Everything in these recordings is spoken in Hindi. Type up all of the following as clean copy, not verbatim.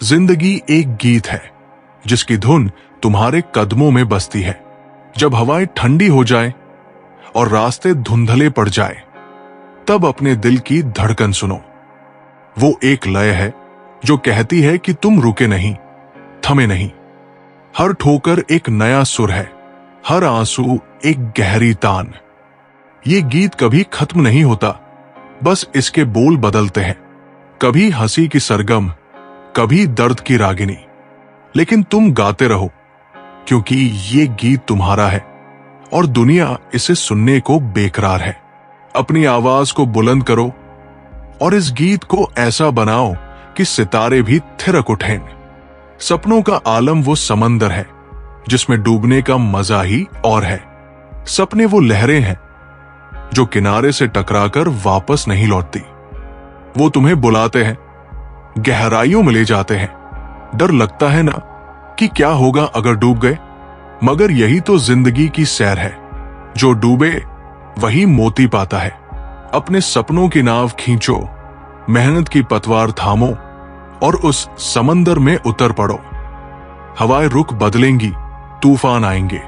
जिंदगी एक गीत है जिसकी धुन तुम्हारे कदमों में बसती है। जब हवाएं ठंडी हो जाए और रास्ते धुंधले पड़ जाए, तब अपने दिल की धड़कन सुनो। वो एक लय है जो कहती है कि तुम रुके नहीं, थमे नहीं। हर ठोकर एक नया सुर है, हर आंसू एक गहरी तान। ये गीत कभी खत्म नहीं होता, बस इसके बोल बदलते हैं। कभी हंसी की सरगम, कभी दर्द की रागिनी, लेकिन तुम गाते रहो, क्योंकि ये गीत तुम्हारा है और दुनिया इसे सुनने को बेकरार है। अपनी आवाज को बुलंद करो और इस गीत को ऐसा बनाओ कि सितारे भी थिरक उठें। सपनों का आलम वो समंदर है जिसमें डूबने का मजा ही और है। सपने वो लहरें हैं जो किनारे से टकराकर वापस नहीं लौटती। वो तुम्हें बुलाते हैं, गहराइयों में ले जाते हैं। डर लगता है ना कि क्या होगा अगर डूब गए, मगर यही तो जिंदगी की सैर है। जो डूबे वही मोती पाता है। अपने सपनों की नाव खींचो, मेहनत की पतवार थामो और उस समंदर में उतर पड़ो। हवाएं रुख बदलेंगी, तूफान आएंगे,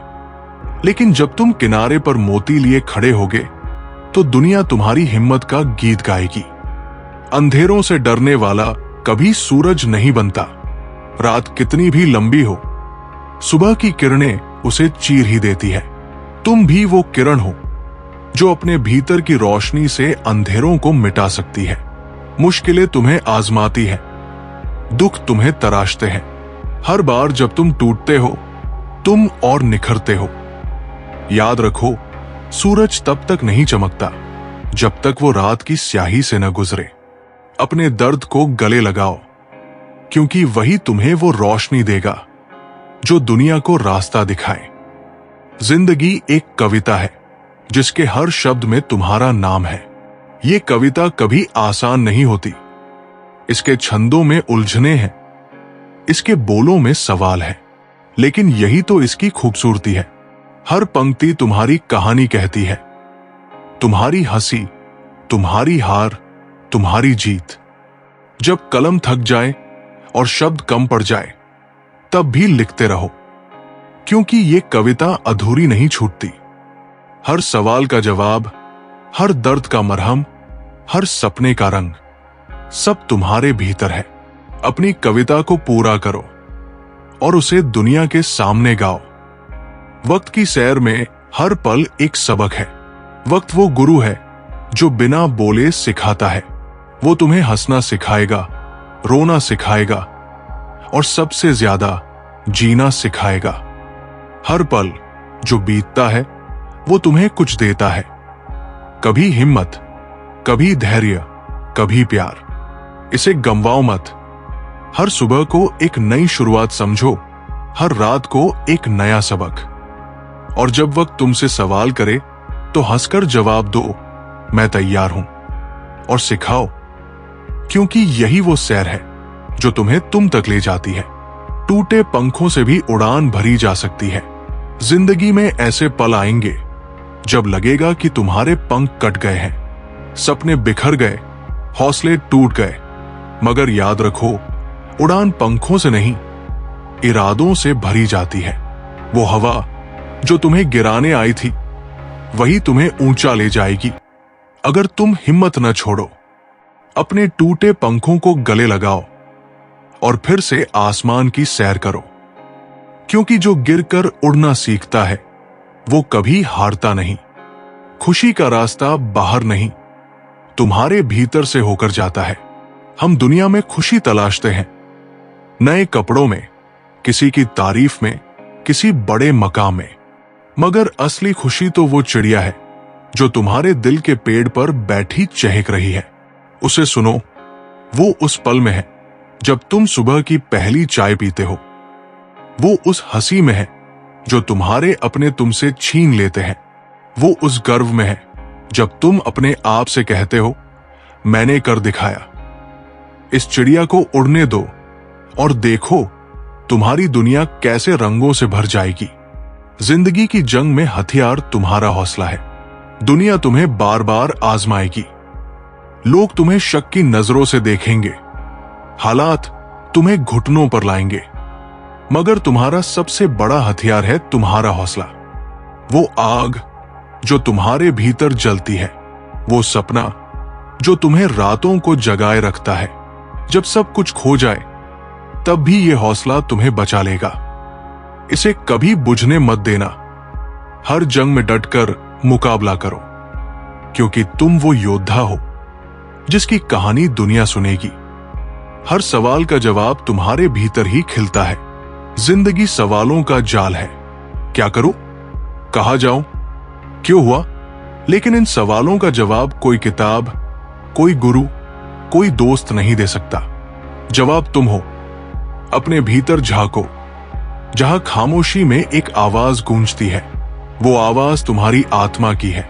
लेकिन जब तुम किनारे पर मोती लिए खड़े होगे तो दुनिया तुम्हारी हिम्मत का गीत गाएगी। अंधेरों से डरने वाला कभी सूरज नहीं बनता। रात कितनी भी लंबी हो, सुबह की किरणें उसे चीर ही देती है। तुम भी वो किरण हो जो अपने भीतर की रोशनी से अंधेरों को मिटा सकती है। मुश्किलें तुम्हें आजमाती है, दुख तुम्हें तराशते हैं। हर बार जब तुम टूटते हो, तुम और निखरते हो। याद रखो, सूरज तब तक नहीं चमकता जब तक वो रात की स्याही से न गुजरे। अपने दर्द को गले लगाओ, क्योंकि वही तुम्हें वो रोशनी देगा जो दुनिया को रास्ता दिखाए। जिंदगी एक कविता है जिसके हर शब्द में तुम्हारा नाम है। ये कविता कभी आसान नहीं होती। इसके छंदों में उलझने हैं, इसके बोलों में सवाल है, लेकिन यही तो इसकी खूबसूरती है। हर पंक्ति तुम्हारी कहानी कहती है। तुम्हारी हंसी, तुम्हारी हार, तुम्हारी जीत। जब कलम थक जाए और शब्द कम पड़ जाए, तब भी लिखते रहो, क्योंकि ये कविता अधूरी नहीं छूटती। हर सवाल का जवाब, हर दर्द का मरहम, हर सपने का रंग, सब तुम्हारे भीतर है। अपनी कविता को पूरा करो और उसे दुनिया के सामने गाओ। वक्त की सैर में हर पल एक सबक है। वक्त वो गुरु है जो बिना बोले सिखाता है। वो तुम्हें हंसना सिखाएगा, रोना सिखाएगा और सबसे ज्यादा जीना सिखाएगा। हर पल जो बीतता है वो तुम्हें कुछ देता है। कभी हिम्मत, कभी धैर्य, कभी प्यार। इसे गंवाओ मत। हर सुबह को एक नई शुरुआत समझो, हर रात को एक नया सबक। और जब वक्त तुमसे सवाल करे तो हंसकर जवाब दो, मैं तैयार हूं। और सिखाओ, क्योंकि यही वो सैर है जो तुम्हें तुम तक ले जाती है। टूटे पंखों से भी उड़ान भरी जा सकती है। जिंदगी में ऐसे पल आएंगे जब लगेगा कि तुम्हारे पंख कट गए हैं, सपने बिखर गए, हौसले टूट गए, मगर याद रखो, उड़ान पंखों से नहीं, इरादों से भरी जाती है। वो हवा जो तुम्हें गिराने आई थी, वही तुम्हें ऊंचा ले जाएगी, अगर तुम हिम्मत न छोड़ो। अपने टूटे पंखों को गले लगाओ और फिर से आसमान की सैर करो, क्योंकि जो गिरकर उड़ना सीखता है वो कभी हारता नहीं। खुशी का रास्ता बाहर नहीं, तुम्हारे भीतर से होकर जाता है। हम दुनिया में खुशी तलाशते हैं, नए कपड़ों में, किसी की तारीफ में, किसी बड़े मकाम में, मगर असली खुशी तो वो चिड़िया है जो तुम्हारे दिल के पेड़ पर बैठी चहक रही है। उसे सुनो, वो उस पल में है जब तुम सुबह की पहली चाय पीते हो। वो उस हंसी में है जो तुम्हारे अपने तुमसे छीन लेते हैं। वो उस गर्व में है जब तुम अपने आप से कहते हो, मैंने कर दिखाया। इस चिड़िया को उड़ने दो और देखो तुम्हारी दुनिया कैसे रंगों से भर जाएगी। जिंदगी की जंग में हथियार तुम्हारा हौसला है। दुनिया तुम्हें बार बार आजमाएगी। लोग तुम्हें शक की नजरों से देखेंगे, हालात तुम्हें घुटनों पर लाएंगे। मगर तुम्हारा सबसे बड़ा हथियार है तुम्हारा हौसला। वो आग जो तुम्हारे भीतर जलती है, वो सपना जो तुम्हें रातों को जगाए रखता है। जब सब कुछ खो जाए तब भी ये हौसला तुम्हें बचा लेगा। इसे कभी बुझने मत देना। हर जंग में डटकर मुकाबला करो, क्योंकि तुम वो योद्धा हो जिसकी कहानी दुनिया सुनेगी। हर सवाल का जवाब तुम्हारे भीतर ही खिलता है। जिंदगी सवालों का जाल है। क्या करूं? कहां जाऊं? क्यों हुआ? लेकिन इन सवालों का जवाब कोई किताब, कोई गुरु, कोई दोस्त नहीं दे सकता। जवाब तुम हो। अपने भीतर झांको। जहां खामोशी में एक आवाज गूंजती है, वो आवाज तुम्हारी आत्मा की है,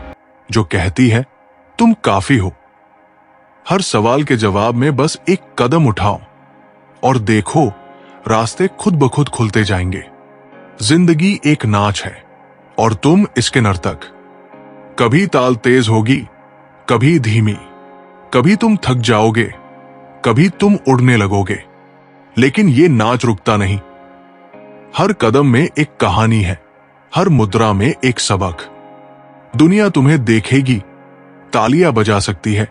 जो कहती है तुम काफी हो। हर सवाल के जवाब में बस एक कदम उठाओ और देखो, रास्ते खुद ब खुद खुलते जाएंगे। जिंदगी एक नाच है और तुम इसके नर्तक। कभी ताल तेज होगी, कभी धीमी, कभी तुम थक जाओगे, कभी तुम उड़ने लगोगे, लेकिन ये नाच रुकता नहीं। हर कदम में एक कहानी है, हर मुद्रा में एक सबक। दुनिया तुम्हें देखेगी, तालियां बजा सकती है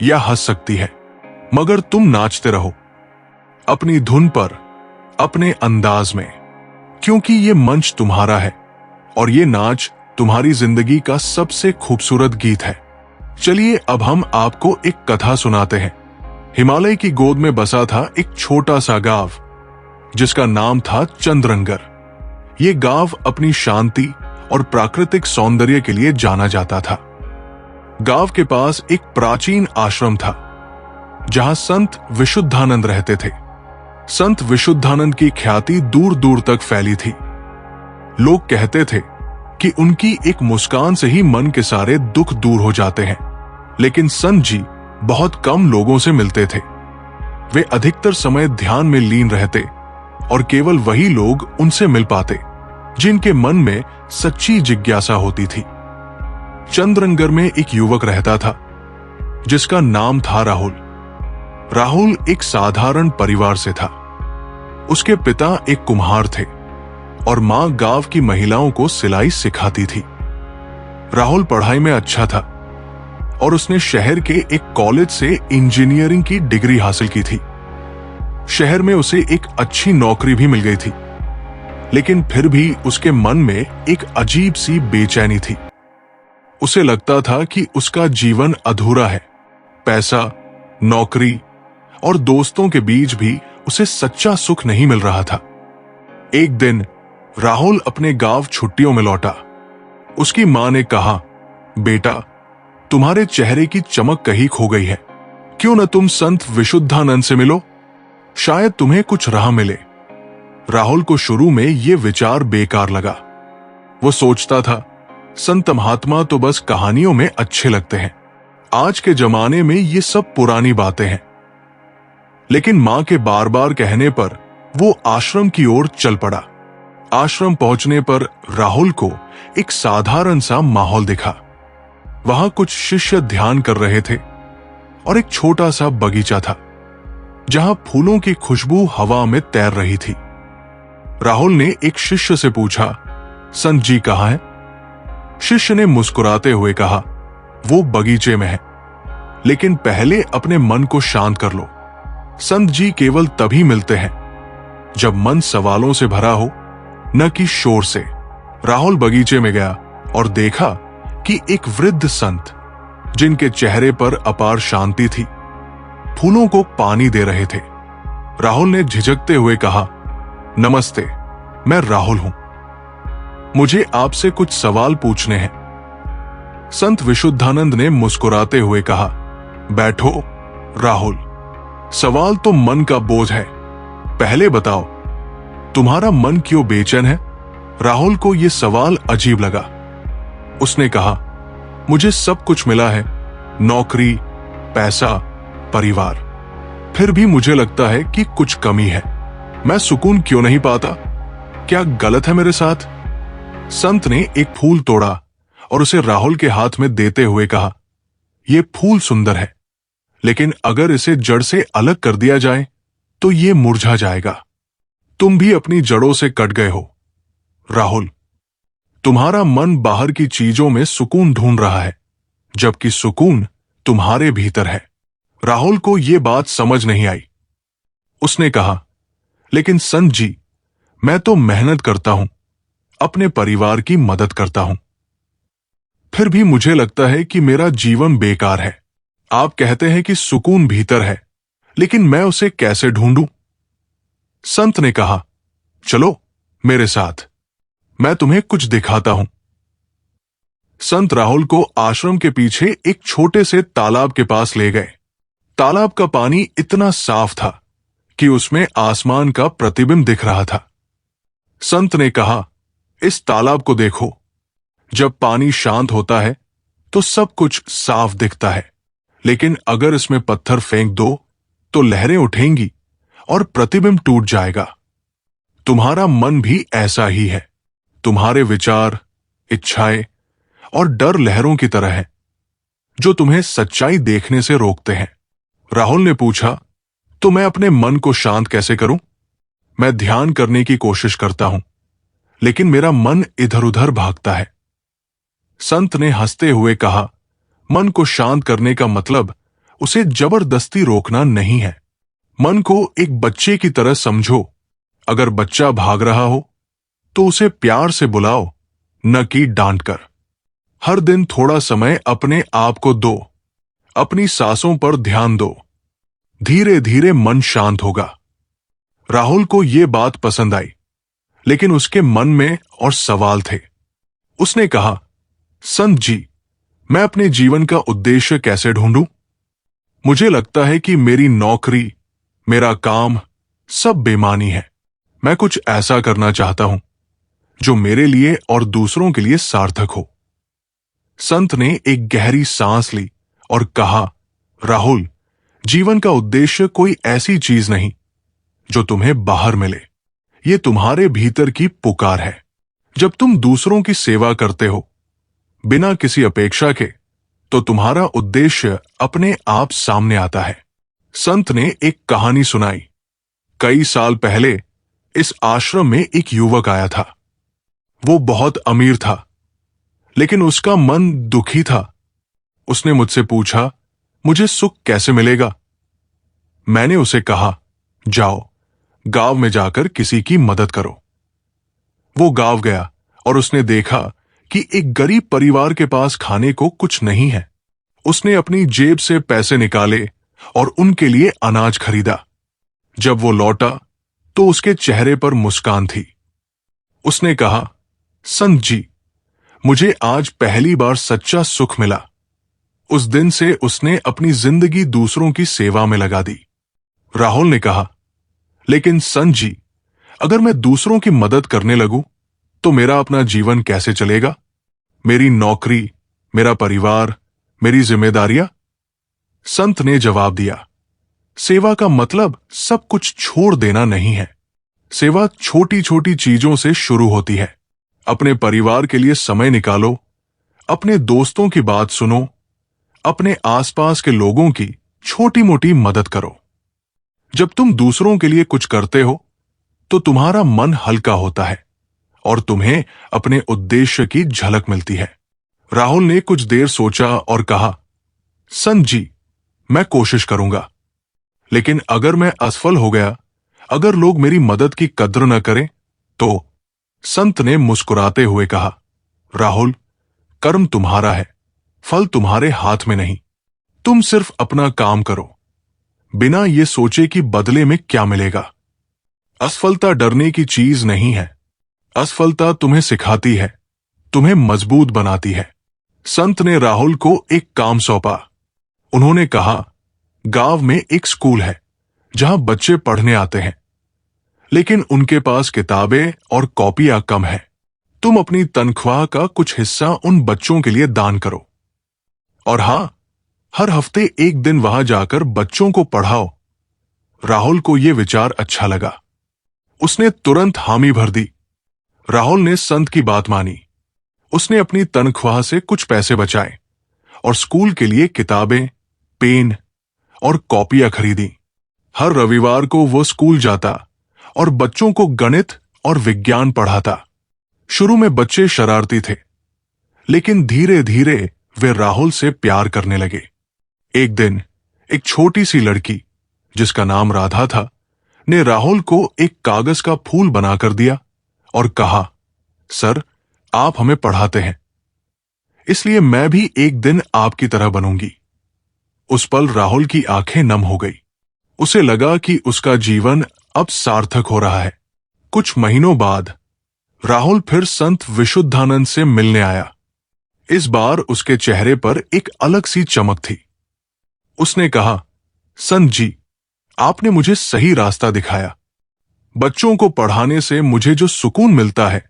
या हंस सकती है, मगर तुम नाचते रहो अपनी धुन पर, अपने अंदाज में, क्योंकि ये मंच तुम्हारा है और ये नाच तुम्हारी जिंदगी का सबसे खूबसूरत गीत है। चलिए अब हम आपको एक कथा सुनाते हैं। हिमालय की गोद में बसा था एक छोटा सा गांव जिसका नाम था चंद्रंगर। ये गांव अपनी शांति और प्राकृतिक सौंदर्य के लिए जाना जाता था। गांव के पास एक प्राचीन आश्रम था जहां संत विशुद्धानंद रहते थे। संत विशुद्धानंद की ख्याति दूर दूर तक फैली थी। लोग कहते थे कि उनकी एक मुस्कान से ही मन के सारे दुख दूर हो जाते हैं। लेकिन संत जी बहुत कम लोगों से मिलते थे। वे अधिकतर समय ध्यान में लीन रहते और केवल वही लोग उनसे मिल पाते जिनके मन में सच्ची जिज्ञासा होती थी। चंद्रंगर में एक युवक रहता था जिसका नाम था राहुल। राहुल एक साधारण परिवार से था। उसके पिता एक कुम्हार थे और मां गांव की महिलाओं को सिलाई सिखाती थी। राहुल पढ़ाई में अच्छा था और उसने शहर के एक कॉलेज से इंजीनियरिंग की डिग्री हासिल की थी। शहर में उसे एक अच्छी नौकरी भी मिल गई थी, लेकिन फिर भी उसके मन में एक अजीब सी बेचैनी थी। उसे लगता था कि उसका जीवन अधूरा है। पैसा, नौकरी और दोस्तों के बीच भी उसे सच्चा सुख नहीं मिल रहा था। एक दिन राहुल अपने गांव छुट्टियों में लौटा। उसकी मां ने कहा, बेटा, तुम्हारे चेहरे की चमक कहीं खो गई है। क्यों न तुम संत विशुद्धानंद से मिलो, शायद तुम्हें कुछ राह मिले। राहुल को शुरू में यह विचार बेकार लगा। वो सोचता था, संत महात्मा तो बस कहानियों में अच्छे लगते हैं। आज के जमाने में ये सब पुरानी बातें हैं। लेकिन मां के बार बार कहने पर वो आश्रम की ओर चल पड़ा। आश्रम पहुंचने पर राहुल को एक साधारण सा माहौल दिखा। वहां कुछ शिष्य ध्यान कर रहे थे और एक छोटा सा बगीचा था जहां फूलों की खुशबू हवा में तैर रही थी। राहुल ने एक शिष्य से पूछा, संत जी कहां है? शिष्य ने मुस्कुराते हुए कहा, वो बगीचे में है, लेकिन पहले अपने मन को शांत कर लो। संत जी केवल तभी मिलते हैं जब मन सवालों से भरा हो, न कि शोर से। राहुल बगीचे में गया और देखा कि एक वृद्ध संत, जिनके चेहरे पर अपार शांति थी, फूलों को पानी दे रहे थे। राहुल ने झिझकते हुए कहा, नमस्ते, मैं राहुल हूं। मुझे आपसे कुछ सवाल पूछने हैं। संत विशुद्धानंद ने मुस्कुराते हुए कहा, बैठो राहुल, सवाल तो मन का बोझ है। पहले बताओ, तुम्हारा मन क्यों बेचैन है? राहुल को यह सवाल अजीब लगा। उसने कहा, मुझे सब कुछ मिला है, नौकरी, पैसा, परिवार, फिर भी मुझे लगता है कि कुछ कमी है। मैं सुकून क्यों नहीं पाता? क्या गलत है मेरे साथ? संत ने एक फूल तोड़ा और उसे राहुल के हाथ में देते हुए कहा, यह फूल सुंदर है, लेकिन अगर इसे जड़ से अलग कर दिया जाए तो ये मुरझा जाएगा। तुम भी अपनी जड़ों से कट गए हो। राहुल, तुम्हारा मन बाहर की चीजों में सुकून ढूंढ रहा है, जबकि सुकून तुम्हारे भीतर है। राहुल को यह बात समझ नहीं आई। उसने कहा, लेकिन संत जी, मैं तो मेहनत करता हूं, अपने परिवार की मदद करता हूं, फिर भी मुझे लगता है कि मेरा जीवन बेकार है। आप कहते हैं कि सुकून भीतर है, लेकिन मैं उसे कैसे ढूंढूं? संत ने कहा, चलो मेरे साथ, मैं तुम्हें कुछ दिखाता हूं। संत राहुल को आश्रम के पीछे एक छोटे से तालाब के पास ले गए। तालाब का पानी इतना साफ था कि उसमें आसमान का प्रतिबिंब दिख रहा था। संत ने कहा, इस तालाब को देखो, जब पानी शांत होता है तो सब कुछ साफ दिखता है, लेकिन अगर इसमें पत्थर फेंक दो तो लहरें उठेंगी और प्रतिबिंब टूट जाएगा। तुम्हारा मन भी ऐसा ही है। तुम्हारे विचार, इच्छाएं और डर लहरों की तरह है, जो तुम्हें सच्चाई देखने से रोकते हैं। राहुल ने पूछा, तो मैं अपने मन को शांत कैसे करूं? मैं ध्यान करने की कोशिश करता हूं, लेकिन मेरा मन इधर उधर भागता है। संत ने हंसते हुए कहा, मन को शांत करने का मतलब उसे जबरदस्ती रोकना नहीं है। मन को एक बच्चे की तरह समझो। अगर बच्चा भाग रहा हो तो उसे प्यार से बुलाओ, न कि डांट कर। हर दिन थोड़ा समय अपने आप को दो। अपनी सांसों पर ध्यान दो। धीरे धीरे मन शांत होगा। राहुल को यह बात पसंद आई, लेकिन उसके मन में और सवाल थे। उसने कहा, संत जी, मैं अपने जीवन का उद्देश्य कैसे ढूंढूं? मुझे लगता है कि मेरी नौकरी, मेरा काम सब बेमानी है। मैं कुछ ऐसा करना चाहता हूं जो मेरे लिए और दूसरों के लिए सार्थक हो। संत ने एक गहरी सांस ली और कहा, राहुल, जीवन का उद्देश्य कोई ऐसी चीज नहीं जो तुम्हें बाहर मिले। ये तुम्हारे भीतर की पुकार है। जब तुम दूसरों की सेवा करते हो बिना किसी अपेक्षा के, तो तुम्हारा उद्देश्य अपने आप सामने आता है। संत ने एक कहानी सुनाई। कई साल पहले इस आश्रम में एक युवक आया था। वो बहुत अमीर था, लेकिन उसका मन दुखी था। उसने मुझसे पूछा, मुझे सुख कैसे मिलेगा? मैंने उसे कहा, जाओ गांव में जाकर किसी की मदद करो। वो गांव गया और उसने देखा कि एक गरीब परिवार के पास खाने को कुछ नहीं है। उसने अपनी जेब से पैसे निकाले और उनके लिए अनाज खरीदा। जब वो लौटा तो उसके चेहरे पर मुस्कान थी। उसने कहा, संत जी, मुझे आज पहली बार सच्चा सुख मिला। उस दिन से उसने अपनी जिंदगी दूसरों की सेवा में लगा दी। राहुल ने कहा, लेकिन संत जी, अगर मैं दूसरों की मदद करने लगूं तो मेरा अपना जीवन कैसे चलेगा? मेरी नौकरी, मेरा परिवार, मेरी जिम्मेदारियां? संत ने जवाब दिया, सेवा का मतलब सब कुछ छोड़ देना नहीं है। सेवा छोटी छोटी चीजों से शुरू होती है। अपने परिवार के लिए समय निकालो, अपने दोस्तों की बात सुनो, अपने आसपास के लोगों की छोटी मोटी मदद करो। जब तुम दूसरों के लिए कुछ करते हो तो तुम्हारा मन हल्का होता है और तुम्हें अपने उद्देश्य की झलक मिलती है। राहुल ने कुछ देर सोचा और कहा, संत जी, मैं कोशिश करूंगा, लेकिन अगर मैं असफल हो गया, अगर लोग मेरी मदद की कद्र न करें तो? संत ने मुस्कुराते हुए कहा, राहुल, कर्म तुम्हारा है, फल तुम्हारे हाथ में नहीं। तुम सिर्फ अपना काम करो, बिना ये सोचे कि बदले में क्या मिलेगा। असफलता डरने की चीज नहीं है। असफलता तुम्हें सिखाती है, तुम्हें मजबूत बनाती है। संत ने राहुल को एक काम सौंपा। उन्होंने कहा, गांव में एक स्कूल है जहां बच्चे पढ़ने आते हैं, लेकिन उनके पास किताबें और कॉपियां कम है। तुम अपनी तनख्वाह का कुछ हिस्सा उन बच्चों के लिए दान करो, और हां, हर हफ्ते एक दिन वहां जाकर बच्चों को पढ़ाओ। राहुल को यह विचार अच्छा लगा। उसने तुरंत हामी भर दी। राहुल ने संत की बात मानी। उसने अपनी तनख्वाह से कुछ पैसे बचाए और स्कूल के लिए किताबें, पेन और कॉपियां खरीदी। हर रविवार को वो स्कूल जाता और बच्चों को गणित और विज्ञान पढ़ाता। शुरू में बच्चे शरारती थे, लेकिन धीरे धीरे वे राहुल से प्यार करने लगे। एक दिन एक छोटी सी लड़की, जिसका नाम राधा था, ने राहुल को एक कागज का फूल बनाकर दिया और कहा, सर, आप हमें पढ़ाते हैं, इसलिए मैं भी एक दिन आपकी तरह बनूंगी। उस पल राहुल की आंखें नम हो गई। उसे लगा कि उसका जीवन अब सार्थक हो रहा है। कुछ महीनों बाद राहुल फिर संत विशुद्धानंद से मिलने आया। इस बार उसके चेहरे पर एक अलग सी चमक थी। उसने कहा, संत जी, आपने मुझे सही रास्ता दिखाया। बच्चों को पढ़ाने से मुझे जो सुकून मिलता है,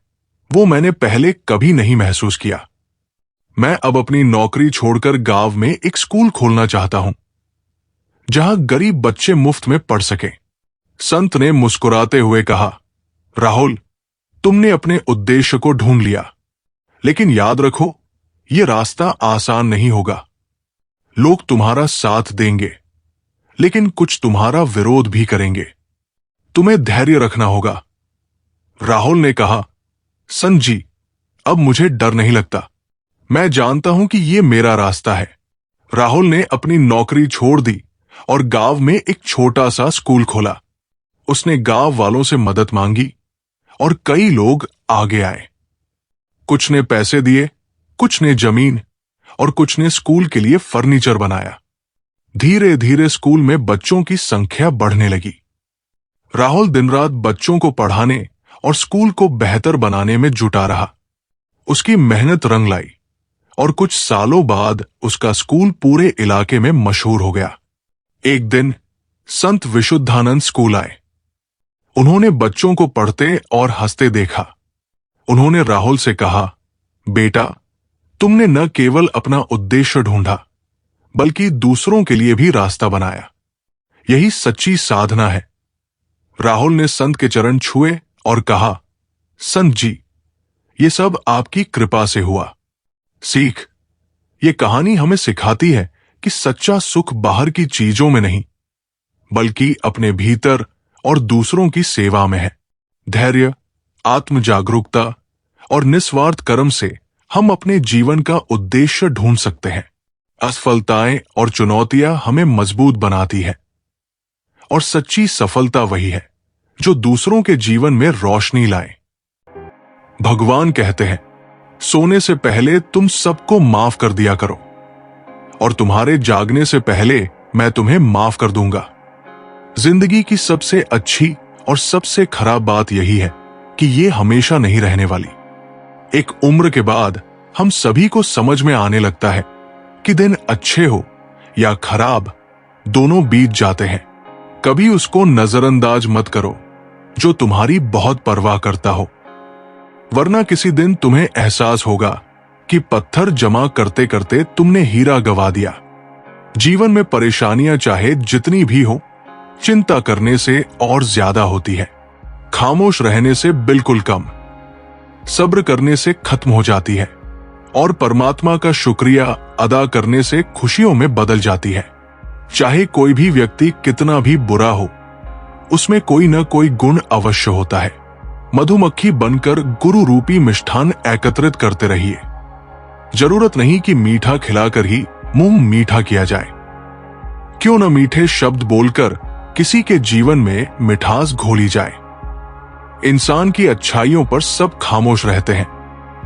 वो मैंने पहले कभी नहीं महसूस किया। मैं अब अपनी नौकरी छोड़कर गांव में एक स्कूल खोलना चाहता हूं, जहां गरीब बच्चे मुफ्त में पढ़ सकें। संत ने मुस्कुराते हुए कहा, राहुल, तुमने अपने उद्देश्य को ढूंढ लिया, लेकिन याद रखो, यह रास्ता आसान नहीं होगा। लोग तुम्हारा साथ देंगे, लेकिन कुछ तुम्हारा विरोध भी करेंगे। तुम्हें धैर्य रखना होगा। राहुल ने कहा, संत जी, अब मुझे डर नहीं लगता। मैं जानता हूं कि यह मेरा रास्ता है। राहुल ने अपनी नौकरी छोड़ दी और गांव में एक छोटा सा स्कूल खोला। उसने गांव वालों से मदद मांगी और कई लोग आगे आए। कुछ ने पैसे दिए, कुछ ने जमीन और कुछ ने स्कूल के लिए फर्नीचर बनाया। धीरे धीरे स्कूल में बच्चों की संख्या बढ़ने लगी। राहुल दिन रात बच्चों को पढ़ाने और स्कूल को बेहतर बनाने में जुटा रहा। उसकी मेहनत रंग लाई और कुछ सालों बाद उसका स्कूल पूरे इलाके में मशहूर हो गया। एक दिन संत विशुद्धानंद स्कूल आए। उन्होंने बच्चों को पढ़ते और हंसते देखा। उन्होंने राहुल से कहा, बेटा, तुमने न केवल अपना उद्देश्य ढूंढा, बल्कि दूसरों के लिए भी रास्ता बनाया। यही सच्ची साधना है। राहुल ने संत के चरण छुए और कहा, संत जी, ये सब आपकी कृपा से हुआ। सीख, ये कहानी हमें सिखाती है कि सच्चा सुख बाहर की चीजों में नहीं, बल्कि अपने भीतर और दूसरों की सेवा में है। धैर्य, आत्म जागरूकता और निस्वार्थ कर्म से हम अपने जीवन का उद्देश्य ढूंढ सकते हैं। असफलताएं और चुनौतियां हमें मजबूत बनाती है, और सच्ची सफलता वही है जो दूसरों के जीवन में रोशनी लाए। भगवान कहते हैं, सोने से पहले तुम सबको माफ कर दिया करो, और तुम्हारे जागने से पहले मैं तुम्हें माफ कर दूंगा। जिंदगी की सबसे अच्छी और सबसे खराब बात यही है कि ये हमेशा नहीं रहने वाली। एक उम्र के बाद हम सभी को समझ में आने लगता है कि दिन अच्छे हो या खराब, दोनों बीत जाते हैं। कभी उसको नजरअंदाज मत करो जो तुम्हारी बहुत परवाह करता हो, वरना किसी दिन तुम्हें एहसास होगा कि पत्थर जमा करते करते तुमने हीरा गंवा दिया। जीवन में परेशानियां चाहे जितनी भी हो, चिंता करने से और ज्यादा होती है। खामोश रहने से बिल्कुल कम। सब्र करने से खत्म हो जाती है, और परमात्मा का शुक्रिया अदा करने से खुशियों में बदल जाती है। चाहे कोई भी व्यक्ति कितना भी बुरा हो, उसमें कोई न कोई गुण अवश्य होता है। मधुमक्खी बनकर गुरु रूपी मिष्ठान एकत्रित करते रहिए। जरूरत नहीं कि मीठा खिलाकर ही मुंह मीठा किया जाए। क्यों न मीठे शब्द बोलकर किसी के जीवन में मिठास घोली जाए। इंसान की अच्छाइयों पर सब खामोश रहते हैं,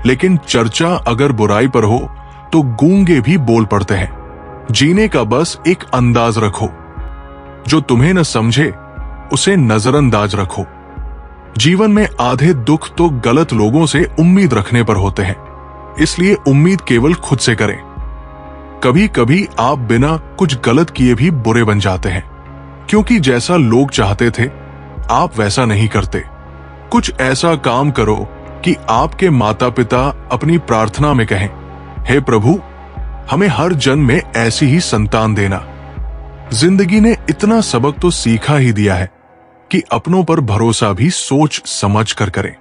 लेकिन चर्चा अगर बुराई पर हो तो गूंगे भी बोल पड़ते हैं। जीने का बस एक अंदाज रखो। जो तुम्हें न समझे उसे नजरअंदाज रखो। जीवन में आधे दुख तो गलत लोगों से उम्मीद रखने पर होते हैं, इसलिए उम्मीद केवल खुद से करें। कभी कभी आप बिना कुछ गलत किए भी बुरे बन जाते हैं, क्योंकि जैसा लोग चाहते थे आप वैसा नहीं करते। कुछ ऐसा काम करो कि आपके माता पिता अपनी प्रार्थना में कहें, हे प्रभु, हमें हर जन्म में ऐसी ही संतान देना। जिंदगी ने इतना सबक तो सीखा ही दिया है कि अपनों पर भरोसा भी सोच समझ कर करें।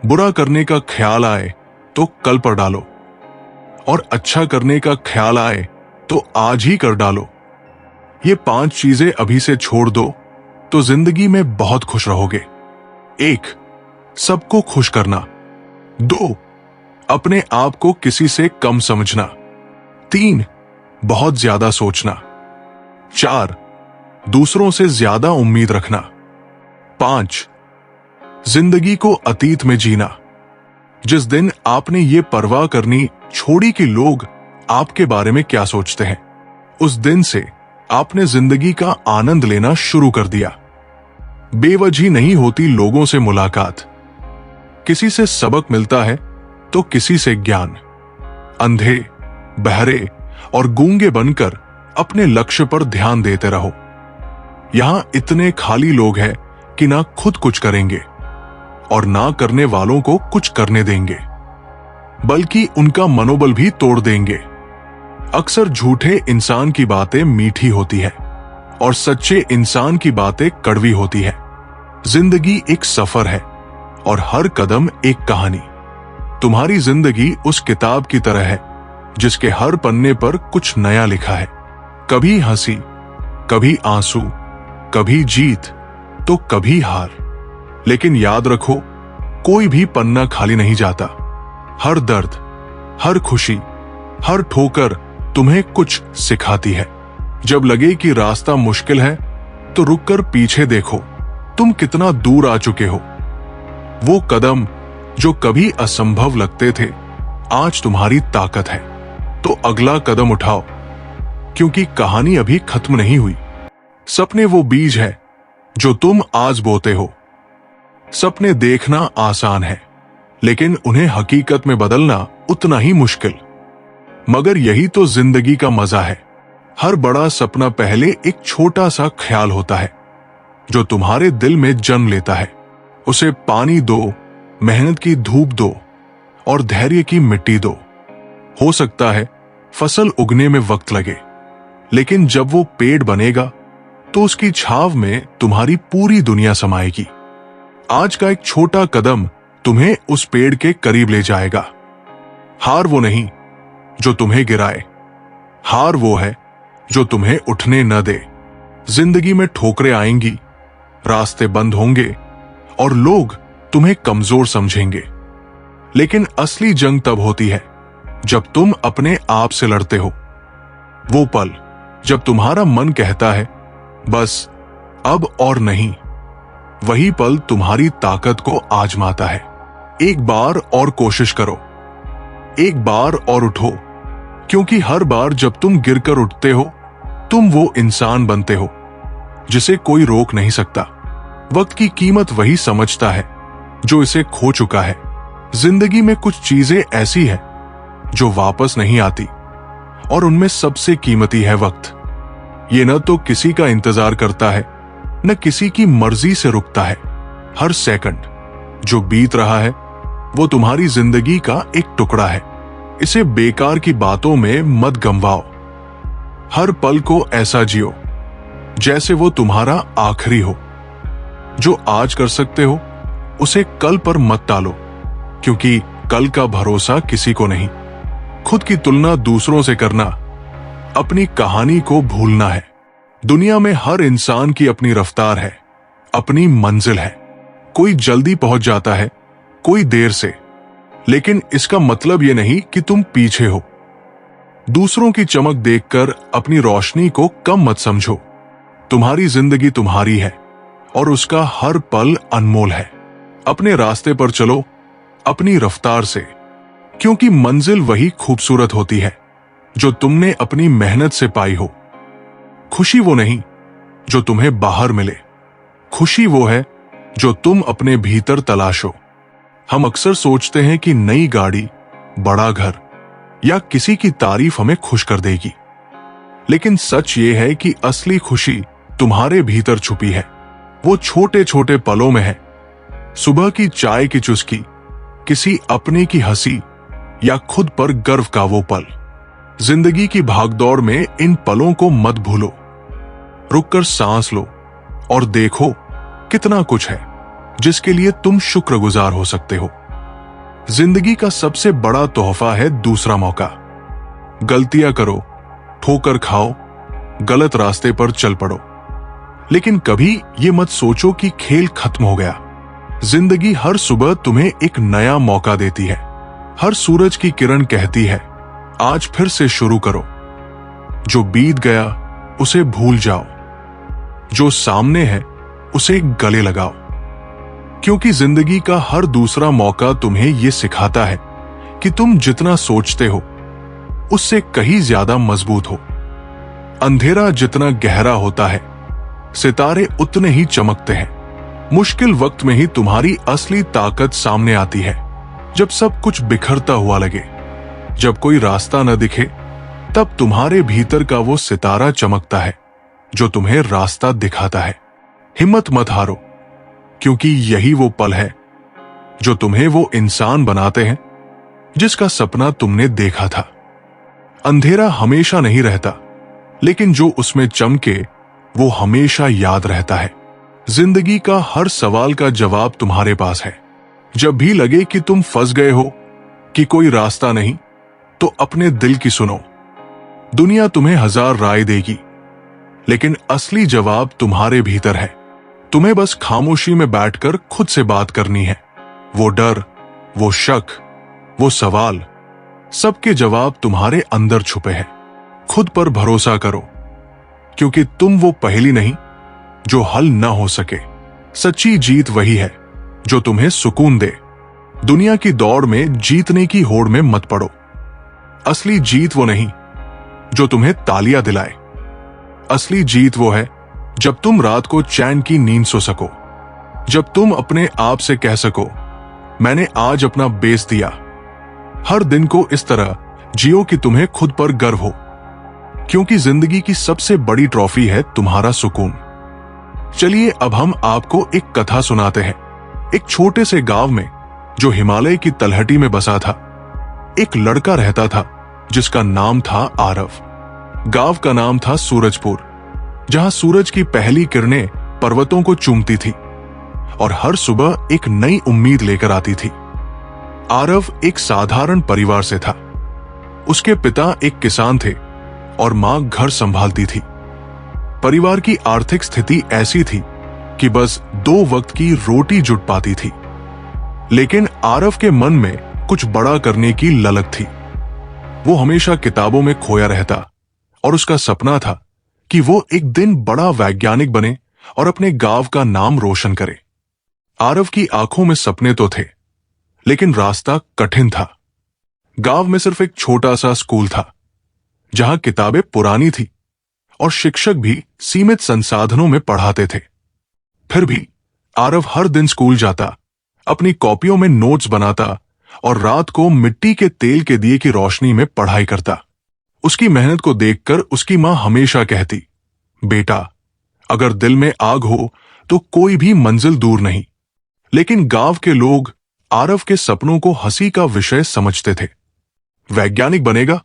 बुरा करने का ख्याल आए तो कल पर डालो, और अच्छा करने का ख्याल आए तो आज ही कर डालो। ये 5 चीजें अभी से छोड़ दो तो जिंदगी में बहुत खुश रहोगे। 1. सबको खुश करना। 2. अपने आप को किसी से कम समझना। 3. बहुत ज्यादा सोचना। 4. दूसरों से ज्यादा उम्मीद रखना। 5. जिंदगी को अतीत में जीना। जिस दिन आपने ये परवाह करनी छोड़ी कि लोग आपके बारे में क्या सोचते हैं, उस दिन से आपने जिंदगी का आनंद लेना शुरू कर दिया। बेवजह नहीं होती लोगों से मुलाकात। किसी से सबक मिलता है तो किसी से ज्ञान। अंधे, बहरे और गूंगे बनकर अपने लक्ष्य पर ध्यान देते रहो। यहां इतने खाली लोग हैं कि ना खुद कुछ करेंगे और ना करने वालों को कुछ करने देंगे, बल्कि उनका मनोबल भी तोड़ देंगे। अक्सर झूठे इंसान की बातें मीठी होती है और सच्चे इंसान की बातें कड़वी होती है। जिंदगी एक सफर है और हर कदम एक कहानी। तुम्हारी जिंदगी उस किताब की तरह है जिसके हर पन्ने पर कुछ नया लिखा है। कभी हंसी, कभी आंसू, कभी जीत तो कभी हार। लेकिन याद रखो, कोई भी पन्ना खाली नहीं जाता। हर दर्द, हर खुशी, हर ठोकर तुम्हें कुछ सिखाती है। जब लगे कि रास्ता मुश्किल है तो रुककर पीछे देखो, तुम कितना दूर आ चुके हो। वो कदम जो कभी असंभव लगते थे, आज तुम्हारी ताकत है। तो अगला कदम उठाओ, क्योंकि कहानी अभी खत्म नहीं हुई। सपने वो बीज है जो तुम आज बोते हो। सपने देखना आसान है, लेकिन उन्हें हकीकत में बदलना उतना ही मुश्किल। मगर यही तो जिंदगी का मजा है। हर बड़ा सपना पहले एक छोटा सा ख्याल होता है जो तुम्हारे दिल में जन्म लेता है। उसे पानी दो, मेहनत की धूप दो और धैर्य की मिट्टी दो। हो सकता है फसल उगने में वक्त लगे, लेकिन जब वो पेड़ बनेगा तो उसकी छाव में तुम्हारी पूरी दुनिया समाएगी। आज का एक छोटा कदम तुम्हें उस पेड़ के करीब ले जाएगा। हार वो नहीं जो तुम्हें गिराए, हार वो है जो तुम्हें उठने न दे। जिंदगी में ठोकरें आएंगी, रास्ते बंद होंगे और लोग तुम्हें कमजोर समझेंगे, लेकिन असली जंग तब होती है जब तुम अपने आप से लड़ते हो। वो पल जब तुम्हारा मन कहता है बस अब और नहीं, वही पल तुम्हारी ताकत को आजमाता है। एक बार और कोशिश करो, एक बार और उठो, क्योंकि हर बार जब तुम गिरकर उठते हो, तुम वो इंसान बनते हो जिसे कोई रोक नहीं सकता। वक्त की कीमत वही समझता है जो इसे खो चुका है। जिंदगी में कुछ चीजें ऐसी है जो वापस नहीं आती, और उनमें सबसे कीमती है वक्त। ये न तो किसी का इंतजार करता है, न किसी की मर्जी से रुकता है। हर सेकंड जो बीत रहा है वो तुम्हारी जिंदगी का एक टुकड़ा है। इसे बेकार की बातों में मत गंवाओ। हर पल को ऐसा जियो जैसे वो तुम्हारा आखिरी हो। जो आज कर सकते हो उसे कल पर मत टालो, क्योंकि कल का भरोसा किसी को नहीं। खुद की तुलना दूसरों से करना अपनी कहानी को भूलना है। दुनिया में हर इंसान की अपनी रफ्तार है, अपनी मंजिल है। कोई जल्दी पहुंच जाता है, कोई देर से, लेकिन इसका मतलब यह नहीं कि तुम पीछे हो। दूसरों की चमक देखकर अपनी रोशनी को कम मत समझो। तुम्हारी जिंदगी तुम्हारी है और उसका हर पल अनमोल है। अपने रास्ते पर चलो, अपनी रफ्तार से, क्योंकि मंजिल वही खूबसूरत होती है जो तुमने अपनी मेहनत से पाई हो। खुशी वो नहीं जो तुम्हें बाहर मिले, खुशी वो है जो तुम अपने भीतर तलाशो। हम अक्सर सोचते हैं कि नई गाड़ी, बड़ा घर या किसी की तारीफ हमें खुश कर देगी, लेकिन सच ये है कि असली खुशी तुम्हारे भीतर छुपी है। वो छोटे छोटे पलों में है। सुबह की चाय की चुस्की, किसी अपने की हंसी या खुद पर गर्व का वो पल। जिंदगी की भागदौड़ में इन पलों को मत भूलो। रुककर सांस लो और देखो कितना कुछ है जिसके लिए तुम शुक्रगुजार हो सकते हो। जिंदगी का सबसे बड़ा तोहफा है दूसरा मौका। गलतियां करो, ठोकर खाओ, गलत रास्ते पर चल पड़ो। लेकिन कभी ये मत सोचो कि खेल खत्म हो गया। जिंदगी हर सुबह तुम्हें एक नया मौका देती है। हर सूरज की किरण कहती है, आज फिर से शुरू करो। जो बीत गया उसे भूल जाओ, जो सामने है उसे गले लगाओ। क्योंकि जिंदगी का हर दूसरा मौका तुम्हें यह सिखाता है कि तुम जितना सोचते हो उससे कहीं ज्यादा मजबूत हो। अंधेरा जितना गहरा होता है, सितारे उतने ही चमकते हैं। मुश्किल वक्त में ही तुम्हारी असली ताकत सामने आती है। जब सब कुछ बिखरता हुआ लगे, जब कोई रास्ता न दिखे, तब तुम्हारे भीतर का वो सितारा चमकता है जो तुम्हें रास्ता दिखाता है। हिम्मत मत हारो, क्योंकि यही वो पल है जो तुम्हें वो इंसान बनाते हैं जिसका सपना तुमने देखा था। अंधेरा हमेशा नहीं रहता, लेकिन जो उसमें चमके वो हमेशा याद रहता है। जिंदगी का हर सवाल का जवाब तुम्हारे पास है। जब भी लगे कि तुम फंस गए हो, कि कोई रास्ता नहीं, तो अपने दिल की सुनो। दुनिया तुम्हें 1000 राय देगी, लेकिन असली जवाब तुम्हारे भीतर है। तुम्हें बस खामोशी में बैठकर खुद से बात करनी है। वो डर, वो शक, वो सवाल, सबके जवाब तुम्हारे अंदर छुपे हैं। खुद पर भरोसा करो, क्योंकि तुम वो पहेली नहीं जो हल न हो सके। सच्ची जीत वही है जो तुम्हें सुकून दे। दुनिया की दौड़ में जीतने की होड़ में मत पड़ो। असली जीत वो नहीं जो तुम्हें तालियां दिलाए। असली जीत वो है जब तुम रात को चैन की नींद सो सको, जब तुम अपने आप से कह सको, मैंने आज अपना बेस्ट दिया। हर दिन को इस तरह जियो कि तुम्हें खुद पर गर्व हो, क्योंकि जिंदगी की सबसे बड़ी ट्रॉफी है तुम्हारा सुकून। चलिए अब हम आपको एक कथा सुनाते हैं। एक छोटे से गांव में जो हिमालय की तलहटी में बसा था, एक लड़का रहता था जिसका नाम था आरव। गांव का नाम था सूरजपुर, जहां सूरज की पहली किरणें पर्वतों को चूमती थी और हर सुबह एक नई उम्मीद लेकर आती थी। आरव एक साधारण परिवार से था। उसके पिता एक किसान थे और मां घर संभालती थी। परिवार की आर्थिक स्थिति ऐसी थी कि बस 2 वक्त की रोटी जुट पाती थी। लेकिन आरव के मन में कुछ बड़ा करने की ललक थी। वो हमेशा किताबों में खोया रहता और उसका सपना था कि वो एक दिन बड़ा वैज्ञानिक बने और अपने गांव का नाम रोशन करे। आरव की आंखों में सपने तो थे, लेकिन रास्ता कठिन था। गांव में सिर्फ एक छोटा सा स्कूल था, जहां किताबें पुरानी थी और शिक्षक भी सीमित संसाधनों में पढ़ाते थे। फिर भी आरव हर दिन स्कूल जाता, अपनी कॉपियों में नोट्स बनाता और रात को मिट्टी के तेल के दिए की रोशनी में पढ़ाई करता। उसकी मेहनत को देखकर उसकी मां हमेशा कहती, बेटा, अगर दिल में आग हो तो कोई भी मंजिल दूर नहीं। लेकिन गांव के लोग आरव के सपनों को हंसी का विषय समझते थे। वैज्ञानिक बनेगा?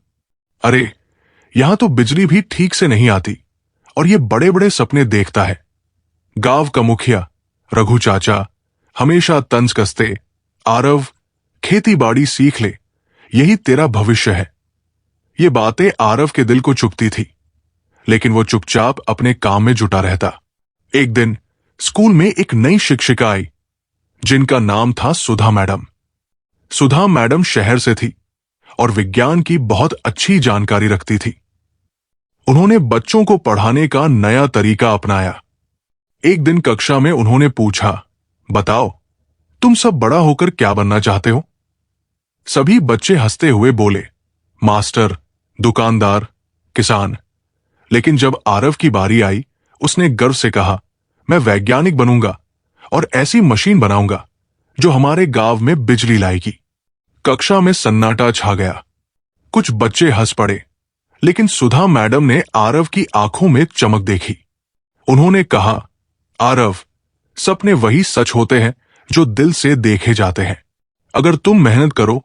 अरे, यहां तो बिजली भी ठीक से नहीं आती और ये बड़े बड़े सपने देखता है। गांव का मुखिया रघु चाचा हमेशा तंज कसते, आरव, खेती बाड़ी सीख ले, यही तेरा भविष्य है। ये बातें आरव के दिल को चुभती थी, लेकिन वो चुपचाप अपने काम में जुटा रहता। एक दिन स्कूल में एक नई शिक्षिका आई, जिनका नाम था सुधा मैडम। सुधा मैडम शहर से थी और विज्ञान की बहुत अच्छी जानकारी रखती थी। उन्होंने बच्चों को पढ़ाने का नया तरीका अपनाया। एक दिन कक्षा में उन्होंने पूछा, बताओ, तुम सब बड़ा होकर क्या बनना चाहते हो? सभी बच्चे हंसते हुए बोले, मास्टर, दुकानदार, किसान। लेकिन जब आरव की बारी आई, उसने गर्व से कहा, मैं वैज्ञानिक बनूंगा और ऐसी मशीन बनाऊंगा जो हमारे गांव में बिजली लाएगी। कक्षा में सन्नाटा छा गया। कुछ बच्चे हंस पड़े, लेकिन सुधा मैडम ने आरव की आंखों में चमक देखी। उन्होंने कहा, आरव, सपने वही सच होते हैं जो दिल से देखे जाते हैं। अगर तुम मेहनत करो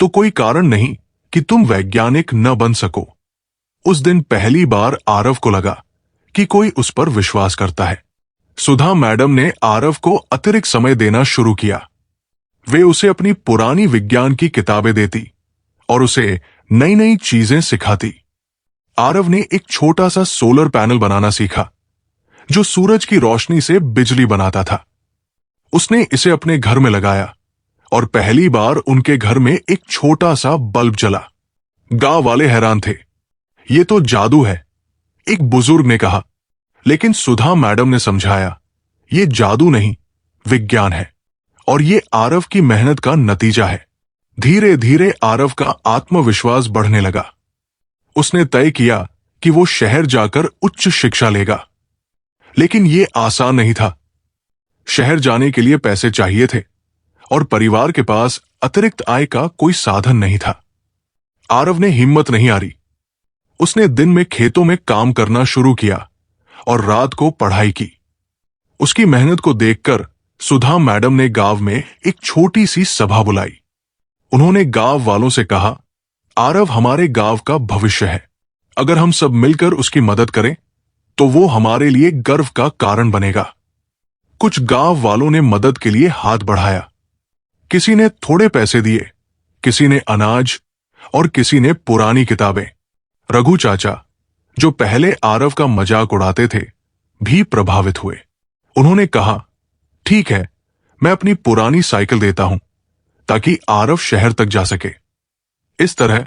तो कोई कारण नहीं कि तुम वैज्ञानिक न बन सको। उस दिन पहली बार आरव को लगा कि कोई उस पर विश्वास करता है। सुधा मैडम ने आरव को अतिरिक्त समय देना शुरू किया। वे उसे अपनी पुरानी विज्ञान की किताबें देती और उसे नई नई चीजें सिखाती। आरव ने एक छोटा सा सोलर पैनल बनाना सीखा जो सूरज की रोशनी से बिजली बनाता था। उसने इसे अपने घर में लगाया और पहली बार उनके घर में एक छोटा सा बल्ब जला। गांव वाले हैरान थे। ये तो जादू है, एक बुजुर्ग ने कहा। लेकिन सुधा मैडम ने समझाया, ये जादू नहीं, विज्ञान है और ये आरव की मेहनत का नतीजा है। धीरे धीरे आरव का आत्मविश्वास बढ़ने लगा। उसने तय किया कि वो शहर जाकर उच्च शिक्षा लेगा। लेकिन ये आसान नहीं था। शहर जाने के लिए पैसे चाहिए थे और परिवार के पास अतिरिक्त आय का कोई साधन नहीं था। आरव ने हिम्मत नहीं हारी। उसने दिन में खेतों में काम करना शुरू किया और रात को पढ़ाई की। उसकी मेहनत को देखकर सुधा मैडम ने गांव में एक छोटी सी सभा बुलाई। उन्होंने गांव वालों से कहा, आरव हमारे गांव का भविष्य है। अगर हम सब मिलकर उसकी मदद करें तो वो हमारे लिए गर्व का कारण बनेगा। कुछ गांव वालों ने मदद के लिए हाथ बढ़ाया। किसी ने थोड़े पैसे दिए, किसी ने अनाज और किसी ने पुरानी किताबें। रघु चाचा, जो पहले आरव का मजाक उड़ाते थे, भी प्रभावित हुए। उन्होंने कहा, ठीक है, मैं अपनी पुरानी साइकिल देता हूं ताकि आरव शहर तक जा सके। इस तरह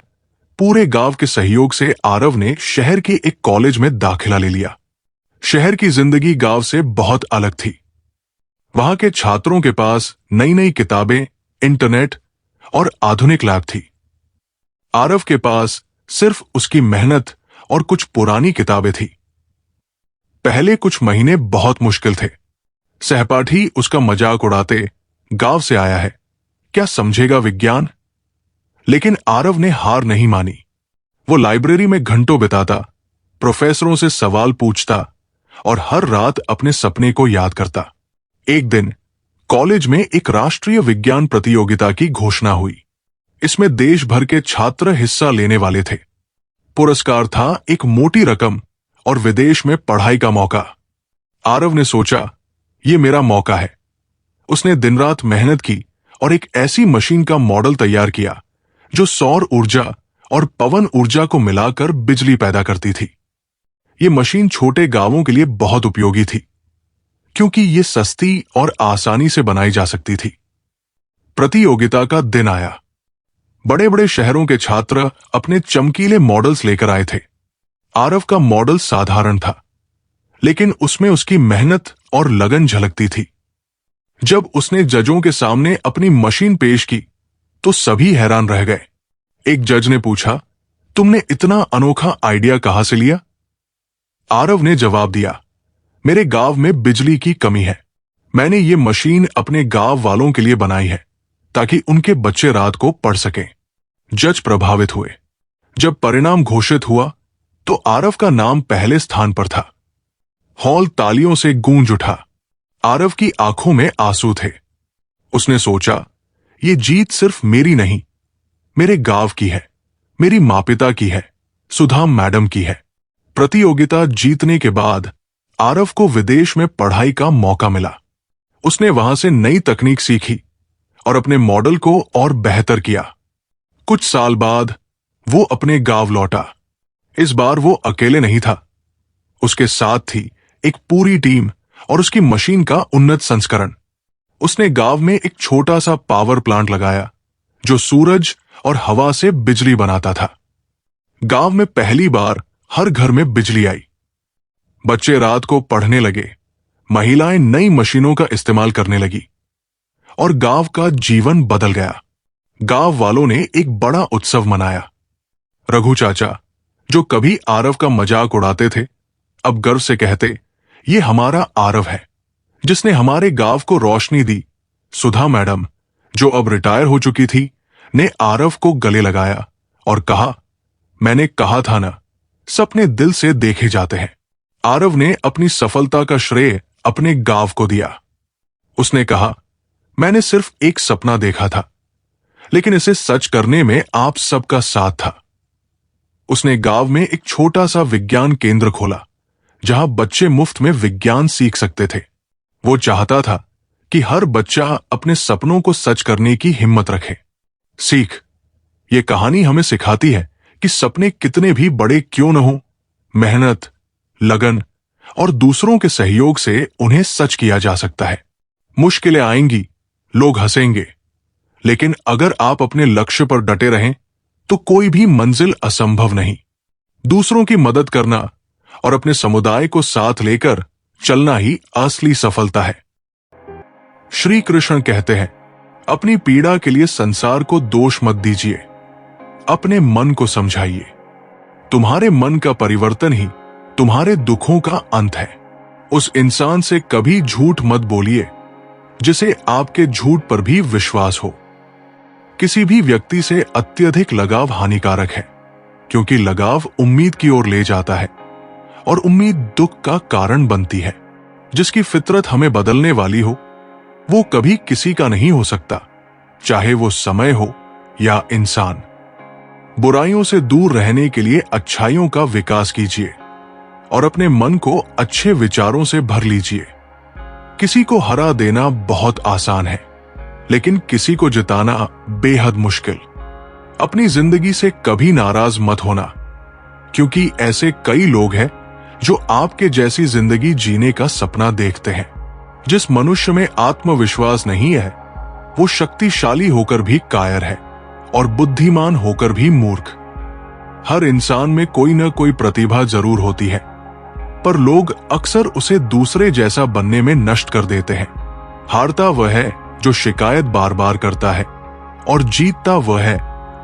पूरे गांव के सहयोग से आरव ने शहर के एक कॉलेज में दाखिला ले लिया। शहर की जिंदगी गांव से बहुत अलग थी। वहां के छात्रों के पास नई नई किताबें, इंटरनेट और आधुनिक लैब थी। आरव के पास सिर्फ उसकी मेहनत और कुछ पुरानी किताबें थी। पहले कुछ महीने बहुत मुश्किल थे। सहपाठी उसका मजाक उड़ाते, गांव से आया है, क्या समझेगा विज्ञान। लेकिन आरव ने हार नहीं मानी। वो लाइब्रेरी में घंटों बिताता, प्रोफेसरों से सवाल पूछता और हर रात अपने सपने को याद करता। एक दिन कॉलेज में एक राष्ट्रीय विज्ञान प्रतियोगिता की घोषणा हुई। इसमें देश भर के छात्र हिस्सा लेने वाले थे। पुरस्कार था एक मोटी रकम और विदेश में पढ़ाई का मौका। आरव ने सोचा, ये मेरा मौका है। उसने दिन रात मेहनत की और एक ऐसी मशीन का मॉडल तैयार किया जो सौर ऊर्जा और पवन ऊर्जा को मिलाकर बिजली पैदा करती थी। ये मशीन छोटे गांवों के लिए बहुत उपयोगी थी क्योंकि ये सस्ती और आसानी से बनाई जा सकती थी। प्रतियोगिता का दिन आया। बड़े बड़े शहरों के छात्र अपने चमकीले मॉडल्स लेकर आए थे। आरव का मॉडल साधारण था, लेकिन उसमें उसकी मेहनत और लगन झलकती थी। जब उसने जजों के सामने अपनी मशीन पेश की तो सभी हैरान रह गए। एक जज ने पूछा, तुमने इतना अनोखा आइडिया कहां से लिया? आरव ने जवाब दिया, मेरे गांव में बिजली की कमी है। मैंने ये मशीन अपने गांव वालों के लिए बनाई है ताकि उनके बच्चे रात को पढ़ सकें। जज प्रभावित हुए। जब परिणाम घोषित हुआ तो आरव का नाम पहले स्थान पर था। हॉल तालियों से गूंज उठा। आरव की आंखों में आंसू थे। उसने सोचा, ये जीत सिर्फ मेरी नहीं, मेरे गांव की है, मेरी माँ-पिता की है, सुधा मैडम की है। प्रतियोगिता जीतने के बाद आरव को विदेश में पढ़ाई का मौका मिला। उसने वहां से नई तकनीक सीखी और अपने मॉडल को और बेहतर किया। कुछ साल बाद वो अपने गांव लौटा। इस बार वो अकेले नहीं था। उसके साथ थी एक पूरी टीम और उसकी मशीन का उन्नत संस्करण। उसने गांव में एक छोटा सा पावर प्लांट लगाया जो सूरज और हवा से बिजली बनाता था। गांव में पहली बार हर घर में बिजली आई। बच्चे रात को पढ़ने लगे, महिलाएं नई मशीनों का इस्तेमाल करने लगी और गांव का जीवन बदल गया। गांव वालों ने एक बड़ा उत्सव मनाया। रघु चाचा, जो कभी आरव का मजाक उड़ाते थे, अब गर्व से कहते, ये हमारा आरव है जिसने हमारे गांव को रोशनी दी। सुधा मैडम, जो अब रिटायर हो चुकी थी, ने आरव को गले लगाया और कहा, मैंने कहा था ना, सपने दिल से देखे जाते हैं। आरव ने अपनी सफलता का श्रेय अपने गांव को दिया। उसने कहा, मैंने सिर्फ एक सपना देखा था, लेकिन इसे सच करने में आप सबका साथ था। उसने गांव में एक छोटा सा विज्ञान केंद्र खोला जहां बच्चे मुफ्त में विज्ञान सीख सकते थे। वो चाहता था कि हर बच्चा अपने सपनों को सच करने की हिम्मत रखे। सीख, ये कहानी हमें सिखाती है कि सपने कितने भी बड़े क्यों न हो, मेहनत, लगन और दूसरों के सहयोग से उन्हें सच किया जा सकता है। मुश्किलें आएंगी, लोग हंसेंगे, लेकिन अगर आप अपने लक्ष्य पर डटे रहें तो कोई भी मंजिल असंभव नहीं। दूसरों की मदद करना और अपने समुदाय को साथ लेकर चलना ही असली सफलता है। श्री कृष्ण कहते हैं, अपनी पीड़ा के लिए संसार को दोष मत दीजिए, अपने मन को समझाइए। तुम्हारे मन का परिवर्तन ही तुम्हारे दुखों का अंत है। उस इंसान से कभी झूठ मत बोलिए जिसे आपके झूठ पर भी विश्वास हो। किसी भी व्यक्ति से अत्यधिक लगाव हानिकारक है, क्योंकि लगाव उम्मीद की ओर ले जाता है और उम्मीद दुख का कारण बनती है। जिसकी फितरत हमें बदलने वाली हो वो कभी किसी का नहीं हो सकता, चाहे वो समय हो या इंसान। बुराइयों से दूर रहने के लिए अच्छाइयों का विकास कीजिए और अपने मन को अच्छे विचारों से भर लीजिए। किसी को हरा देना बहुत आसान है, लेकिन किसी को जिताना बेहद मुश्किल। अपनी जिंदगी से कभी नाराज मत होना, क्योंकि ऐसे कई लोग हैं जो आपके जैसी जिंदगी जीने का सपना देखते हैं। जिस मनुष्य में आत्मविश्वास नहीं है वो शक्तिशाली होकर भी कायर है और बुद्धिमान होकर भी मूर्ख। हर इंसान में कोई न कोई प्रतिभा जरूर होती है, पर लोग अक्सर उसे दूसरे जैसा बनने में नष्ट कर देते हैं। हारता वह है जो शिकायत बार बार करता है और जीतता वह है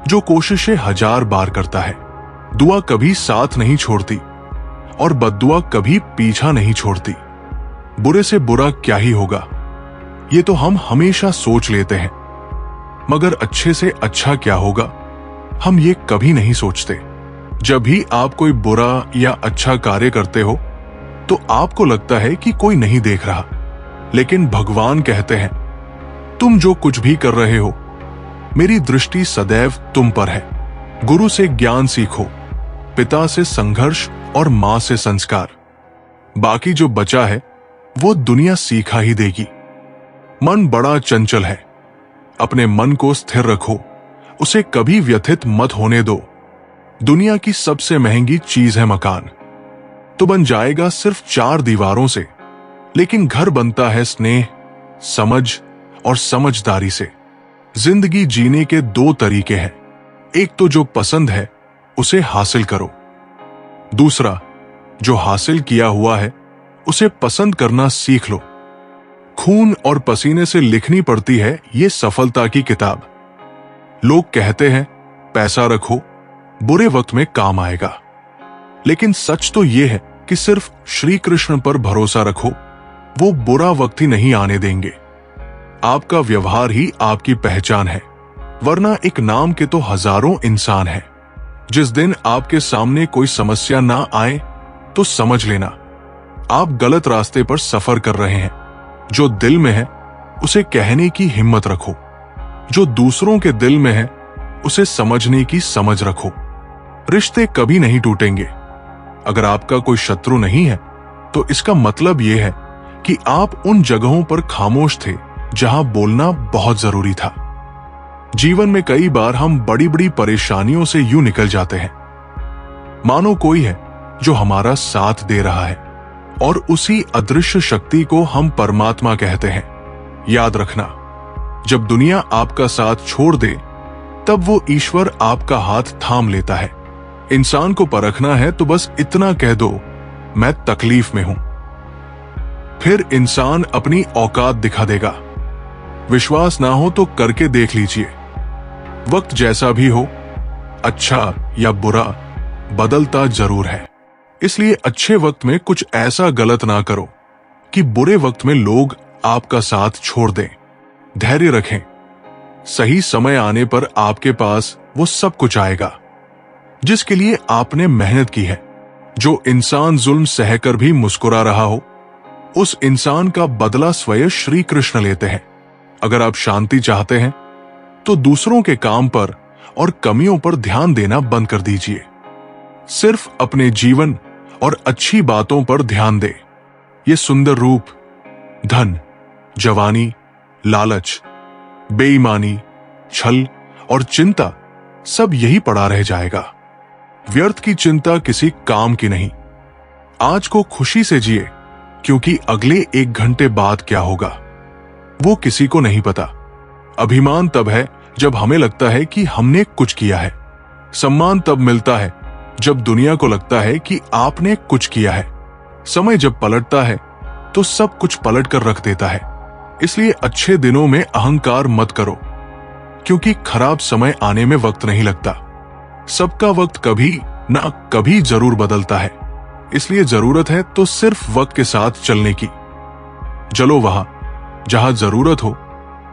जो कोशिशें 1000 बार करता है। दुआ कभी साथ नहीं छोड़ती और बद्दुआ कभी पीछा नहीं छोड़ती। बुरे से बुरा क्या ही होगा, ये तो हम हमेशा सोच लेते हैं, मगर अच्छे से अच्छा क्या होगा हम ये कभी नहीं सोचते। जब भी आप कोई बुरा या अच्छा कार्य करते हो तो आपको लगता है कि कोई नहीं देख रहा, लेकिन भगवान कहते हैं, तुम जो कुछ भी कर रहे हो मेरी दृष्टि सदैव तुम पर है। गुरु से ज्ञान सीखो, पिता से संघर्ष और मां से संस्कार। बाकी जो बचा है वो दुनिया सीखा ही देगी। मन बड़ा चंचल है, अपने मन को स्थिर रखो, उसे कभी व्यथित मत होने दो। दुनिया की सबसे महंगी चीज है मकान, तो बन जाएगा सिर्फ 4 दीवारों से, लेकिन घर बनता है स्नेह, समझ और समझदारी से। जिंदगी जीने के 2 तरीके हैं, एक तो जो पसंद है उसे हासिल करो, दूसरा जो हासिल किया हुआ है उसे पसंद करना सीख लो। खून और पसीने से लिखनी पड़ती है ये सफलता की किताब। लोग कहते हैं पैसा रखो, बुरे वक्त में काम आएगा, लेकिन सच तो यह है कि सिर्फ श्री कृष्ण पर भरोसा रखो, वो बुरा वक्त ही नहीं आने देंगे। आपका व्यवहार ही आपकी पहचान है, वरना एक नाम के तो हजारों इंसान हैं। जिस दिन आपके सामने कोई समस्या ना आए तो समझ लेना आप गलत रास्ते पर सफर कर रहे हैं। जो दिल में है उसे कहने की हिम्मत रखो, जो दूसरों के दिल में है उसे समझने की समझ रखो। रिश्ते कभी नहीं टूटेंगे। अगर आपका कोई शत्रु नहीं है तो इसका मतलब यह है कि आप उन जगहों पर खामोश थे जहां बोलना बहुत जरूरी था। जीवन में कई बार हम बड़ी बड़ी परेशानियों से यूं निकल जाते हैं मानो कोई है जो हमारा साथ दे रहा है, और उसी अदृश्य शक्ति को हम परमात्मा कहते हैं। याद रखना, जब दुनिया आपका साथ छोड़ दे तब वो ईश्वर आपका हाथ थाम लेता है। इंसान को परखना है तो बस इतना कह दो, मैं तकलीफ में हूं, फिर इंसान अपनी औकात दिखा देगा। विश्वास ना हो तो करके देख लीजिए। वक्त जैसा भी हो, अच्छा या बुरा, बदलता जरूर है। इसलिए अच्छे वक्त में कुछ ऐसा गलत ना करो कि बुरे वक्त में लोग आपका साथ छोड़ दें। धैर्य रखें, सही समय आने पर आपके पास वो सब कुछ आएगा जिसके लिए आपने मेहनत की है। जो इंसान जुल्म सहकर भी मुस्कुरा रहा हो, उस इंसान का बदला स्वयं श्री कृष्ण लेते हैं। अगर आप शांति चाहते हैं तो दूसरों के काम पर और कमियों पर ध्यान देना बंद कर दीजिए। सिर्फ अपने जीवन और अच्छी बातों पर ध्यान दे। ये सुंदर रूप, धन, जवानी, लालच, बेईमानी, छल और चिंता सब यही पड़ा रह जाएगा। व्यर्थ की चिंता किसी काम की नहीं। आज को खुशी से जिए, क्योंकि अगले 1 घंटे बाद क्या होगा वो किसी को नहीं पता। अभिमान तब है जब हमें लगता है कि हमने कुछ किया है। सम्मान तब मिलता है जब दुनिया को लगता है कि आपने कुछ किया है। समय जब पलटता है तो सब कुछ पलट कर रख देता है। इसलिए अच्छे दिनों में अहंकार मत करो, क्योंकि खराब समय आने में वक्त नहीं लगता। सबका वक्त कभी ना कभी जरूर बदलता है। इसलिए जरूरत है तो सिर्फ वक्त के साथ चलने की। चलो वहां जहां जरूरत हो।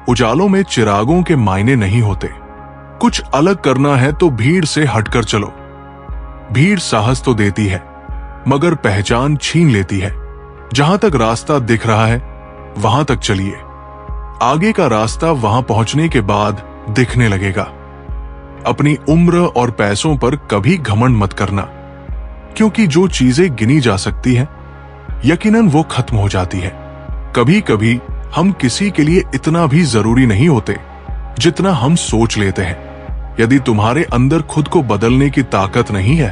उजालों में चिरागों के मायने नहीं होते। कुछ अलग करना है तो भीड़ से हटकर चलो। भीड़ साहस तो देती है, मगर पहचान छीन लेती है। जहां तक रास्ता दिख रहा है वहां तक चलिए। आगे का रास्ता वहां पहुंचने के बाद दिखने लगेगा। अपनी उम्र और पैसों पर कभी घमंड मत करना, क्योंकि जो चीजें गिनी जा सकती हैं, यकीनन वो खत्म हो जाती है। कभी कभी हम किसी के लिए इतना भी जरूरी नहीं होते जितना हम सोच लेते हैं। यदि तुम्हारे अंदर खुद को बदलने की ताकत नहीं है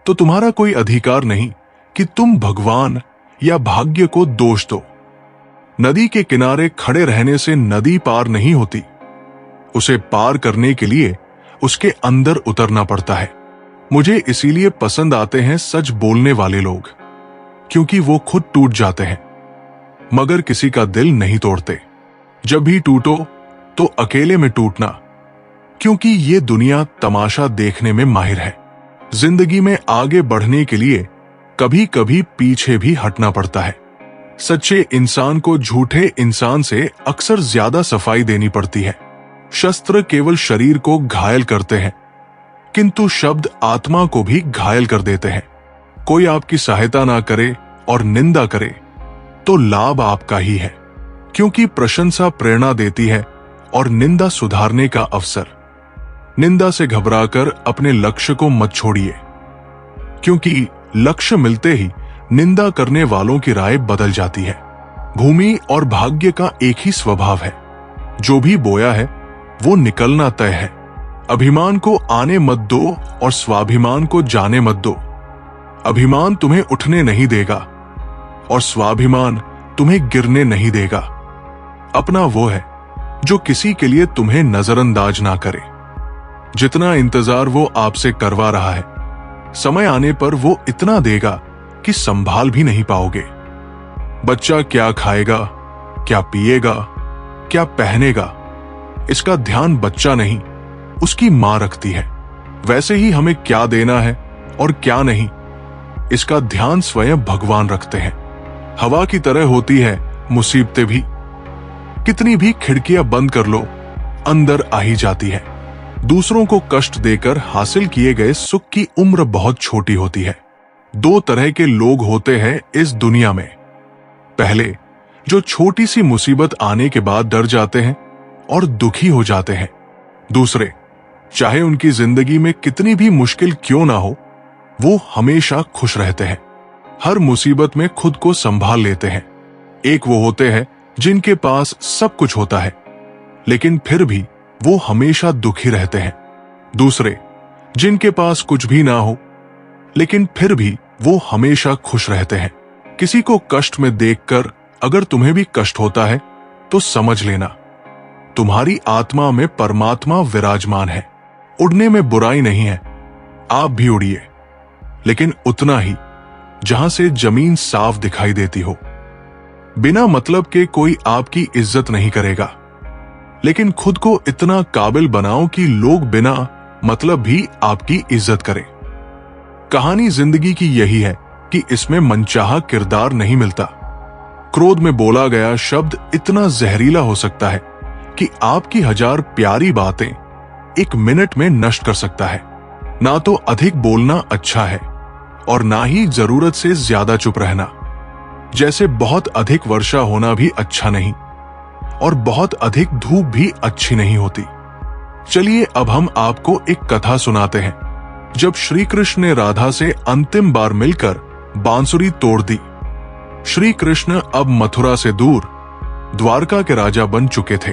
तो तुम्हारा कोई अधिकार नहीं कि तुम भगवान या भाग्य को दोष दो। नदी के किनारे खड़े रहने से नदी पार नहीं होती। उसे पार करने के लिए उसके अंदर उतरना पड़ता है। मुझे इसीलिए पसंद आते हैं सच बोलने वाले लोग, क्योंकि वो खुद टूट जाते हैं मगर किसी का दिल नहीं तोड़ते। जब भी टूटो तो अकेले में टूटना, क्योंकि ये दुनिया तमाशा देखने में माहिर है। जिंदगी में आगे बढ़ने के लिए कभी कभी पीछे भी हटना पड़ता है। सच्चे इंसान को झूठे इंसान से अक्सर ज्यादा सफाई देनी पड़ती है। शस्त्र केवल शरीर को घायल करते हैं, किंतु शब्द आत्मा को भी घायल कर देते हैं। कोई आपकी सहायता ना करे और निंदा करे तो लाभ आपका ही है, क्योंकि प्रशंसा प्रेरणा देती है और निंदा सुधारने का अवसर। निंदा से घबराकर अपने लक्ष्य को मत छोड़िए, क्योंकि लक्ष्य मिलते ही निंदा करने वालों की राय बदल जाती है। भूमि और भाग्य का एक ही स्वभाव है, जो भी बोया है वो निकलना तय है। अभिमान को आने मत दो और स्वाभिमान को जाने मत दो। अभिमान तुम्हें उठने नहीं देगा और स्वाभिमान तुम्हें गिरने नहीं देगा। अपना वो है जो किसी के लिए तुम्हें नजरअंदाज ना करे। जितना इंतजार वो आपसे करवा रहा है, समय आने पर वो इतना देगा कि संभाल भी नहीं पाओगे। बच्चा क्या खाएगा, क्या पिएगा, क्या पहनेगा, इसका ध्यान बच्चा नहीं उसकी मां रखती है। वैसे ही हमें क्या देना है और क्या नहीं, इसका ध्यान स्वयं भगवान रखते हैं। हवा की तरह होती है मुसीबतें भी। कितनी भी खिड़कियां बंद कर लो, अंदर आ ही जाती है। दूसरों को कष्ट देकर हासिल किए गए सुख की उम्र बहुत छोटी होती है। 2 तरह के लोग होते हैं इस दुनिया में। पहले, जो छोटी सी मुसीबत आने के बाद डर जाते हैं और दुखी हो जाते हैं। दूसरे, चाहे उनकी जिंदगी में कितनी भी मुश्किल क्यों ना हो, वो हमेशा खुश रहते हैं। हर मुसीबत में खुद को संभाल लेते हैं। एक वो होते हैं जिनके पास सब कुछ होता है, लेकिन फिर भी वो हमेशा दुखी रहते हैं। दूसरे, जिनके पास कुछ भी ना हो, लेकिन फिर भी वो हमेशा खुश रहते हैं। किसी को कष्ट में देखकर अगर तुम्हें भी कष्ट होता है तो समझ लेना, तुम्हारी आत्मा में परमात्मा विराजमान है। उड़ने में बुराई नहीं है, आप भी उड़िए, लेकिन उतना ही जहां से जमीन साफ दिखाई देती हो। बिना मतलब के कोई आपकी इज्जत नहीं करेगा, लेकिन खुद को इतना काबिल बनाओ कि लोग बिना मतलब भी आपकी इज्जत करें। कहानी जिंदगी की यही है कि इसमें मनचाहा किरदार नहीं मिलता। क्रोध में बोला गया शब्द इतना जहरीला हो सकता है कि आपकी 1000 प्यारी बातें 1 मिनट में नष्ट कर सकता है। ना तो अधिक बोलना अच्छा है और ना ही जरूरत से ज्यादा चुप रहना। जैसे बहुत अधिक वर्षा होना भी अच्छा नहीं और बहुत अधिक धूप भी अच्छी नहीं होती। चलिए अब हम आपको एक कथा सुनाते हैं। जब श्री कृष्ण ने राधा से अंतिम बार मिलकर बांसुरी तोड़ दी। श्री कृष्ण अब मथुरा से दूर द्वारका के राजा बन चुके थे।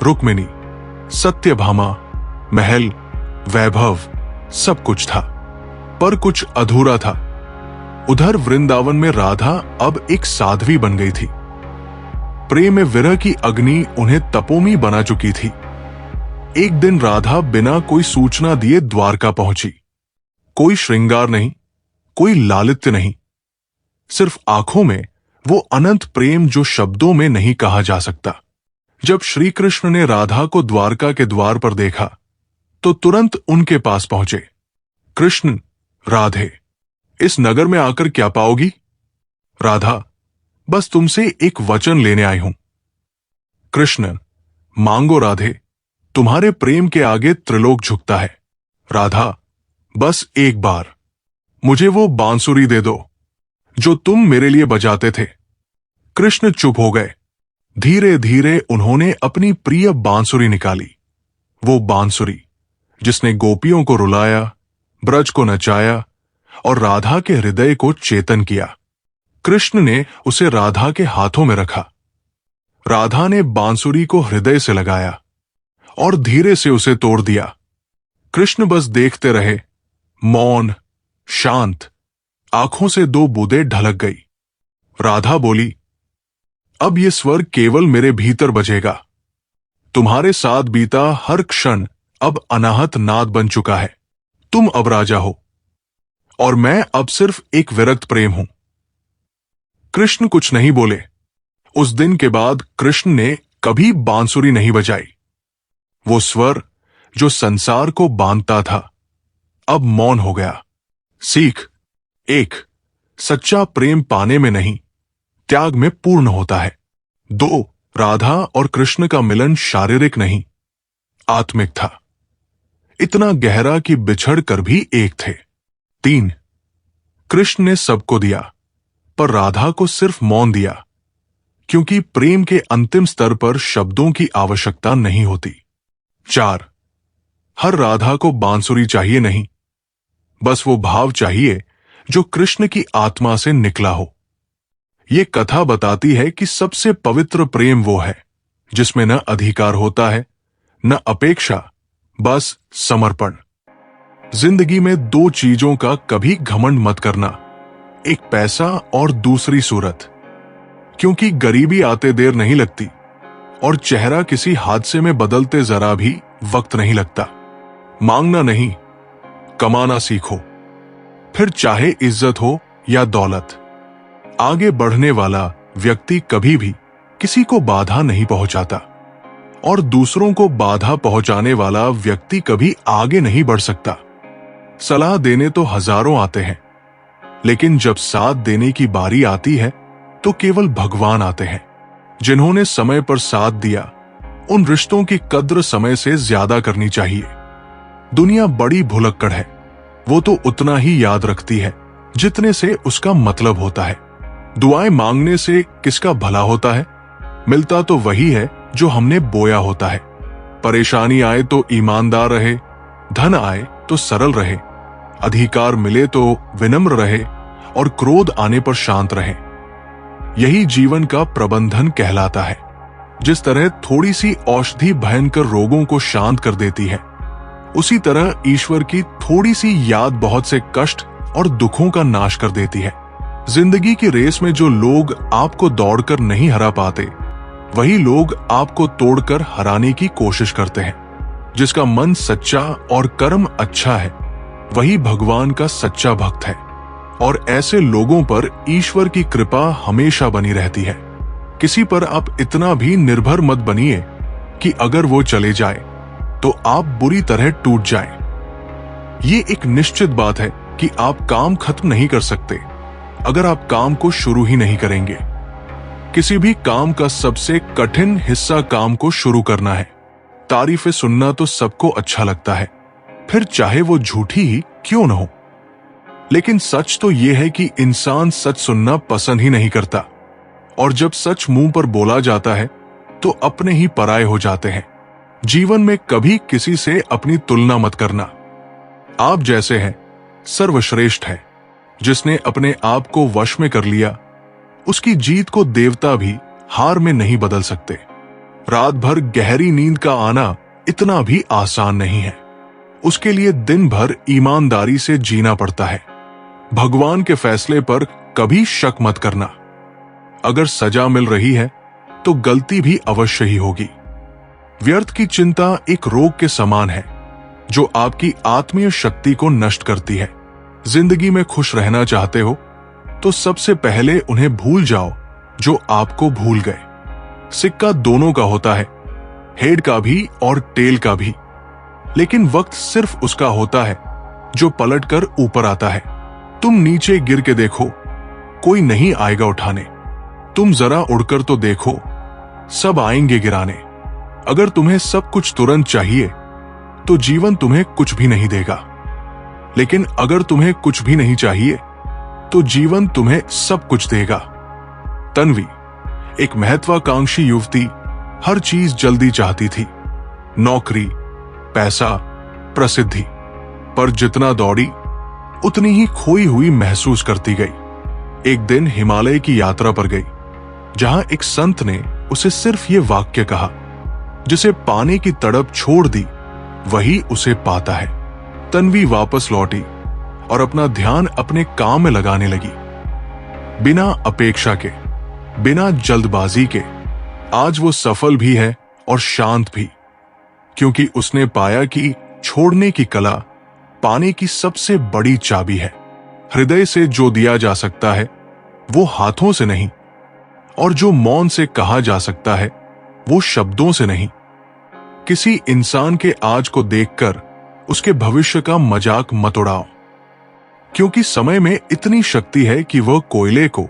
रुक्मिणी, सत्यभामा, महल, वैभव सब कुछ था। पर कुछ अधूरा था। उधर वृंदावन में राधा अब एक साध्वी बन गई थी। प्रेम में विरह की अग्नि उन्हें तपोमी बना चुकी थी। एक दिन राधा बिना कोई सूचना दिए द्वारका पहुंची। कोई श्रृंगार नहीं, कोई लालित्य नहीं, सिर्फ आंखों में वो अनंत प्रेम जो शब्दों में नहीं कहा जा सकता। जब श्री कृष्ण ने राधा को द्वारका के द्वार पर देखा तो तुरंत उनके पास पहुंचे। कृष्ण, राधे, इस नगर में आकर क्या पाओगी? राधा, बस तुमसे एक वचन लेने आई हूं। कृष्ण, मांगो राधे, तुम्हारे प्रेम के आगे त्रिलोक झुकता है। राधा, बस एक बार मुझे वो बांसुरी दे दो जो तुम मेरे लिए बजाते थे। कृष्ण चुप हो गए। धीरे धीरे उन्होंने अपनी प्रिय बांसुरी निकाली। वो बांसुरी जिसने गोपियों को रुलाया, ब्रज को नचाया और राधा के हृदय को चेतन किया। कृष्ण ने उसे राधा के हाथों में रखा। राधा ने बांसुरी को हृदय से लगाया और धीरे से उसे तोड़ दिया। कृष्ण बस देखते रहे, मौन, शांत। आंखों से दो बूंदें ढलक गई। राधा बोली, अब ये स्वर केवल मेरे भीतर बजेगा। तुम्हारे साथ बीता हर क्षण अब अनाहत नाद बन चुका है। तुम अब राजा हो और मैं अब सिर्फ एक विरक्त प्रेम हूं। कृष्ण कुछ नहीं बोले। उस दिन के बाद कृष्ण ने कभी बांसुरी नहीं बजाई। वो स्वर जो संसार को बांधता था अब मौन हो गया। सीख एक, सच्चा प्रेम पाने में नहीं, त्याग में पूर्ण होता है। 2, राधा और कृष्ण का मिलन शारीरिक नहीं, आत्मिक था, इतना गहरा कि बिछड़ कर भी एक थे। 3, कृष्ण ने सबको दिया पर राधा को सिर्फ मौन दिया, क्योंकि प्रेम के अंतिम स्तर पर शब्दों की आवश्यकता नहीं होती। 4, हर राधा को बांसुरी चाहिए नहीं, बस वो भाव चाहिए जो कृष्ण की आत्मा से निकला हो। ये कथा बताती है कि सबसे पवित्र प्रेम वो है जिसमें न अधिकार होता है, न अपेक्षा, बस समर्पण। जिंदगी में 2 चीजों का कभी घमंड मत करना, एक पैसा और दूसरी सूरत, क्योंकि गरीबी आते देर नहीं लगती और चेहरा किसी हादसे में बदलते जरा भी वक्त नहीं लगता। मांगना नहीं, कमाना सीखो, फिर चाहे इज्जत हो या दौलत। आगे बढ़ने वाला व्यक्ति कभी भी किसी को बाधा नहीं पहुंचाता और दूसरों को बाधा पहुंचाने वाला व्यक्ति कभी आगे नहीं बढ़ सकता। सलाह देने तो हजारों आते हैं, लेकिन जब साथ देने की बारी आती है तो केवल भगवान आते हैं। जिन्होंने समय पर साथ दिया उन रिश्तों की कद्र समय से ज्यादा करनी चाहिए। दुनिया बड़ी भुलक्कड़ है, वो तो उतना ही याद रखती है जितने से उसका मतलब होता है। दुआएं मांगने से किसका भला होता है? मिलता तो वही है जो हमने बोया होता है। परेशानी आए तो ईमानदार रहे, धन आए तो सरल रहे, अधिकार मिले तो विनम्र रहे और क्रोध आने पर शांत रहे। यही जीवन का प्रबंधन कहलाता है। जिस तरह थोड़ी सी औषधि भयंकर रोगों को शांत कर देती है, उसी तरह ईश्वर की थोड़ी सी याद बहुत से कष्ट और दुखों का नाश कर देती है। जिंदगी की रेस में जो लोग आपको दौड़कर नहीं हरा पाते, वही लोग आपको तोड़कर हराने की कोशिश करते हैं। जिसका मन सच्चा और कर्म अच्छा है, वही भगवान का सच्चा भक्त है और ऐसे लोगों पर ईश्वर की कृपा हमेशा बनी रहती है। किसी पर आप इतना भी निर्भर मत बनिए कि अगर वो चले जाए तो आप बुरी तरह टूट जाएं। ये एक निश्चित बात है कि आप काम खत्म नहीं कर सकते अगर आप काम को शुरू ही नहीं करेंगे। किसी भी काम का सबसे कठिन हिस्सा काम को शुरू करना है। तारीफें सुनना तो सबको अच्छा लगता है, फिर चाहे वो झूठी ही क्यों न हो। लेकिन सच तो यह है कि इंसान सच सुनना पसंद ही नहीं करता, और जब सच मुंह पर बोला जाता है तो अपने ही पराये हो जाते हैं। जीवन में कभी किसी से अपनी तुलना मत करना। आप जैसे हैं सर्वश्रेष्ठ है। जिसने अपने आप को वश में कर लिया, उसकी जीत को देवता भी हार में नहीं बदल सकते। रात भर गहरी नींद का आना इतना भी आसान नहीं है। उसके लिए दिन भर ईमानदारी से जीना पड़ता है। भगवान के फैसले पर कभी शक मत करना। अगर सजा मिल रही है तो गलती भी अवश्य ही होगी। व्यर्थ की चिंता एक रोग के समान है जो आपकी आत्मीय शक्ति को नष्ट करती है। जिंदगी में खुश रहना चाहते हो तो सबसे पहले उन्हें भूल जाओ जो आपको भूल गए। सिक्का दोनों का होता है, हेड का भी और टेल का भी, लेकिन वक्त सिर्फ उसका होता है जो पलटकर ऊपर आता है। तुम नीचे गिर के देखो, कोई नहीं आएगा उठाने। तुम जरा उड़कर तो देखो, सब आएंगे गिराने। अगर तुम्हें सब कुछ तुरंत चाहिए तो जीवन तुम्हें कुछ भी नहीं देगा, लेकिन अगर तुम्हें कुछ भी नहीं चाहिए तो जीवन तुम्हें सब कुछ देगा। तन्वी, एक महत्वाकांक्षी युवती, हर चीज जल्दी चाहती थी, नौकरी, पैसा, प्रसिद्धि, पर जितना दौड़ी उतनी ही खोई हुई महसूस करती गई। एक दिन हिमालय की यात्रा पर गई, जहां एक संत ने उसे सिर्फ ये वाक्य कहा, जिसे पाने की तड़प छोड़ दी वही उसे पाता है। तन्वी वापस लौटी और अपना ध्यान अपने काम में लगाने लगी, बिना अपेक्षा के, बिना जल्दबाजी के। आज वो सफल भी है और शांत भी, क्योंकि उसने पाया कि छोड़ने की कला पाने की सबसे बड़ी चाबी है। हृदय से जो दिया जा सकता है वो हाथों से नहीं, और जो मौन से कहा जा सकता है वो शब्दों से नहीं। किसी इंसान के आज को देखकर उसके भविष्य का मजाक मत उड़ाओ, क्योंकि समय में इतनी शक्ति है कि वह कोयले को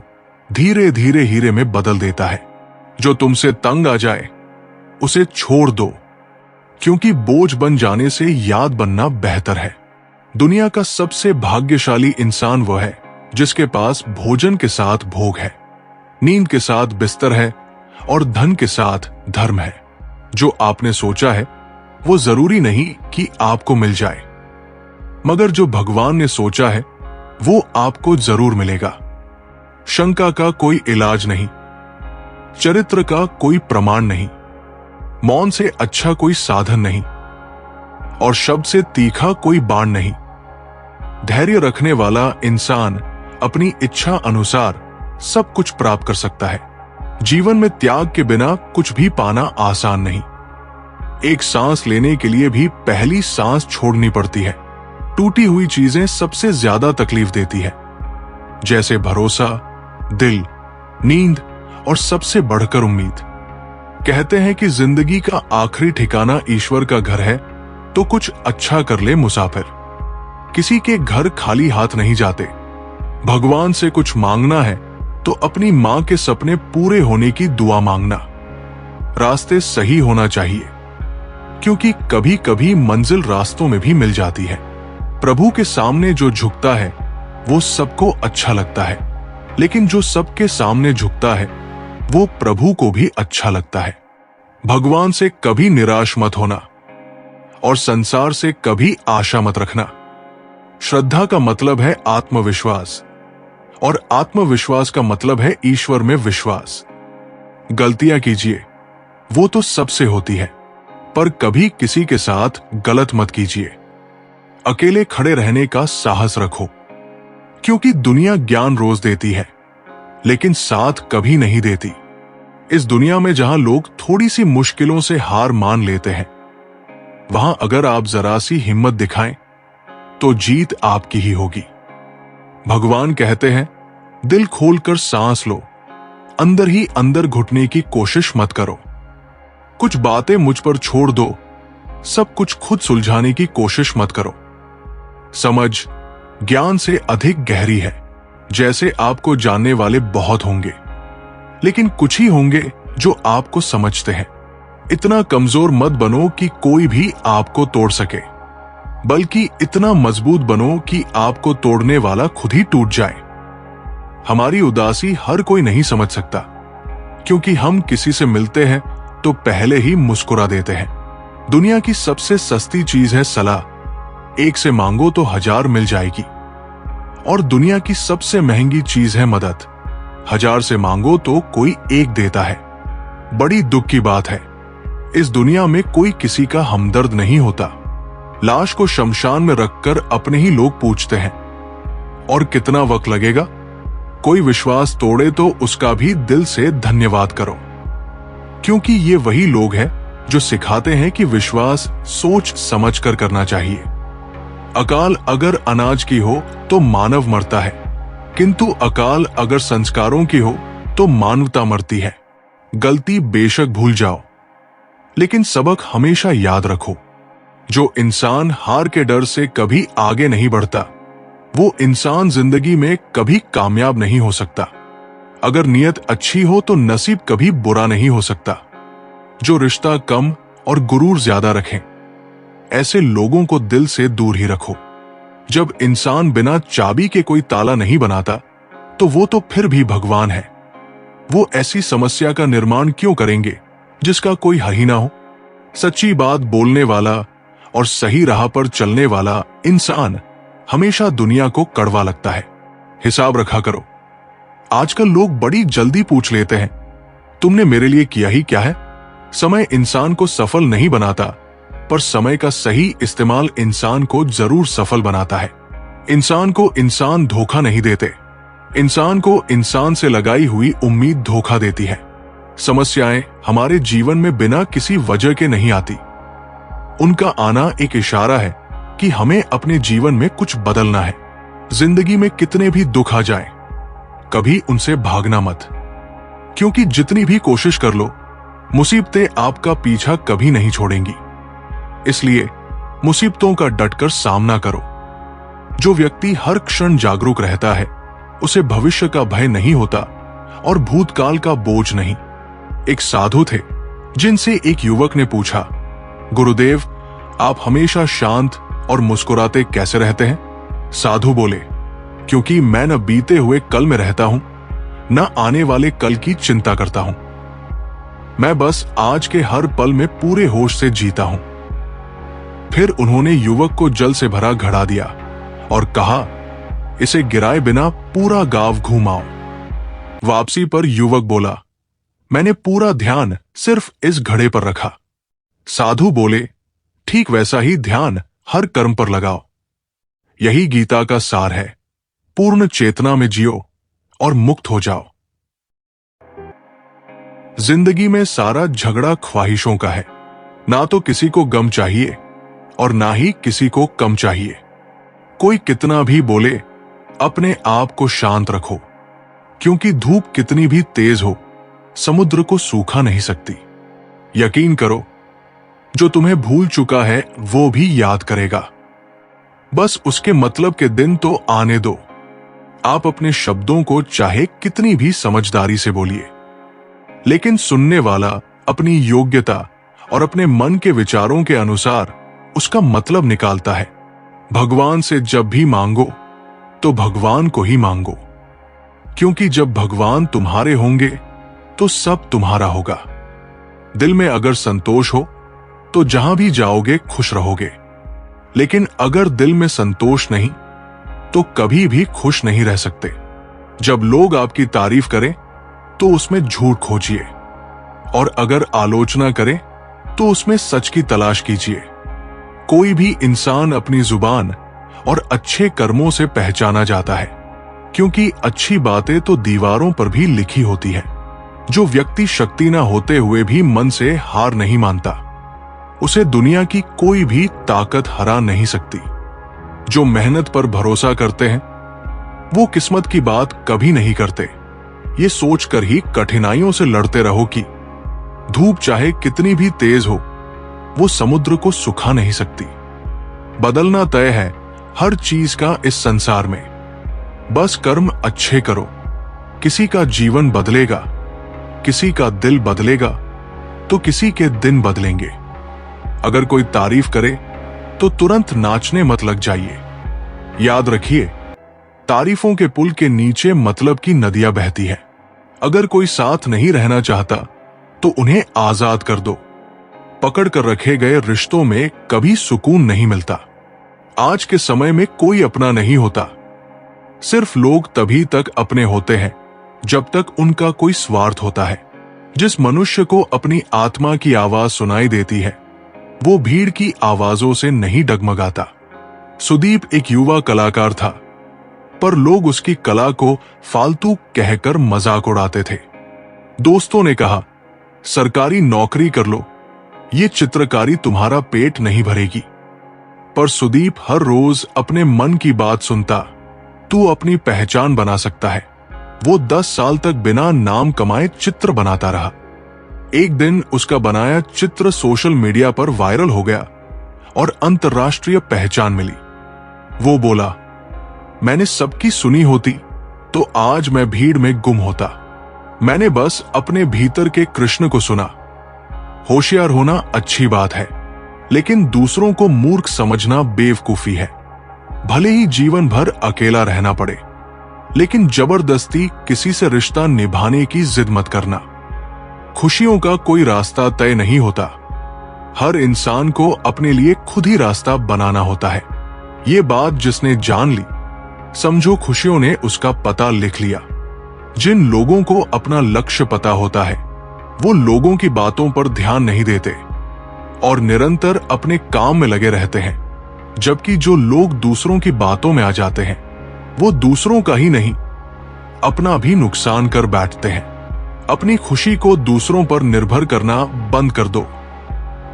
धीरे धीरे हीरे में बदल देता है। जो तुमसे तंग आ जाए उसे छोड़ दो, क्योंकि बोझ बन जाने से याद बनना बेहतर है। दुनिया का सबसे भाग्यशाली इंसान वह है जिसके पास भोजन के साथ भोग है, नींद के साथ बिस्तर है और धन के साथ धर्म है। जो आपने सोचा है वो जरूरी नहीं कि आपको मिल जाए, मगर जो भगवान ने सोचा है वो आपको जरूर मिलेगा। शंका का कोई इलाज नहीं, चरित्र का कोई प्रमाण नहीं, मौन से अच्छा कोई साधन नहीं, और शब्द से तीखा कोई बाण नहीं। धैर्य रखने वाला इंसान अपनी इच्छा अनुसार सब कुछ प्राप्त कर सकता है। जीवन में त्याग के बिना कुछ भी पाना आसान नहीं। एक सांस लेने के लिए भी पहली सांस छोड़नी पड़ती है। टूटी हुई चीजें सबसे ज्यादा तकलीफ देती है, जैसे भरोसा, दिल, नींद और सबसे बढ़कर उम्मीद। कहते हैं कि जिंदगी का आखिरी ठिकाना ईश्वर का घर है, तो कुछ अच्छा कर ले मुसाफिर। किसी के घर खाली हाथ नहीं जाते। भगवान से कुछ मांगना है तो अपनी मां के सपने पूरे होने की दुआ मांगना। रास्ते सही होना चाहिए, क्योंकि कभी कभी मंजिल रास्तों में भी मिल जाती है। प्रभु के सामने जो झुकता है वो सबको अच्छा लगता है, लेकिन जो सबके सामने झुकता है वो प्रभु को भी अच्छा लगता है। भगवान से कभी निराश मत होना और संसार से कभी आशा मत रखना। श्रद्धा का मतलब है आत्मविश्वास, और आत्मविश्वास का मतलब है ईश्वर में विश्वास। गलतियां कीजिए, वो तो सबसे होती है, पर कभी किसी के साथ गलत मत कीजिए। अकेले खड़े रहने का साहस रखो, क्योंकि दुनिया ज्ञान रोज देती है, लेकिन साथ कभी नहीं देती। इस दुनिया में जहां लोग थोड़ी सी मुश्किलों से हार मान लेते हैं, वहां अगर आप जरा सी हिम्मत दिखाएं तो जीत आपकी ही होगी। भगवान कहते हैं, दिल खोलकर सांस लो, अंदर ही अंदर घुटने की कोशिश मत करो। कुछ बातें मुझ पर छोड़ दो, सब कुछ खुद सुलझाने की कोशिश मत करो। समझ ज्ञान से अधिक गहरी है। जैसे आपको जानने वाले बहुत होंगे, लेकिन कुछ ही होंगे जो आपको समझते हैं। इतना कमजोर मत बनो कि कोई भी आपको तोड़ सके, बल्कि इतना मजबूत बनो कि आपको तोड़ने वाला खुद ही टूट जाए। हमारी उदासी हर कोई नहीं समझ सकता, क्योंकि हम किसी से मिलते हैं तो पहले ही मुस्कुरा देते हैं। दुनिया की सबसे सस्ती चीज है सलाह, एक से मांगो तो 1000 मिल जाएगी। और दुनिया की सबसे महंगी चीज है मदद, 1000 से मांगो तो कोई एक देता है। बड़ी दुख की बात है, इस दुनिया में कोई किसी का हमदर्द नहीं होता। लाश को शमशान में रखकर अपने ही लोग पूछते हैं, और कितना वक्त लगेगा? कोई विश्वास तोड़े तो उसका भी दिल से धन्यवाद करो, क्योंकि ये वही लोग हैं जो सिखाते हैं कि विश्वास सोच समझ कर करना चाहिए। अकाल अगर अनाज की हो तो मानव मरता है, किंतु अकाल अगर संस्कारों की हो तो मानवता मरती है। गलती बेशक भूल जाओ, लेकिन सबक हमेशा याद रखो। जो इंसान हार के डर से कभी आगे नहीं बढ़ता, वो इंसान जिंदगी में कभी कामयाब नहीं हो सकता। अगर नियत अच्छी हो तो नसीब कभी बुरा नहीं हो सकता। जो रिश्ता कम और गुरूर ज्यादा रखें, ऐसे लोगों को दिल से दूर ही रखो। जब इंसान बिना चाबी के कोई ताला नहीं बनाता, तो वो तो फिर भी भगवान है। वो ऐसी समस्या का निर्माण क्यों करेंगे जिसका कोई हल ही ना हो? सच्ची बात बोलने वाला और सही राह पर चलने वाला इंसान हमेशा दुनिया को कड़वा लगता है। हिसाब रखा करो। आजकल लोग बड़ी जल्दी पूछ लेते हैं, तुमने मेरे लिए किया ही क्या है? समय इंसान को सफल नहीं बनाता, पर समय का सही इस्तेमाल इंसान को जरूर सफल बनाता है। इंसान को इंसान धोखा नहीं देते, इंसान को इंसान से लगाई हुई उम्मीद धोखा देती है। समस्याएं हमारे जीवन में बिना किसी वजह के नहीं आती। उनका आना एक इशारा है कि हमें अपने जीवन में कुछ बदलना है। जिंदगी में कितने भी दुख आ जाएं, कभी उनसे भागना मत, क्योंकि जितनी भी कोशिश कर लो, मुसीबतें आपका पीछा कभी नहीं छोड़ेंगी। इसलिए मुसीबतों का डटकर सामना करो। जो व्यक्ति हर क्षण जागरूक रहता है, उसे भविष्य का भय नहीं होता और भूतकाल का बोझ नहीं। एक साधु थे जिनसे एक युवक ने पूछा, गुरुदेव, आप हमेशा शांत और मुस्कुराते कैसे रहते हैं? साधु बोले, क्योंकि मैं न बीते हुए कल में रहता हूं, न आने वाले कल की चिंता करता हूं। मैं बस आज के हर पल में पूरे होश से जीता हूं। फिर उन्होंने युवक को जल से भरा घड़ा दिया और कहा, इसे गिराए बिना पूरा गांव घुमाओ। वापसी पर युवक बोला, मैंने पूरा ध्यान सिर्फ इस घड़े पर रखा। साधु बोले, ठीक वैसा ही ध्यान हर कर्म पर लगाओ। यही गीता का सार है। पूर्ण चेतना में जियो और मुक्त हो जाओ। जिंदगी में सारा झगड़ा ख्वाहिशों का है। ना तो किसी को गम चाहिए और ना ही किसी को कम चाहिए। कोई कितना भी बोले, अपने आप को शांत रखो, क्योंकि धूप कितनी भी तेज हो, समुद्र को सूखा नहीं सकती। यकीन करो, जो तुम्हें भूल चुका है वो भी याद करेगा। बस उसके मतलब के दिन तो आने दो। आप अपने शब्दों को चाहे कितनी भी समझदारी से बोलिए, लेकिन सुनने वाला अपनी योग्यता और अपने मन के विचारों के अनुसार उसका मतलब निकालता है। भगवान से जब भी मांगो तो भगवान को ही मांगो, क्योंकि जब भगवान तुम्हारे होंगे तो सब तुम्हारा होगा। दिल में अगर संतोष हो तो जहां भी जाओगे खुश रहोगे, लेकिन अगर दिल में संतोष नहीं तो कभी भी खुश नहीं रह सकते। जब लोग आपकी तारीफ करें तो उसमें झूठ खोजिए, और अगर आलोचना करें तो उसमें सच की तलाश कीजिए। कोई भी इंसान अपनी जुबान और अच्छे कर्मों से पहचाना जाता है, क्योंकि अच्छी बातें तो दीवारों पर भी लिखी होती है। जो व्यक्ति शक्ति न होते हुए भी मन से हार नहीं मानता, उसे दुनिया की कोई भी ताकत हरा नहीं सकती। जो मेहनत पर भरोसा करते हैं, वो किस्मत की बात कभी नहीं करते। ये सोचकर ही कठिनाइयों से लड़ते रहो कि धूप चाहे कितनी भी तेज हो, वो समुद्र को सुखा नहीं सकती। बदलना तय है हर चीज का इस संसार में। बस कर्म अच्छे करो। किसी का जीवन बदलेगा, किसी का दिल बदलेगा, तो किसी के दिन बदलेंगे। अगर कोई तारीफ करे तो तुरंत नाचने मत लग जाइए। याद रखिए, तारीफों के पुल के नीचे मतलब की नदियां बहती है। अगर कोई साथ नहीं रहना चाहता तो उन्हें आजाद कर दो। पकड़ कर रखे गए रिश्तों में कभी सुकून नहीं मिलता। आज के समय में कोई अपना नहीं होता। सिर्फ लोग तभी तक अपने होते हैं जब तक उनका कोई स्वार्थ होता है। जिस मनुष्य को अपनी आत्मा की आवाज सुनाई देती है, वो भीड़ की आवाजों से नहीं डगमगाता। सुदीप एक युवा कलाकार था, पर लोग उसकी कला को फालतू कहकर मजाक उड़ाते थे। दोस्तों ने कहा, सरकारी नौकरी कर लो, ये चित्रकारी तुम्हारा पेट नहीं भरेगी। पर सुदीप हर रोज अपने मन की बात सुनता, तू अपनी पहचान बना सकता है। वो 10 साल तक बिना नाम कमाए चित्र बनाता रहा। एक दिन उसका बनाया चित्र सोशल मीडिया पर वायरल हो गया और अंतर्राष्ट्रीय पहचान मिली। वो बोला, मैंने सबकी सुनी होती तो आज मैं भीड़ में गुम होता। मैंने बस अपने भीतर के कृष्ण को सुना। होशियार होना अच्छी बात है, लेकिन दूसरों को मूर्ख समझना बेवकूफी है। भले ही जीवन भर अकेला रहना पड़े, लेकिन जबरदस्ती किसी से रिश्ता निभाने की जिद मत करना। खुशियों का कोई रास्ता तय नहीं होता। हर इंसान को अपने लिए खुद ही रास्ता बनाना होता है। ये बात जिसने जान ली, समझो खुशियों ने उसका पता लिख लिया। जिन लोगों को अपना लक्ष्य पता होता है, वो लोगों की बातों पर ध्यान नहीं देते और निरंतर अपने काम में लगे रहते हैं। जबकि जो लोग दूसरों की बातों में आ जाते हैं, वो दूसरों का ही नहीं, अपना भी नुकसान कर बैठते हैं। अपनी खुशी को दूसरों पर निर्भर करना बंद कर दो,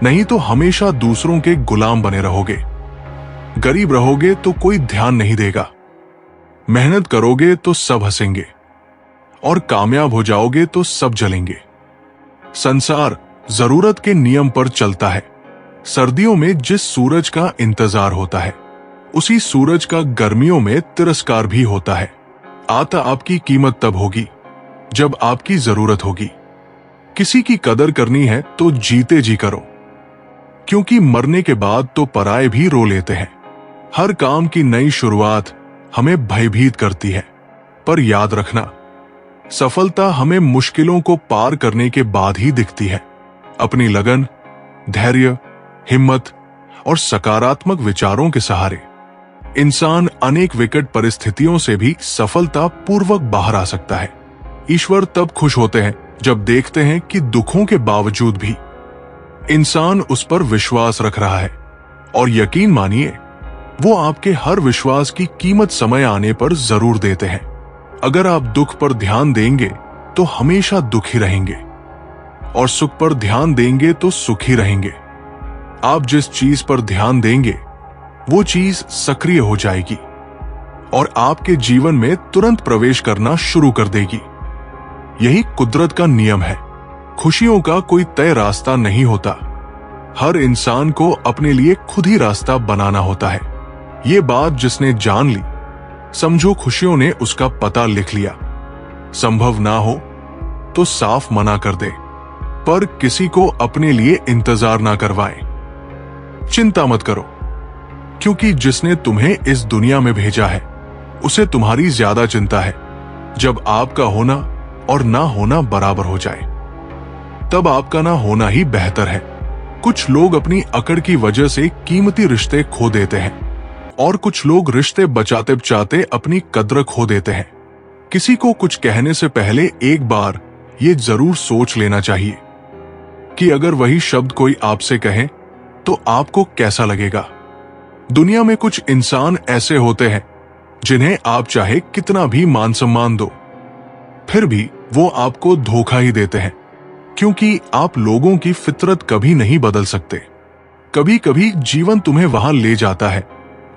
नहीं तो हमेशा दूसरों के गुलाम बने रहोगे। गरीब रहोगे तो कोई ध्यान नहीं देगा, मेहनत करोगे तो सब हंसेंगे और कामयाब हो जाओगे तो सब जलेंगे। संसार जरूरत के नियम पर चलता है। सर्दियों में जिस सूरज का इंतजार होता है, उसी सूरज का गर्मियों में तिरस्कार भी होता है। आता आपकी कीमत तब होगी जब आपकी जरूरत होगी। किसी की कदर करनी है तो जीते जी करो, क्योंकि मरने के बाद तो पराये भी रो लेते हैं। हर काम की नई शुरुआत हमें भयभीत करती है, पर याद रखना, सफलता हमें मुश्किलों को पार करने के बाद ही दिखती है। अपनी लगन, धैर्य, हिम्मत और सकारात्मक विचारों के सहारे इंसान अनेक विकट परिस्थितियों से भी सफलता पूर्वक बाहर आ सकता है। ईश्वर तब खुश होते हैं जब देखते हैं कि दुखों के बावजूद भी इंसान उस पर विश्वास रख रहा है, और यकीन मानिए, वो आपके हर विश्वास की कीमत समय आने पर जरूर देते हैं। अगर आप दुख पर ध्यान देंगे तो हमेशा दुखी रहेंगे, और सुख पर ध्यान देंगे तो सुखी रहेंगे। आप जिस चीज पर ध्यान देंगे, वो चीज सक्रिय हो जाएगी और आपके जीवन में तुरंत प्रवेश करना शुरू कर देगी। यही कुदरत का नियम है। खुशियों का कोई तय रास्ता नहीं होता। हर इंसान को अपने लिए खुद ही रास्ता बनाना होता है। ये बात जिसने जान ली, समझो खुशियों ने उसका पता लिख लिया। संभव ना हो तो साफ मना कर दे, पर किसी को अपने लिए इंतजार ना करवाएं। चिंता मत करो, क्योंकि जिसने तुम्हें इस दुनिया में भेजा है, उसे तुम्हारी ज्यादा चिंता है। जब आपका होना और ना होना बराबर हो जाए, तब आपका ना होना ही बेहतर है। कुछ लोग अपनी अकड़ की वजह से कीमती रिश्ते खो देते हैं, और कुछ लोग रिश्ते बचाते बचाते अपनी कद्र खो देते हैं। किसी को कुछ कहने से पहले एक बार ये जरूर सोच लेना चाहिए कि अगर वही शब्द कोई आपसे कहे तो आपको कैसा लगेगा। दुनिया में कुछ इंसान ऐसे होते हैं जिन्हें आप चाहे कितना भी मान सम्मान दो, फिर भी वो आपको धोखा ही देते हैं, क्योंकि आप लोगों की फितरत कभी नहीं बदल सकते। कभी कभी जीवन तुम्हें वहां ले जाता है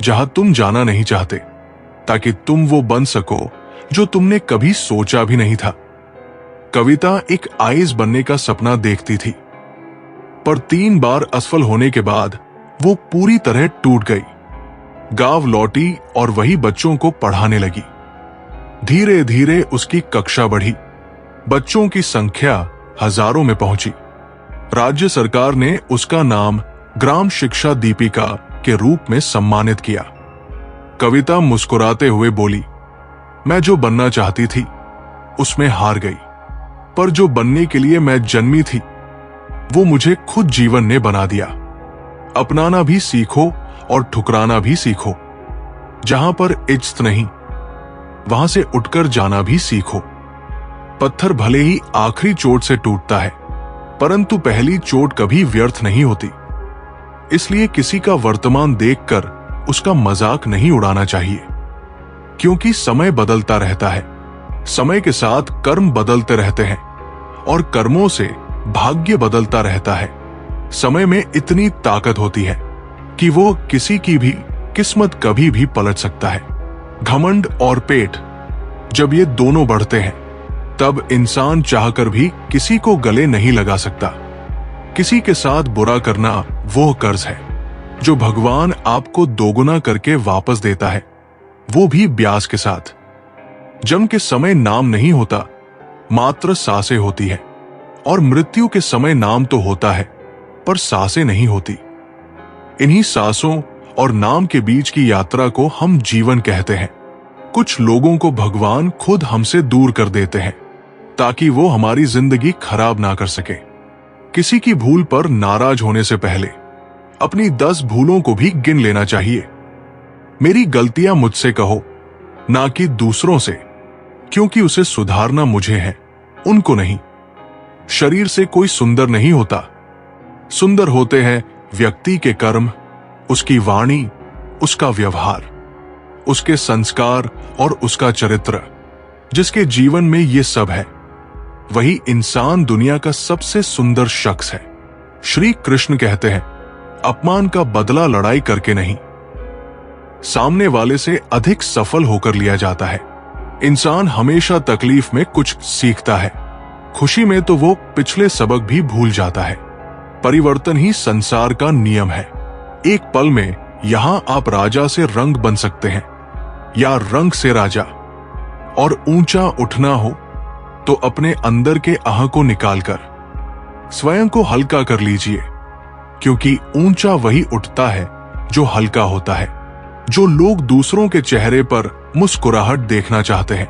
जहां तुम जाना नहीं चाहते, ताकि तुम वो बन सको जो तुमने कभी सोचा भी नहीं था। कविता एक आईएएस बनने का सपना देखती थी, पर 3 बार असफल होने के बाद वो पूरी तरह टूट गई। गांव लौटी और वही बच्चों को पढ़ाने लगी। धीरे धीरे उसकी कक्षा बढ़ी, बच्चों की संख्या हजारों में पहुंची। राज्य सरकार ने उसका नाम ग्राम शिक्षा दीपिका के रूप में सम्मानित किया। कविता मुस्कुराते हुए बोली, मैं जो बनना चाहती थी उसमें हार गई, पर जो बनने के लिए मैं जन्मी थी वो मुझे खुद जीवन ने बना दिया। अपनाना भी सीखो और ठुकराना भी सीखो। जहां पर इज्जत नहीं, वहां से उठकर जाना भी सीखो। पत्थर भले ही आखिरी चोट से टूटता है, परंतु पहली चोट कभी व्यर्थ नहीं होती। इसलिए किसी का वर्तमान देखकर उसका मजाक नहीं उड़ाना चाहिए, क्योंकि समय बदलता रहता है। समय के साथ कर्म बदलते रहते हैं और कर्मों से भाग्य बदलता रहता है। समय में इतनी ताकत होती है कि वो किसी की भी किस्मत कभी भी पलट सकता है। घमंड और पेट, जब ये दोनों बढ़ते हैं तब इंसान चाहकर भी किसी को गले नहीं लगा सकता। किसी के साथ बुरा करना वो कर्ज है जो भगवान आपको दोगुना करके वापस देता है, वो भी ब्याज के साथ। जन्म के समय नाम नहीं होता, मात्र सांसें होती है, और मृत्यु के समय नाम तो होता है पर सांसें नहीं होती। इन्हीं सांसों और नाम के बीच की यात्रा को हम जीवन कहते हैं। कुछ लोगों को भगवान खुद हमसे दूर कर देते हैं ताकि वो हमारी जिंदगी खराब ना कर सके। किसी की भूल पर नाराज होने से पहले अपनी 10 भूलों को भी गिन लेना चाहिए। मेरी गलतियां मुझसे कहो, ना कि दूसरों से, क्योंकि उसे सुधारना मुझे है, उनको नहीं। शरीर से कोई सुंदर नहीं होता, सुंदर होते हैं व्यक्ति के कर्म, उसकी वाणी, उसका व्यवहार, उसके संस्कार और उसका चरित्र। जिसके जीवन में ये सब है वही इंसान दुनिया का सबसे सुंदर शख्स है। श्री कृष्ण कहते हैं, अपमान का बदला लड़ाई करके नहीं, सामने वाले से अधिक सफल होकर लिया जाता है। इंसान हमेशा तकलीफ में कुछ सीखता है, खुशी में तो वो पिछले सबक भी भूल जाता है। परिवर्तन ही संसार का नियम है। एक पल में यहां आप राजा से रंग बन सकते हैं या रंग से राजा। और ऊंचा उठना हो तो अपने अंदर के आह को निकालकर स्वयं को हल्का कर लीजिए, क्योंकि ऊंचा वही उठता है जो हल्का होता है। जो लोग दूसरों के चेहरे पर मुस्कुराहट देखना चाहते हैं,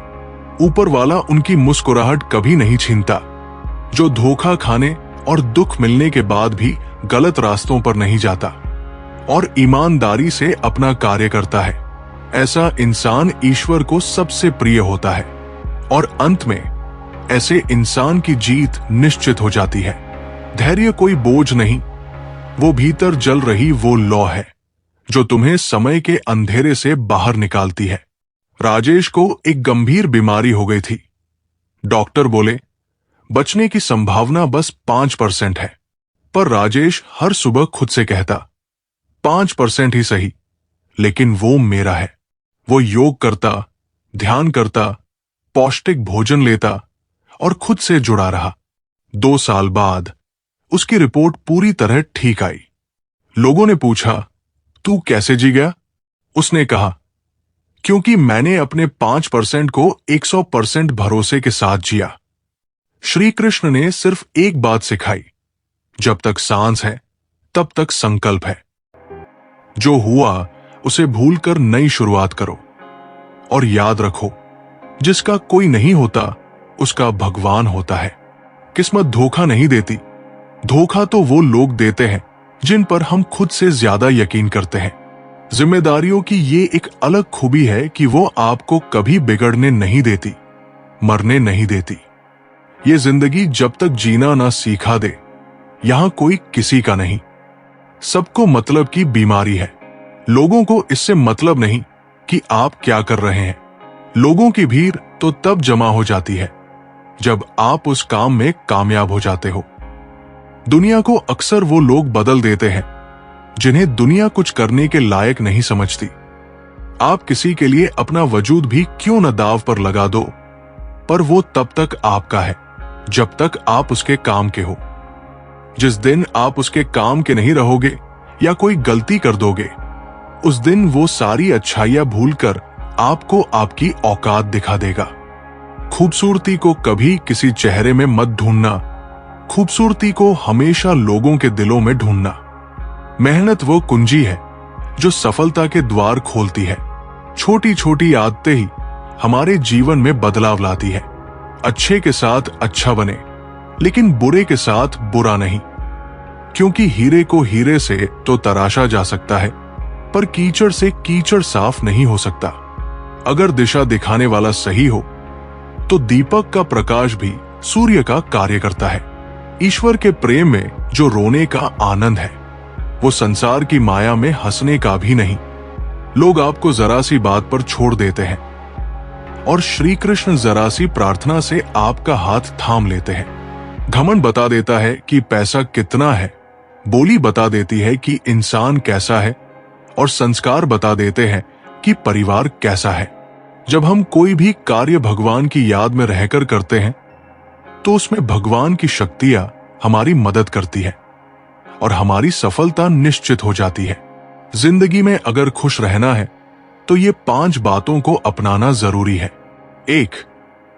ऊपर वाला उनकी मुस्कुराहट कभी नहीं छीनता। जो धोखा खाने और दुख मिलने के बाद भी गलत रास्तों पर नहीं जाता और ईमानदारी से अपना कार्य करता है, ऐसा इंसान ईश्वर को सबसे प्रिय होता है। और अंत में ऐसे इंसान की जीत निश्चित हो जाती है। धैर्य कोई बोझ नहीं, वो भीतर जल रही वो लौ है जो तुम्हें समय के अंधेरे से बाहर निकालती है। राजेश को एक गंभीर बीमारी हो गई थी। डॉक्टर बोले बचने की संभावना बस 5% है, पर राजेश हर सुबह खुद से कहता 5% ही सही, लेकिन वो मेरा है। वो योग करता, ध्यान करता, पौष्टिक भोजन लेता और खुद से जुड़ा रहा। 2 साल बाद उसकी रिपोर्ट पूरी तरह ठीक आई। लोगों ने पूछा, तू कैसे जी गया? उसने कहा, क्योंकि मैंने अपने 5% को 100% भरोसे के साथ जिया। श्री कृष्ण ने सिर्फ एक बात सिखाई, जब तक सांस है तब तक संकल्प है। जो हुआ उसे भूलकर नई शुरुआत करो और याद रखो, जिसका कोई नहीं होता उसका भगवान होता है। किस्मत धोखा नहीं देती, धोखा तो वो लोग देते हैं जिन पर हम खुद से ज्यादा यकीन करते हैं। जिम्मेदारियों की ये एक अलग खूबी है कि वो आपको कभी बिगड़ने नहीं देती, मरने नहीं देती। ये जिंदगी जब तक जीना ना सीखा दे, यहां कोई किसी का नहीं। सबको मतलब की बीमारी है। लोगों को इससे मतलब नहीं कि आप क्या कर रहे हैं। लोगों की भीड़ तो तब जमा हो जाती है जब आप उस काम में कामयाब हो जाते हो। दुनिया को अक्सर वो लोग बदल देते हैं जिन्हें दुनिया कुछ करने के लायक नहीं समझती। आप किसी के लिए अपना वजूद भी क्यों न दांव पर लगा दो, पर वो तब तक आपका है जब तक आप उसके काम के हो। जिस दिन आप उसके काम के नहीं रहोगे या कोई गलती कर दोगे, उस दिन वो सारी अच्छाइयां भूलकर आपको आपकी औकात दिखा देगा। खूबसूरती को कभी किसी चेहरे में मत ढूंढना, खूबसूरती को हमेशा लोगों के दिलों में ढूंढना। मेहनत वो कुंजी है जो सफलता के द्वार खोलती है। छोटी छोटी आदतें ही हमारे जीवन में बदलाव लाती है। अच्छे के साथ अच्छा बने, लेकिन बुरे के साथ बुरा नहीं, क्योंकि हीरे को हीरे से तो तराशा जा सकता है, पर कीचड़ से कीचड़ साफ नहीं हो सकता। अगर दिशा दिखाने वाला सही हो तो दीपक का प्रकाश भी सूर्य का कार्य करता है। ईश्वर के प्रेम में जो रोने का आनंद है, वो संसार की माया में हंसने का भी नहीं। लोग आपको जरा सी बात पर छोड़ देते हैं और श्री कृष्ण जरा सी प्रार्थना से आपका हाथ थाम लेते हैं। घमंड बता देता है कि पैसा कितना है, बोली बता देती है कि इंसान कैसा है, और संस्कार बता देते हैं कि परिवार कैसा है। जब हम कोई भी कार्य भगवान की याद में रहकर करते हैं तो उसमें भगवान की शक्तियां हमारी मदद करती है और हमारी सफलता निश्चित हो जाती है। जिंदगी में अगर खुश रहना है तो ये 5 बातों को अपनाना जरूरी है। 1.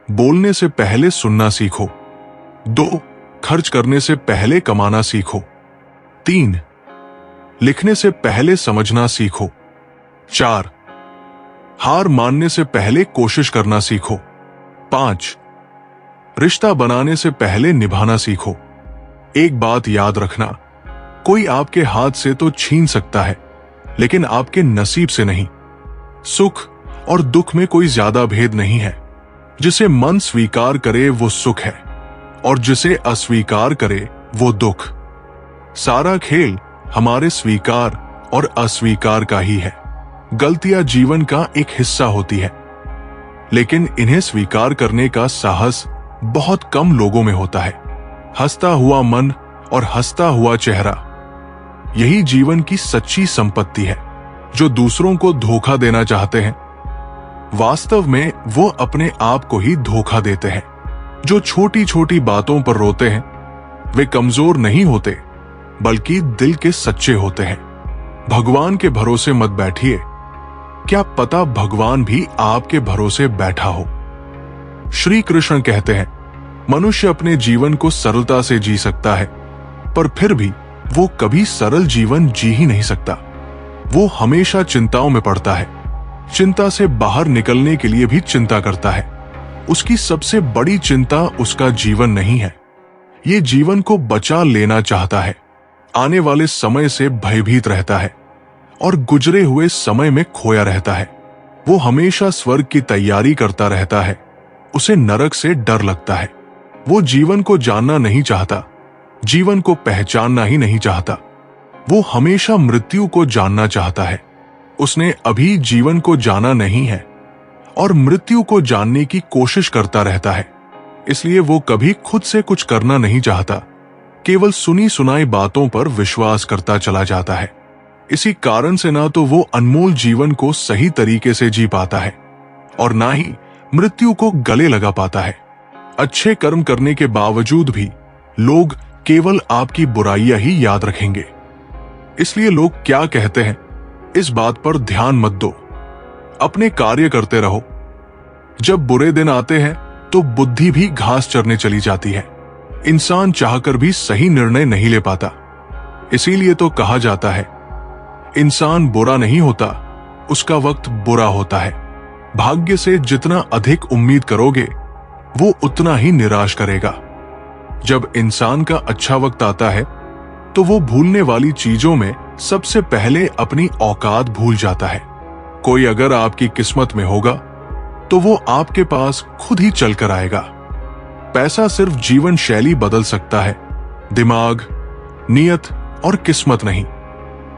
बोलने से पहले सुनना सीखो। 2. खर्च करने से पहले कमाना सीखो। 3. लिखने से पहले समझना सीखो। 4. हार मानने से पहले कोशिश करना सीखो। 5. रिश्ता बनाने से पहले निभाना सीखो। एक बात याद रखना, कोई आपके हाथ से तो छीन सकता है लेकिन आपके नसीब से नहीं। सुख और दुख में कोई ज्यादा भेद नहीं है। जिसे मन स्वीकार करे वो सुख है और जिसे अस्वीकार करे वो दुख। सारा खेल हमारे स्वीकार और अस्वीकार का ही है। गलतियां जीवन का एक हिस्सा होती है, लेकिन इन्हें स्वीकार करने का साहस बहुत कम लोगों में होता है। हंसता हुआ मन और हंसता हुआ चेहरा, यही जीवन की सच्ची संपत्ति है। जो दूसरों को धोखा देना चाहते हैं, वास्तव में वो अपने आप को ही धोखा देते हैं। जो छोटी छोटी बातों पर रोते हैं, वे कमजोर नहीं होते बल्कि दिल के सच्चे होते हैं। भगवान के भरोसे मत बैठिए, क्या पता भगवान भी आपके भरोसे बैठा हो। श्री कृष्ण कहते हैं, मनुष्य अपने जीवन को सरलता से जी सकता है, पर फिर भी वो कभी सरल जीवन जी ही नहीं सकता। वो हमेशा चिंताओं में पड़ता है, चिंता से बाहर निकलने के लिए भी चिंता करता है। उसकी सबसे बड़ी चिंता उसका जीवन नहीं है, ये जीवन को बचा लेना चाहता है। आने वाले समय से भयभीत रहता है और गुजरे हुए समय में खोया रहता है। वो हमेशा स्वर्ग की तैयारी करता रहता है, उसे नरक से डर लगता है। वो जीवन को जानना नहीं चाहता, जीवन को पहचानना ही नहीं चाहता। वो हमेशा मृत्यु को जानना चाहता है। उसने अभी जीवन को जाना नहीं है और मृत्यु को जानने की कोशिश करता रहता है। इसलिए वो कभी खुद से कुछ करना नहीं चाहता, केवल सुनी सुनाई बातों पर विश्वास करता चला जाता है। इसी कारण से ना तो वो अनमोल जीवन को सही तरीके से जी पाता है और ना ही मृत्यु को गले लगा पाता है। अच्छे कर्म करने के बावजूद भी लोग केवल आपकी बुराइयां ही याद रखेंगे। इसलिए लोग क्या कहते हैं, इस बात पर ध्यान मत दो, अपने कार्य करते रहो। जब बुरे दिन आते हैं तो बुद्धि भी घास चरने चली जाती है। इंसान चाहकर भी सही निर्णय नहीं ले पाता। इसीलिए तो कहा जाता है, इंसान बुरा नहीं होता, उसका वक्त बुरा होता है। भाग्य से जितना अधिक उम्मीद करोगे वो उतना ही निराश करेगा। जब इंसान का अच्छा वक्त आता है तो वो भूलने वाली चीजों में सबसे पहले अपनी औकात भूल जाता है। कोई अगर आपकी किस्मत में होगा तो वो आपके पास खुद ही चल कर आएगा। पैसा सिर्फ जीवन शैली बदल सकता है, दिमाग, नियत और किस्मत नहीं।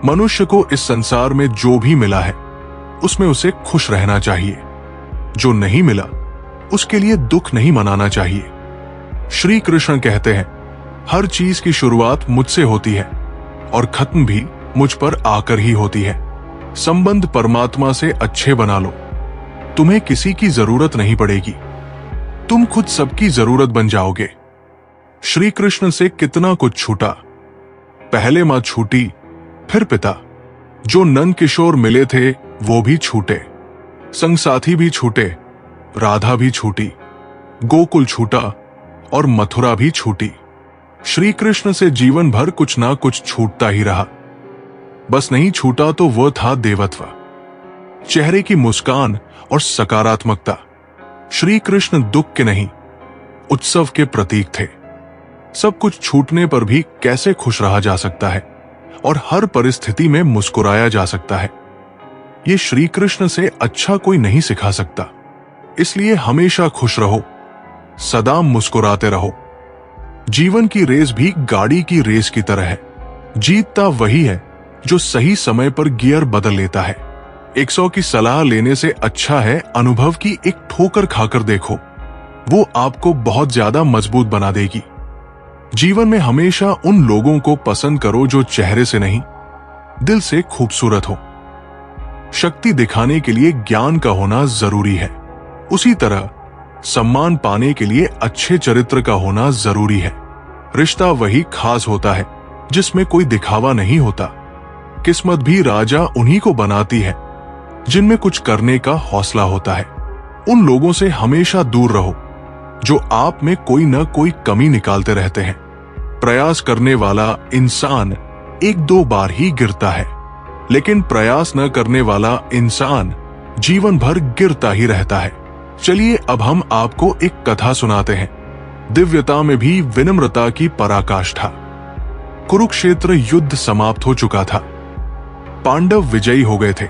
मनुष्य को इस संसार में जो भी मिला है उसमें उसे खुश रहना चाहिए। जो नहीं मिला उसके लिए दुख नहीं मनाना चाहिए। श्री कृष्ण कहते हैं, हर चीज की शुरुआत मुझसे होती है और खत्म भी मुझ पर आकर ही होती है। संबंध परमात्मा से अच्छे बना लो, तुम्हें किसी की जरूरत नहीं पड़ेगी, तुम खुद सबकी जरूरत बन जाओगे। श्री कृष्ण से कितना कुछ छूटा, पहले मां छूटी, फिर पिता। जो नंद किशोर मिले थे वो भी छूटे, संग साथी भी छूटे, राधा भी छूटी, गोकुल छूटा और मथुरा भी छूटी। श्री कृष्ण से जीवन भर कुछ ना कुछ छूटता ही रहा। बस नहीं छूटा तो वह था देवत्व, चेहरे की मुस्कान और सकारात्मकता। श्री कृष्ण दुख के नहीं, उत्सव के प्रतीक थे। सब कुछ छूटने पर भी कैसे खुश रहा जा सकता है और हर परिस्थिति में मुस्कुराया जा सकता है, ये श्री कृष्ण से अच्छा कोई नहीं सिखा सकता। इसलिए हमेशा खुश रहो, सदा मुस्कुराते रहो। जीवन की रेस भी गाड़ी की रेस की तरह है, जीतता वही है जो सही समय पर गियर बदल लेता है। 100 की सलाह लेने से अच्छा है अनुभव की एक ठोकर खाकर देखो, वो आपको बहुत ज्यादा मजबूत बना देगी। जीवन में हमेशा उन लोगों को पसंद करो जो चेहरे से नहीं, दिल से खूबसूरत हो। शक्ति दिखाने के लिए ज्ञान का होना जरूरी है, उसी तरह सम्मान पाने के लिए अच्छे चरित्र का होना जरूरी है। रिश्ता वही खास होता है जिसमें कोई दिखावा नहीं होता। किस्मत भी राजा उन्हीं को बनाती है जिनमें कुछ करने का हौसला होता है। उन लोगों से हमेशा दूर रहो जो आप में कोई न कोई कमी निकालते रहते हैं। प्रयास करने वाला इंसान 1-2 बार ही गिरता है, लेकिन प्रयास न करने वाला इंसान जीवन भर गिरता ही रहता है। चलिए अब हम आपको एक कथा सुनाते हैं। दिव्यता में भी विनम्रता की पराकाष्ठा। कुरुक्षेत्र युद्ध समाप्त हो चुका था। पांडव विजयी हो गए थे,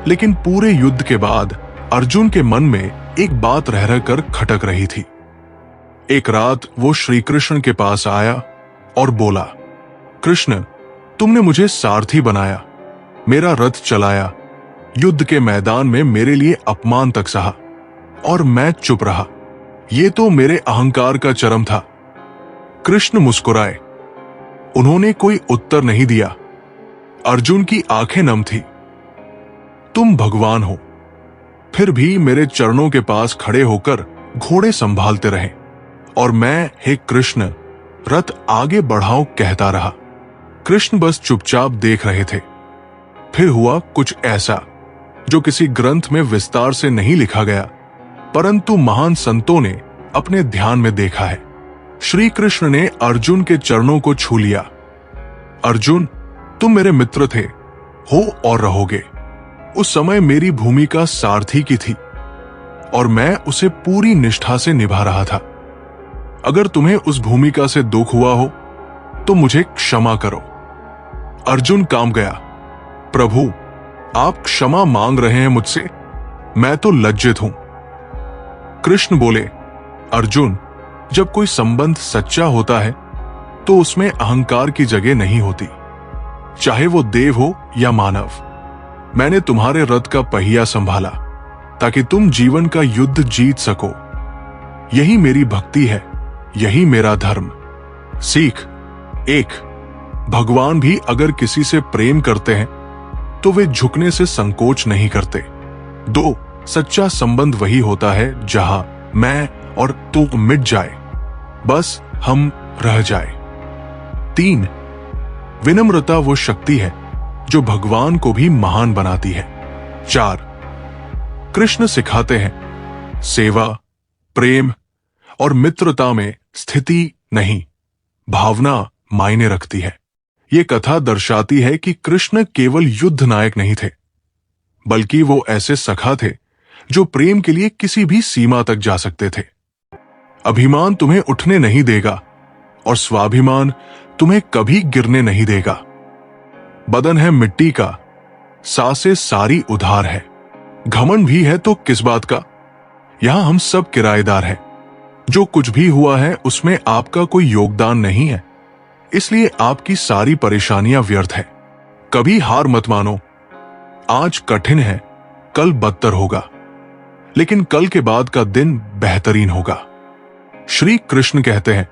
लेकिन पूरे युद्ध के बाद अर्जुन के मन में एक बात रह रहकर खटक रही थी। एक रात वो श्री कृष्ण के पास आया और बोला, कृष्ण, तुमने मुझे सारथी बनाया, मेरा रथ चलाया, युद्ध के मैदान में मेरे लिए अपमान तक सहा, और मैं चुप रहा। ये तो मेरे अहंकार का चरम था। कृष्ण मुस्कुराए। उन्होंने कोई उत्तर नहीं दिया। अर्जुन की आंखें नम थी। तुम भगवान हो, फिर भी मेरे चरणों के पास खड़े होकर घोड़े संभालते रहे, और मैं, हे कृष्ण, रथ आगे बढ़ाओ कहता रहा। कृष्ण बस चुपचाप देख रहे थे। फिर हुआ कुछ ऐसा जो किसी ग्रंथ में विस्तार से नहीं लिखा गया, परंतु महान संतों ने अपने ध्यान में देखा है। श्री कृष्ण ने अर्जुन के चरणों को छू लिया। अर्जुन, तुम मेरे मित्र थे, हो और रहोगे। उस समय मेरी भूमिका सारथी की थी और मैं उसे पूरी निष्ठा से निभा रहा था। अगर तुम्हें उस भूमिका से दुख हुआ हो तो मुझे क्षमा करो। अर्जुन काम गया। प्रभु, आप क्षमा मांग रहे हैं मुझसे? मैं तो लज्जित हूं। कृष्ण बोले, अर्जुन, जब कोई संबंध सच्चा होता है तो उसमें अहंकार की जगह नहीं होती, चाहे वो देव हो या मानव। मैंने तुम्हारे रथ का पहिया संभाला ताकि तुम जीवन का युद्ध जीत सको। यही मेरी भक्ति है, यही मेरा धर्म। सीख 1, भगवान भी अगर किसी से प्रेम करते हैं तो वे झुकने से संकोच नहीं करते। 2, सच्चा संबंध वही होता है जहां मैं और तू मिट जाए, बस हम रह जाए। 3, विनम्रता वो शक्ति है जो भगवान को भी महान बनाती है। 4, कृष्ण सिखाते हैं सेवा, प्रेम और मित्रता में स्थिति नहीं, भावना मायने रखती है। ये कथा दर्शाती है कि कृष्ण केवल युद्ध नायक नहीं थे, बल्कि वो ऐसे सखा थे जो प्रेम के लिए किसी भी सीमा तक जा सकते थे। अभिमान तुम्हें उठने नहीं देगा और स्वाभिमान तुम्हें कभी गिरने नहीं देगा। बदन है मिट्टी का, सांसें सारी उधार है। घमंड भी है तो किस बात का? यहां हम सब किराएदार हैं। जो कुछ भी हुआ है उसमें आपका कोई योगदान नहीं है, इसलिए आपकी सारी परेशानियां व्यर्थ है। कभी हार मत मानो। आज कठिन है, कल बदतर होगा, लेकिन कल के बाद का दिन बेहतरीन होगा। श्री कृष्ण कहते हैं,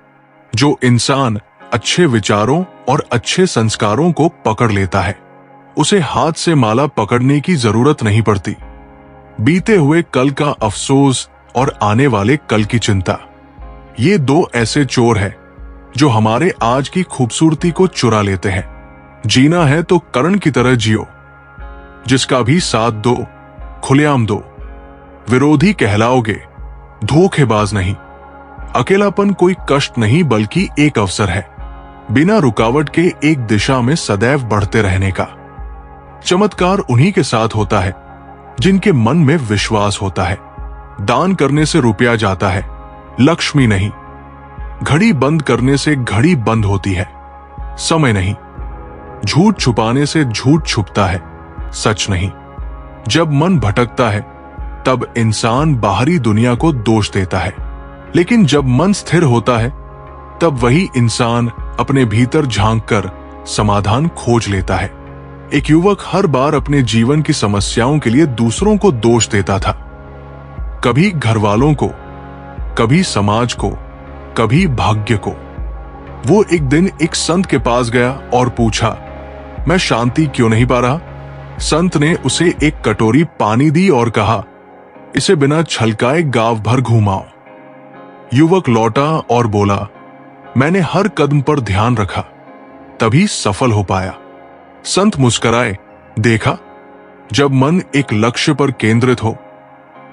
जो इंसान अच्छे विचारों और अच्छे संस्कारों को पकड़ लेता है, उसे हाथ से माला पकड़ने की जरूरत नहीं पड़ती। बीते हुए कल का अफसोस और आने वाले कल की चिंता, ये 2 ऐसे चोर हैं जो हमारे आज की खूबसूरती को चुरा लेते हैं। जीना है तो कर्ण की तरह जियो, जिसका भी साथ दो, खुलेआम दो। विरोधी कहलाओगे, धोखेबाज नहीं। अकेलापन कोई कष्ट नहीं बल्कि एक अवसर है, बिना रुकावट के एक दिशा में सदैव बढ़ते रहने का। चमत्कार उन्हीं के साथ होता है जिनके मन में विश्वास होता है। दान करने से रुपया जाता है, लक्ष्मी नहीं। घड़ी बंद करने से घड़ी बंद होती है, समय नहीं। झूठ छुपाने से झूठ छुपता है, सच नहीं। जब मन भटकता है तब इंसान बाहरी दुनिया को दोष देता है, लेकिन जब मन स्थिर होता है तब वही इंसान अपने भीतर झांककर समाधान खोज लेता है। एक युवक हर बार अपने जीवन की समस्याओं के लिए दूसरों को दोष देता था। कभी घर वालों को, कभी समाज को, कभी भाग्य को। वो एक दिन एक संत के पास गया और पूछा, मैं शांति क्यों नहीं पा रहा? संत ने उसे एक कटोरी पानी दी और कहा, इसे बिना छलकाए गांव भर घुमाओ। युवक लौटा और बोला, मैंने हर कदम पर ध्यान रखा, तभी सफल हो पाया। संत मुस्कुराए, देखा, जब मन एक लक्ष्य पर केंद्रित हो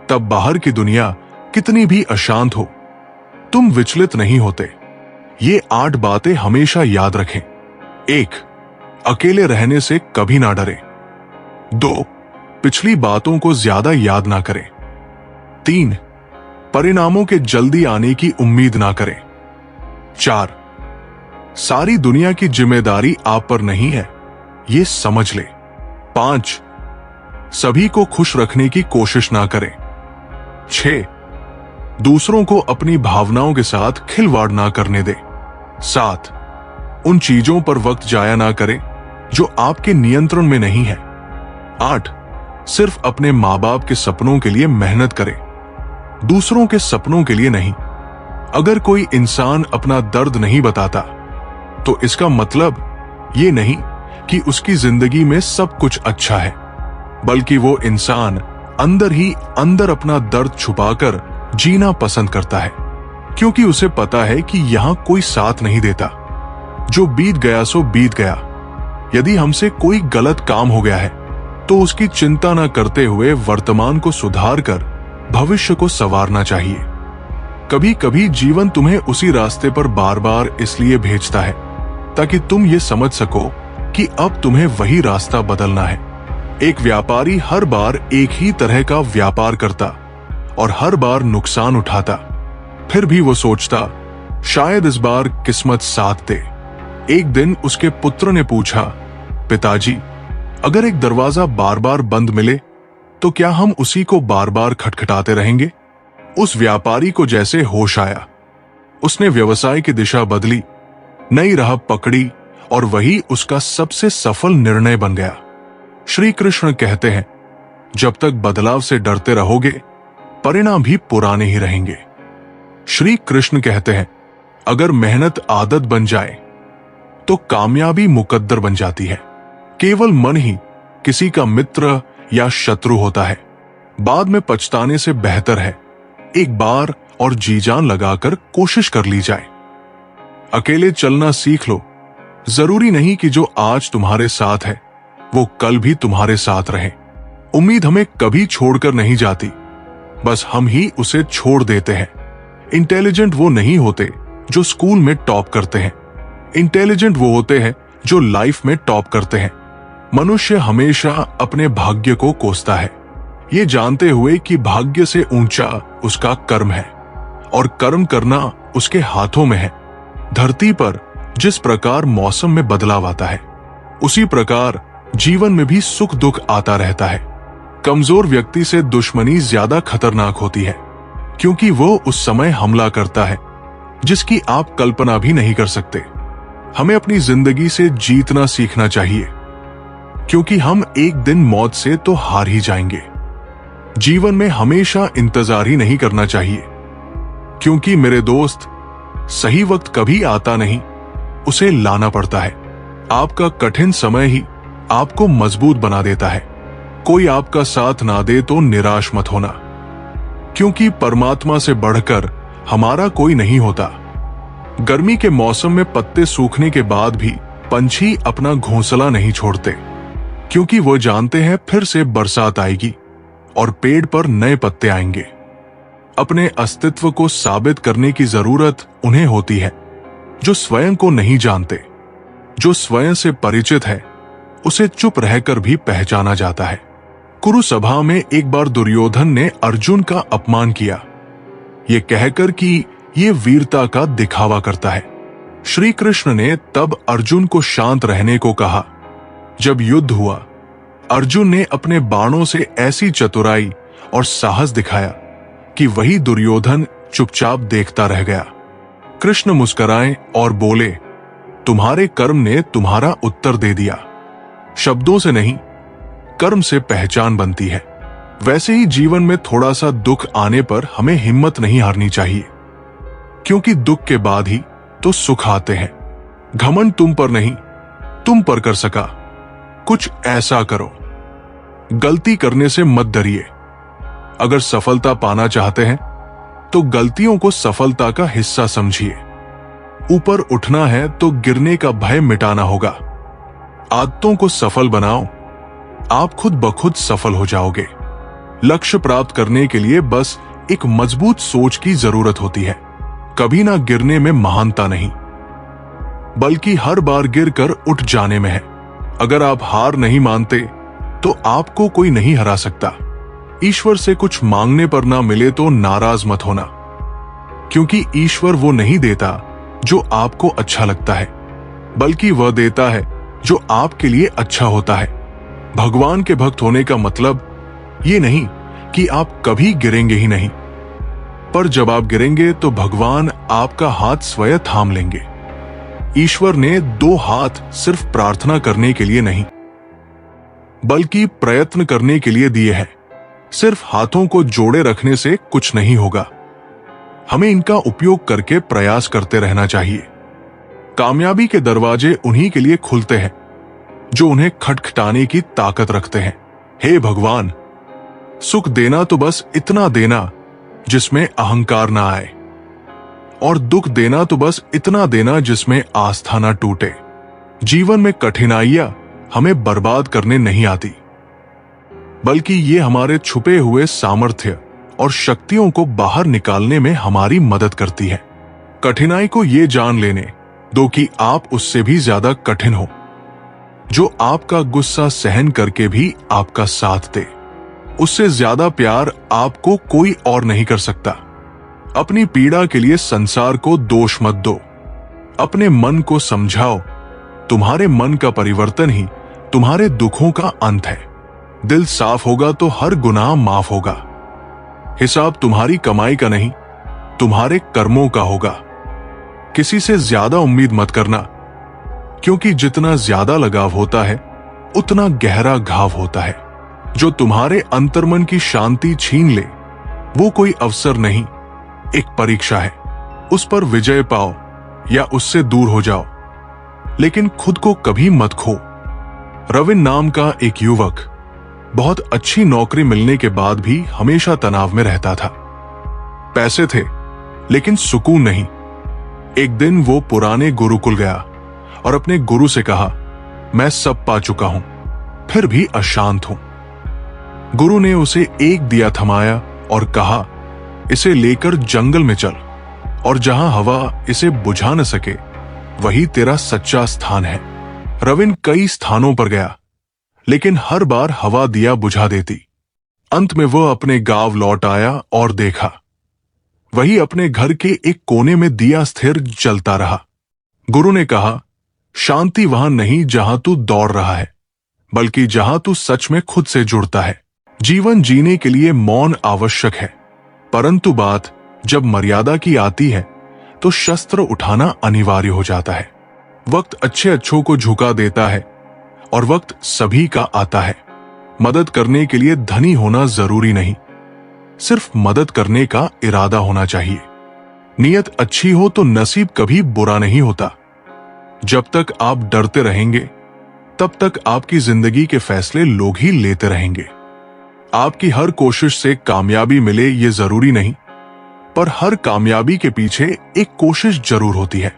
तब बाहर की दुनिया कितनी भी अशांत हो, तुम विचलित नहीं होते। ये 8 बातें हमेशा याद रखें। 1. अकेले रहने से कभी ना डरे। 2. पिछली बातों को ज्यादा याद ना करें। 3. परिणामों के जल्दी आने की उम्मीद ना करें। 4. सारी दुनिया की जिम्मेदारी आप पर नहीं है, ये समझ ले। 5. सभी को खुश रखने की कोशिश ना करें। 6. दूसरों को अपनी भावनाओं के साथ खिलवाड़ ना करने दे। 7. उन चीजों पर वक्त जाया ना करें जो आपके नियंत्रण में नहीं है। 8. सिर्फ अपने माँ बाप के सपनों के लिए मेहनत करें, दूसरों के सपनों के लिए नहीं। अगर कोई इंसान अपना दर्द नहीं बताता तो इसका मतलब ये नहीं कि उसकी जिंदगी में सब कुछ अच्छा है, बल्कि वो इंसान अंदर ही अंदर अपना दर्द छुपाकर जीना पसंद करता है, क्योंकि उसे पता है कि यहां कोई साथ नहीं देता। जो बीत गया सो बीत गया। यदि हमसे कोई गलत काम हो गया है तो उसकी चिंता न करते हुए वर्तमान को सुधार कर भविष्य को संवारना चाहिए। कभी कभी जीवन तुम्हें उसी रास्ते पर बार बार इसलिए भेजता है ताकि तुम ये समझ सको कि अब तुम्हें वही रास्ता बदलना है। एक व्यापारी हर बार एक ही तरह का व्यापार करता और हर बार नुकसान उठाता, फिर भी वो सोचता शायद इस बार किस्मत साथ दे। एक दिन उसके पुत्र ने पूछा, पिताजी, अगर एक दरवाजा बार बार बंद मिले तो क्या हम उसी को बार बार खटखटाते रहेंगे? उस व्यापारी को जैसे होश आया, उसने व्यवसाय की दिशा बदली, नई राह पकड़ी और वही उसका सबसे सफल निर्णय बन गया। श्री कृष्ण कहते हैं, जब तक बदलाव से डरते रहोगे परिणाम भी पुराने ही रहेंगे। श्री कृष्ण कहते हैं, अगर मेहनत आदत बन जाए तो कामयाबी मुकद्दर बन जाती है। केवल मन ही किसी का मित्र या शत्रु होता है। बाद में पछताने से बेहतर है एक बार और जी जान लगाकर कोशिश कर ली जाए। अकेले चलना सीख लो। जरूरी नहीं कि जो आज तुम्हारे साथ है वो कल भी तुम्हारे साथ रहे। उम्मीद हमें कभी छोड़कर नहीं जाती, बस हम ही उसे छोड़ देते हैं। इंटेलिजेंट वो नहीं होते जो स्कूल में टॉप करते हैं, इंटेलिजेंट वो होते हैं जो लाइफ में टॉप करते हैं। मनुष्य हमेशा अपने भाग्य को कोसता है, ये जानते हुए कि भाग्य से ऊंचा उसका कर्म है और कर्म करना उसके हाथों में है। धरती पर जिस प्रकार मौसम में बदलाव आता है, उसी प्रकार जीवन में भी सुख दुख आता रहता है। कमजोर व्यक्ति से दुश्मनी ज्यादा खतरनाक होती है, क्योंकि वो उस समय हमला करता है जिसकी आप कल्पना भी नहीं कर सकते। हमें अपनी जिंदगी से जीतना सीखना चाहिए, क्योंकि हम एक दिन मौत से तो हार ही जाएंगे। जीवन में हमेशा इंतजार ही नहीं करना चाहिए, क्योंकि मेरे दोस्त सही वक्त कभी आता नहीं, उसे लाना पड़ता है। आपका कठिन समय ही आपको मजबूत बना देता है। कोई आपका साथ ना दे तो निराश मत होना, क्योंकि परमात्मा से बढ़कर हमारा कोई नहीं होता। गर्मी के मौसम में पत्ते सूखने के बाद भी पंछी अपना घोंसला नहीं छोड़ते, क्योंकि वो जानते हैं फिर से बरसात आएगी और पेड़ पर नए पत्ते आएंगे। अपने अस्तित्व को साबित करने की जरूरत उन्हें होती है जो स्वयं को नहीं जानते। जो स्वयं से परिचित है उसे चुप रहकर भी पहचाना जाता है। कुरुसभा में एक बार दुर्योधन ने अर्जुन का अपमान किया, ये कहकर कि ये वीरता का दिखावा करता है। श्री कृष्ण ने तब अर्जुन को शांत रहने को कहा। जब युद्ध हुआ, अर्जुन ने अपने बाणों से ऐसी चतुराई और साहस दिखाया कि वही दुर्योधन चुपचाप देखता रह गया। कृष्ण मुस्कुराए और बोले, तुम्हारे कर्म ने तुम्हारा उत्तर दे दिया। शब्दों से नहीं, कर्म से पहचान बनती है। वैसे ही जीवन में थोड़ा सा दुख आने पर हमें हिम्मत नहीं हारनी चाहिए, क्योंकि दुख के बाद ही तो सुख आते हैं। घमंड तुम पर नहीं, तुम पर कर सका, कुछ ऐसा करो। गलती करने से मत डरिए। अगर सफलता पाना चाहते हैं तो गलतियों को सफलता का हिस्सा समझिए। ऊपर उठना है तो गिरने का भय मिटाना होगा। आदतों को सफल बनाओ, आप खुद ब खुद सफल हो जाओगे। लक्ष्य प्राप्त करने के लिए बस एक मजबूत सोच की जरूरत होती है। कभी ना गिरने में महानता नहीं, बल्कि हर बार गिरकर उठ जाने में है। अगर आप हार नहीं मानते तो आपको कोई नहीं हरा सकता। ईश्वर से कुछ मांगने पर ना मिले तो नाराज मत होना, क्योंकि ईश्वर वो नहीं देता जो आपको अच्छा लगता है, बल्कि वह देता है जो आपके लिए अच्छा होता है। भगवान के भक्त होने का मतलब ये नहीं कि आप कभी गिरेंगे ही नहीं, पर जब आप गिरेंगे तो भगवान आपका हाथ स्वयं थाम लेंगे। ईश्वर ने 2 हाथ सिर्फ प्रार्थना करने के लिए नहीं, बल्कि प्रयत्न करने के लिए दिए हैं। सिर्फ हाथों को जोड़े रखने से कुछ नहीं होगा, हमें इनका उपयोग करके प्रयास करते रहना चाहिए। कामयाबी के दरवाजे उन्हीं के लिए खुलते हैं जो उन्हें खटखटाने की ताकत रखते हैं। हे भगवान, सुख देना तो बस इतना देना जिसमें अहंकार ना आए, और दुख देना तो बस इतना देना जिसमें आस्था ना टूटे। जीवन में कठिनाइयां हमें बर्बाद करने नहीं आती, बल्कि ये हमारे छुपे हुए सामर्थ्य और शक्तियों को बाहर निकालने में हमारी मदद करती है। कठिनाई को ये जान लेने दो कि आप उससे भी ज्यादा कठिन हो, जो आपका गुस्सा सहन करके भी आपका साथ दे। उससे ज्यादा प्यार आपको कोई और नहीं कर सकता। अपनी पीड़ा के लिए संसार को दोष मत दो, अपने मन को समझाओ। तुम्हारे मन का परिवर्तन ही तुम्हारे दुखों का अंत है। दिल साफ होगा तो हर गुनाह माफ होगा। हिसाब तुम्हारी कमाई का नहीं, तुम्हारे कर्मों का होगा। किसी से ज्यादा उम्मीद मत करना, क्योंकि जितना ज्यादा लगाव होता है उतना गहरा घाव होता है। जो तुम्हारे अंतर्मन की शांति छीन ले वो कोई अवसर नहीं, एक परीक्षा है। उस पर विजय पाओ या उससे दूर हो जाओ, लेकिन खुद को कभी मत खो। रविन नाम का एक युवक बहुत अच्छी नौकरी मिलने के बाद भी हमेशा तनाव में रहता था। पैसे थे लेकिन सुकून नहीं। एक दिन वो पुराने गुरुकुल गया और अपने गुरु से कहा, मैं सब पा चुका हूं, फिर भी अशांत हूं। गुरु ने उसे एक दिया थमाया और कहा, इसे लेकर जंगल में चल, और जहां हवा इसे बुझा न सके वही तेरा सच्चा स्थान है। रविन कई स्थानों पर गया, लेकिन हर बार हवा दिया बुझा देती। अंत में वह अपने गांव लौट आया और देखा, वही अपने घर के एक कोने में दिया स्थिर जलता रहा। गुरु ने कहा, शांति वहां नहीं जहां तू दौड़ रहा है, बल्कि जहां तू सच में खुद से जुड़ता है। जीवन जीने के लिए मौन आवश्यक है, परंतु बात जब मर्यादा की आती है तो शस्त्र उठाना अनिवार्य हो जाता है। वक्त अच्छे अच्छों को झुका देता है और वक्त सभी का आता है। मदद करने के लिए धनी होना जरूरी नहीं, सिर्फ मदद करने का इरादा होना चाहिए। नियत अच्छी हो तो नसीब कभी बुरा नहीं होता। जब तक आप डरते रहेंगे तब तक आपकी जिंदगी के फैसले लोग ही लेते रहेंगे। आपकी हर कोशिश से कामयाबी मिले ये जरूरी नहीं, पर हर कामयाबी के पीछे एक कोशिश जरूर होती है।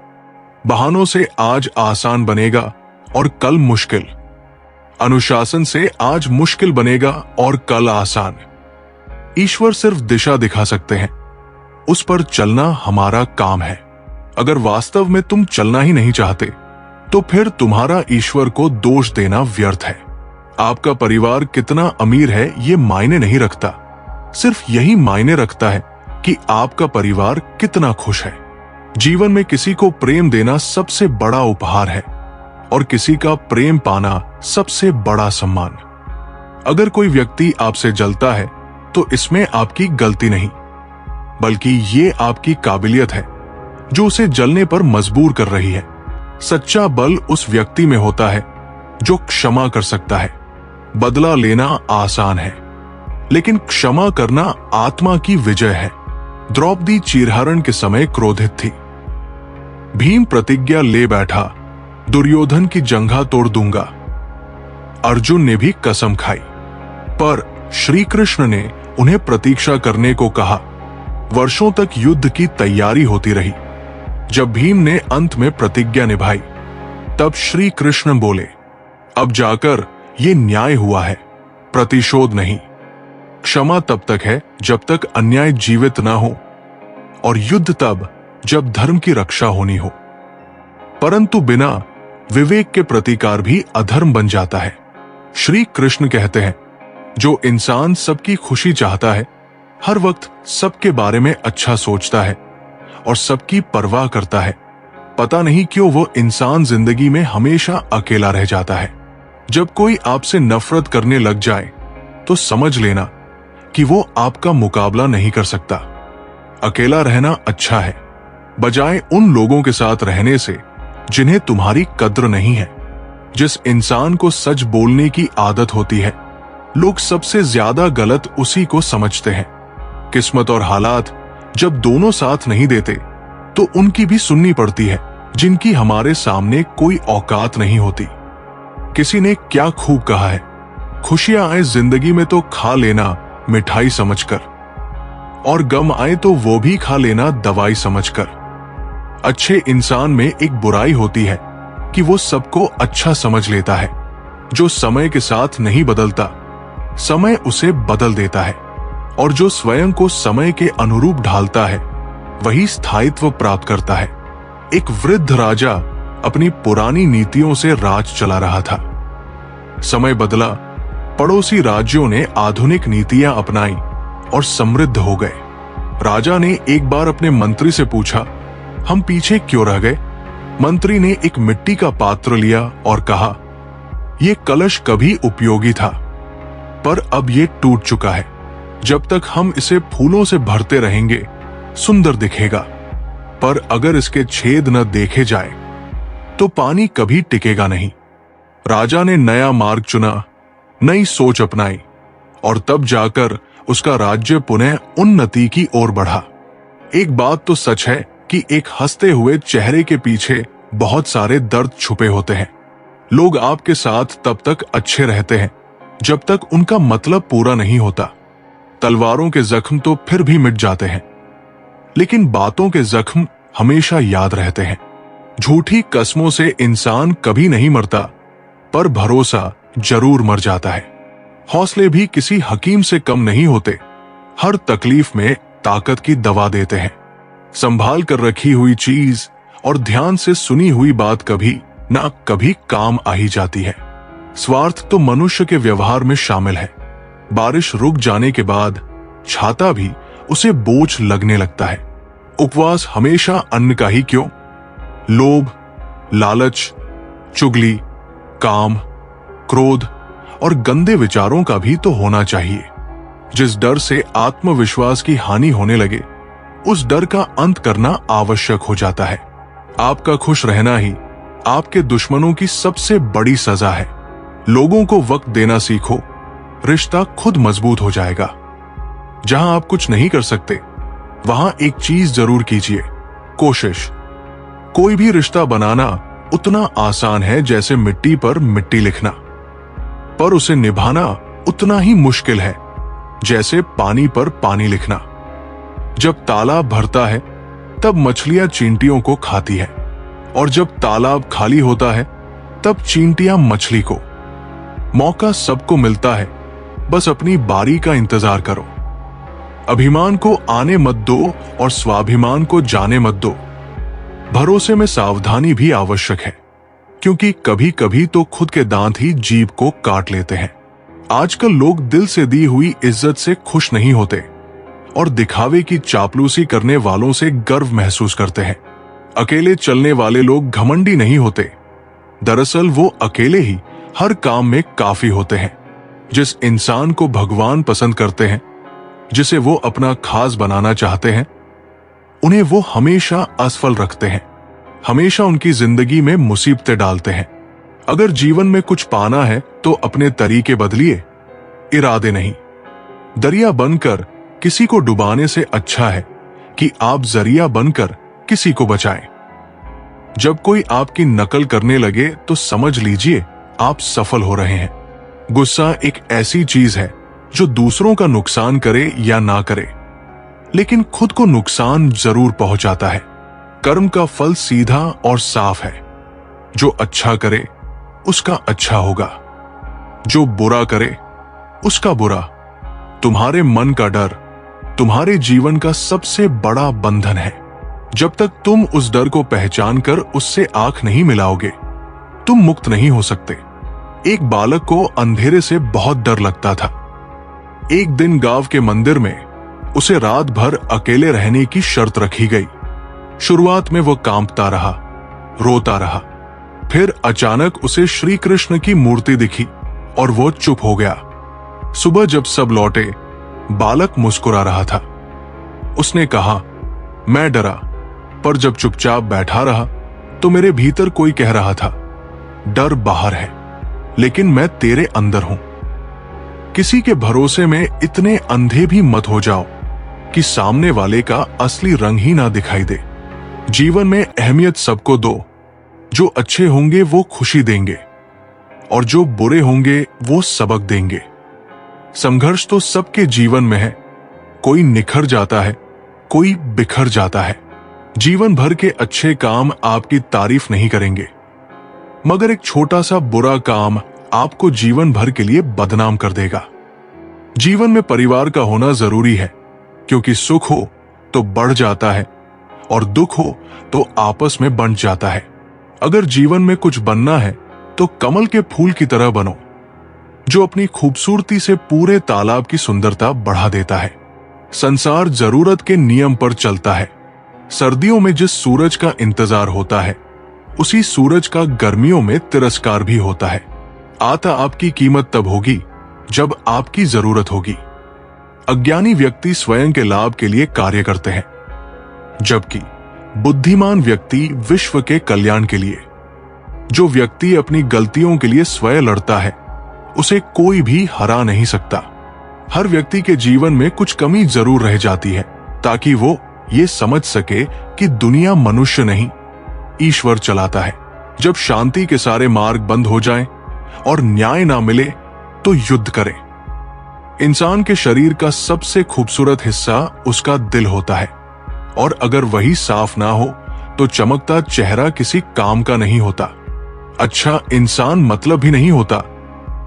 बहानों से आज आसान बनेगा और कल मुश्किल। अनुशासन से आज मुश्किल बनेगा और कल आसान। ईश्वर सिर्फ दिशा दिखा सकते हैं, उस पर चलना हमारा काम है। अगर वास्तव में तुम चलना ही नहीं चाहते तो फिर तुम्हारा ईश्वर को दोष देना व्यर्थ है। आपका परिवार कितना अमीर है ये मायने नहीं रखता, सिर्फ यही मायने रखता है कि आपका परिवार कितना खुश है। जीवन में किसी को प्रेम देना सबसे बड़ा उपहार है और किसी का प्रेम पाना सबसे बड़ा सम्मान। अगर कोई व्यक्ति आपसे जलता है तो इसमें आपकी गलती नहीं, बल्कि ये आपकी काबिलियत है जो उसे जलने पर मजबूर कर रही है। सच्चा बल उस व्यक्ति में होता है जो क्षमा कर सकता है। बदला लेना आसान है, लेकिन क्षमा करना आत्मा की विजय है। द्रौपदी चीरहरण के समय क्रोधित थी। भीम प्रतिज्ञा ले बैठा, दुर्योधन की जंघा तोड़ दूंगा। अर्जुन ने भी कसम खाई, पर श्री कृष्ण ने उन्हें प्रतीक्षा करने को कहा। वर्षों तक युद्ध की तैयारी होती रही। जब भीम ने अंत में प्रतिज्ञा निभाई, तब श्री कृष्ण बोले, अब जाकर ये न्याय हुआ है, प्रतिशोध नहीं। क्षमा तब तक है जब तक अन्याय जीवित ना हो, और युद्ध तब जब धर्म की रक्षा होनी हो। परंतु बिना विवेक के प्रतिकार भी अधर्म बन जाता है। श्री कृष्ण कहते हैं, जो इंसान सबकी खुशी चाहता है, हर वक्त सबके बारे में अच्छा सोचता है और सबकी परवाह करता है, पता नहीं क्यों वो इंसान जिंदगी में हमेशा अकेला रह जाता है। जब कोई आपसे नफरत करने लग जाए तो समझ लेना कि वो आपका मुकाबला नहीं कर सकता। अकेला रहना अच्छा है, बजाय उन लोगों के साथ रहने से जिन्हें तुम्हारी कद्र नहीं है। जिस इंसान को सच बोलने की आदत होती है, लोग सबसे ज्यादा गलत उसी को समझते हैं। किस्मत और हालात जब दोनों साथ नहीं देते तो उनकी भी सुननी पड़ती है, जिनकी हमारे सामने कोई औकात नहीं होती। किसी ने क्या खूब कहा है, खुशियां आए जिंदगी में तो खा लेना मिठाई समझकर, और गम आए तो वो भी खा लेना दवाई समझकर। अच्छे इंसान में एक बुराई होती है कि वो सबको अच्छा समझ लेता है। जो समय के साथ नहीं बदलता, समय उसे बदल देता है, और जो स्वयं को समय के अनुरूप ढालता है, वही स्थायित्व प्राप्त करता है। एक वृद्ध राजा अपनी पुरानी नीतियों से राज चला रहा था। समय बदला, पड़ोसी राज्यों ने आधुनिक नीतियां अपनाई और समृद्ध हो गए। राजा ने एक बार अपने मंत्री से पूछा, हम पीछे क्यों रह गए? मंत्री ने एक मिट्टी का पात्र लिया और कहा, यह कलश कभी उपयोगी था, पर अब यह टूट चुका है। जब तक हम इसे फूलों से भरते रहेंगे, सुंदर दिखेगा, पर अगर इसके छेद न देखे जाए तो पानी कभी टिकेगा नहीं। राजा ने नया मार्ग चुना, नई सोच अपनाई, और तब जाकर उसका राज्य पुनः उन्नति की ओर बढ़ा। एक बात तो सच है कि एक हंसते हुए चेहरे के पीछे बहुत सारे दर्द छुपे होते हैं। लोग आपके साथ तब तक अच्छे रहते हैं जब तक उनका मतलब पूरा नहीं होता। तलवारों के जख्म तो फिर भी मिट जाते हैं, लेकिन बातों के जख्म हमेशा याद रहते हैं। झूठी कस्मों से इंसान कभी नहीं मरता, पर भरोसा जरूर मर जाता है। हौसले भी किसी हकीम से कम नहीं होते, हर तकलीफ में ताकत की दवा देते हैं। संभाल कर रखी हुई चीज और ध्यान से सुनी हुई बात कभी ना कभी काम आ ही जाती है। स्वार्थ तो मनुष्य के व्यवहार में शामिल है। बारिश रुक जाने के बाद छाता भी उसे बोझ लगने लगता है। उपवास हमेशा अन्न का ही क्यों? लोभ, लालच, चुगली, काम, क्रोध और गंदे विचारों का भी तो होना चाहिए। जिस डर से आत्मविश्वास की हानि होने लगे, उस डर का अंत करना आवश्यक हो जाता है। आपका खुश रहना ही आपके दुश्मनों की सबसे बड़ी सजा है। लोगों को वक्त देना सीखो, रिश्ता खुद मजबूत हो जाएगा। जहां आप कुछ नहीं कर सकते, वहां एक चीज जरूर कीजिए, कोशिश। कोई भी रिश्ता बनाना उतना आसान है जैसे मिट्टी पर मिट्टी लिखना, पर उसे निभाना उतना ही मुश्किल है जैसे पानी पर पानी लिखना। जब तालाब भरता है तब मछलियां चींटियों को खाती है, और जब तालाब खाली होता है तब चींटियां मछली को। मौका सबको मिलता है, बस अपनी बारी का इंतजार करो। अभिमान को आने मत दो और स्वाभिमान को जाने मत दो। भरोसे में सावधानी भी आवश्यक है, क्योंकि कभी कभी तो खुद के दांत ही जीभ को काट लेते हैं। आजकल लोग दिल से दी हुई इज्जत से खुश नहीं होते और दिखावे की चापलूसी करने वालों से गर्व महसूस करते हैं। अकेले चलने वाले लोग घमंडी नहीं होते, दरअसल वो अकेले ही हर काम में काफी होते हैं। जिस इंसान को भगवान पसंद करते हैं, जिसे वो अपना खास बनाना चाहते हैं, उन्हें वो हमेशा असफल रखते हैं, हमेशा उनकी जिंदगी में मुसीबतें डालते हैं। अगर जीवन में कुछ पाना है तो अपने तरीके बदलिए, इरादे नहीं। दरिया बनकर किसी को डुबाने से अच्छा है कि आप जरिया बनकर किसी को बचाएं। जब कोई आपकी नकल करने लगे तो समझ लीजिए आप सफल हो रहे हैं। गुस्सा एक ऐसी चीज है जो दूसरों का नुकसान करे या ना करे, लेकिन खुद को नुकसान जरूर पहुंचाता है। कर्म का फल सीधा और साफ है। जो अच्छा करे उसका अच्छा होगा, जो बुरा करे उसका बुरा। तुम्हारे मन का डर तुम्हारे जीवन का सबसे बड़ा बंधन है। जब तक तुम उस डर को पहचान कर उससे आंख नहीं मिलाओगे, तुम मुक्त नहीं हो सकते। एक बालक को अंधेरे से बहुत डर लगता था। एक दिन गांव के मंदिर में उसे रात भर अकेले रहने की शर्त रखी गई। शुरुआत में वो कांपता रहा, रोता रहा। फिर अचानक उसे श्री कृष्ण की मूर्ति दिखी और वो चुप हो गया। सुबह जब सब लौटे, बालक मुस्कुरा रहा था। उसने कहा, मैं डरा, पर जब चुपचाप बैठा रहा तो मेरे भीतर कोई कह रहा था, डर बाहर है लेकिन मैं तेरे अंदर हूं। किसी के भरोसे में इतने अंधे भी मत हो जाओ कि सामने वाले का असली रंग ही ना दिखाई दे। जीवन में अहमियत सबको दो। जो अच्छे होंगे वो खुशी देंगे और जो बुरे होंगे वो सबक देंगे। संघर्ष तो सबके जीवन में है। कोई निखर जाता है, कोई बिखर जाता है। जीवन भर के अच्छे काम आपकी तारीफ नहीं करेंगे, मगर एक छोटा सा बुरा काम आपको जीवन भर के लिए बदनाम कर देगा। जीवन में परिवार का होना जरूरी है, क्योंकि सुख हो तो बढ़ जाता है और दुख हो तो आपस में बंट जाता है। अगर जीवन में कुछ बनना है तो कमल के फूल की तरह बनो, जो अपनी खूबसूरती से पूरे तालाब की सुंदरता बढ़ा देता है। संसार जरूरत के नियम पर चलता है। सर्दियों में जिस सूरज का इंतजार होता है, उसी सूरज का गर्मियों में तिरस्कार भी होता है। आता आपकी कीमत तब होगी जब आपकी जरूरत होगी। अज्ञानी व्यक्ति स्वयं के लाभ के लिए कार्य करते हैं, जबकि बुद्धिमान व्यक्ति विश्व के कल्याण के लिए। जो व्यक्ति अपनी गलतियों के लिए स्वयं लड़ता है, उसे कोई भी हरा नहीं सकता। हर व्यक्ति के जीवन में कुछ कमी जरूर रह जाती है, ताकि वो ये समझ सके कि दुनिया मनुष्य नहीं, ईश्वर चलाता है। जब शांति के सारे मार्ग बंद हो जाएं और न्याय ना मिले तो युद्ध करें। इंसान के शरीर का सबसे खूबसूरत हिस्सा उसका दिल होता है, और अगर वही साफ ना हो तो चमकता चेहरा किसी काम का नहीं होता। अच्छा इंसान मतलब ही नहीं होता,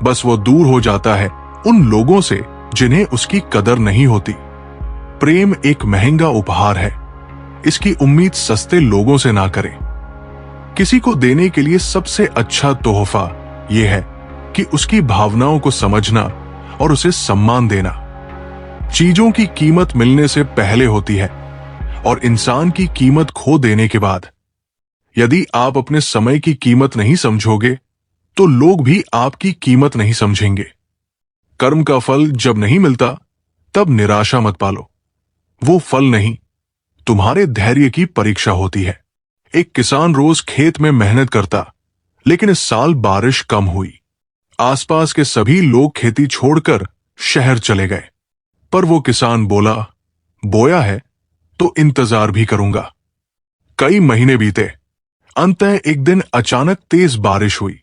बस वो दूर हो जाता है उन लोगों से जिन्हें उसकी कदर नहीं होती। प्रेम एक महंगा उपहार है, इसकी उम्मीद सस्ते लोगों से ना करें। किसी को देने के लिए सबसे अच्छा तोहफा यह है कि उसकी भावनाओं को समझना और उसे सम्मान देना। चीजों की कीमत मिलने से पहले होती है और इंसान की कीमत खो देने के बाद। यदि आप अपने समय की कीमत नहीं समझोगे तो लोग भी आपकी कीमत नहीं समझेंगे। कर्म का फल जब नहीं मिलता तब निराशा मत पालो। वो फल नहीं, तुम्हारे धैर्य की परीक्षा होती है। एक किसान रोज खेत में मेहनत करता, लेकिन इस साल बारिश कम हुई। आसपास के सभी लोग खेती छोड़कर शहर चले गए, पर वो किसान बोला, बोया है तो इंतजार भी करूंगा। कई महीने बीते। अंततः एक दिन अचानक तेज बारिश हुई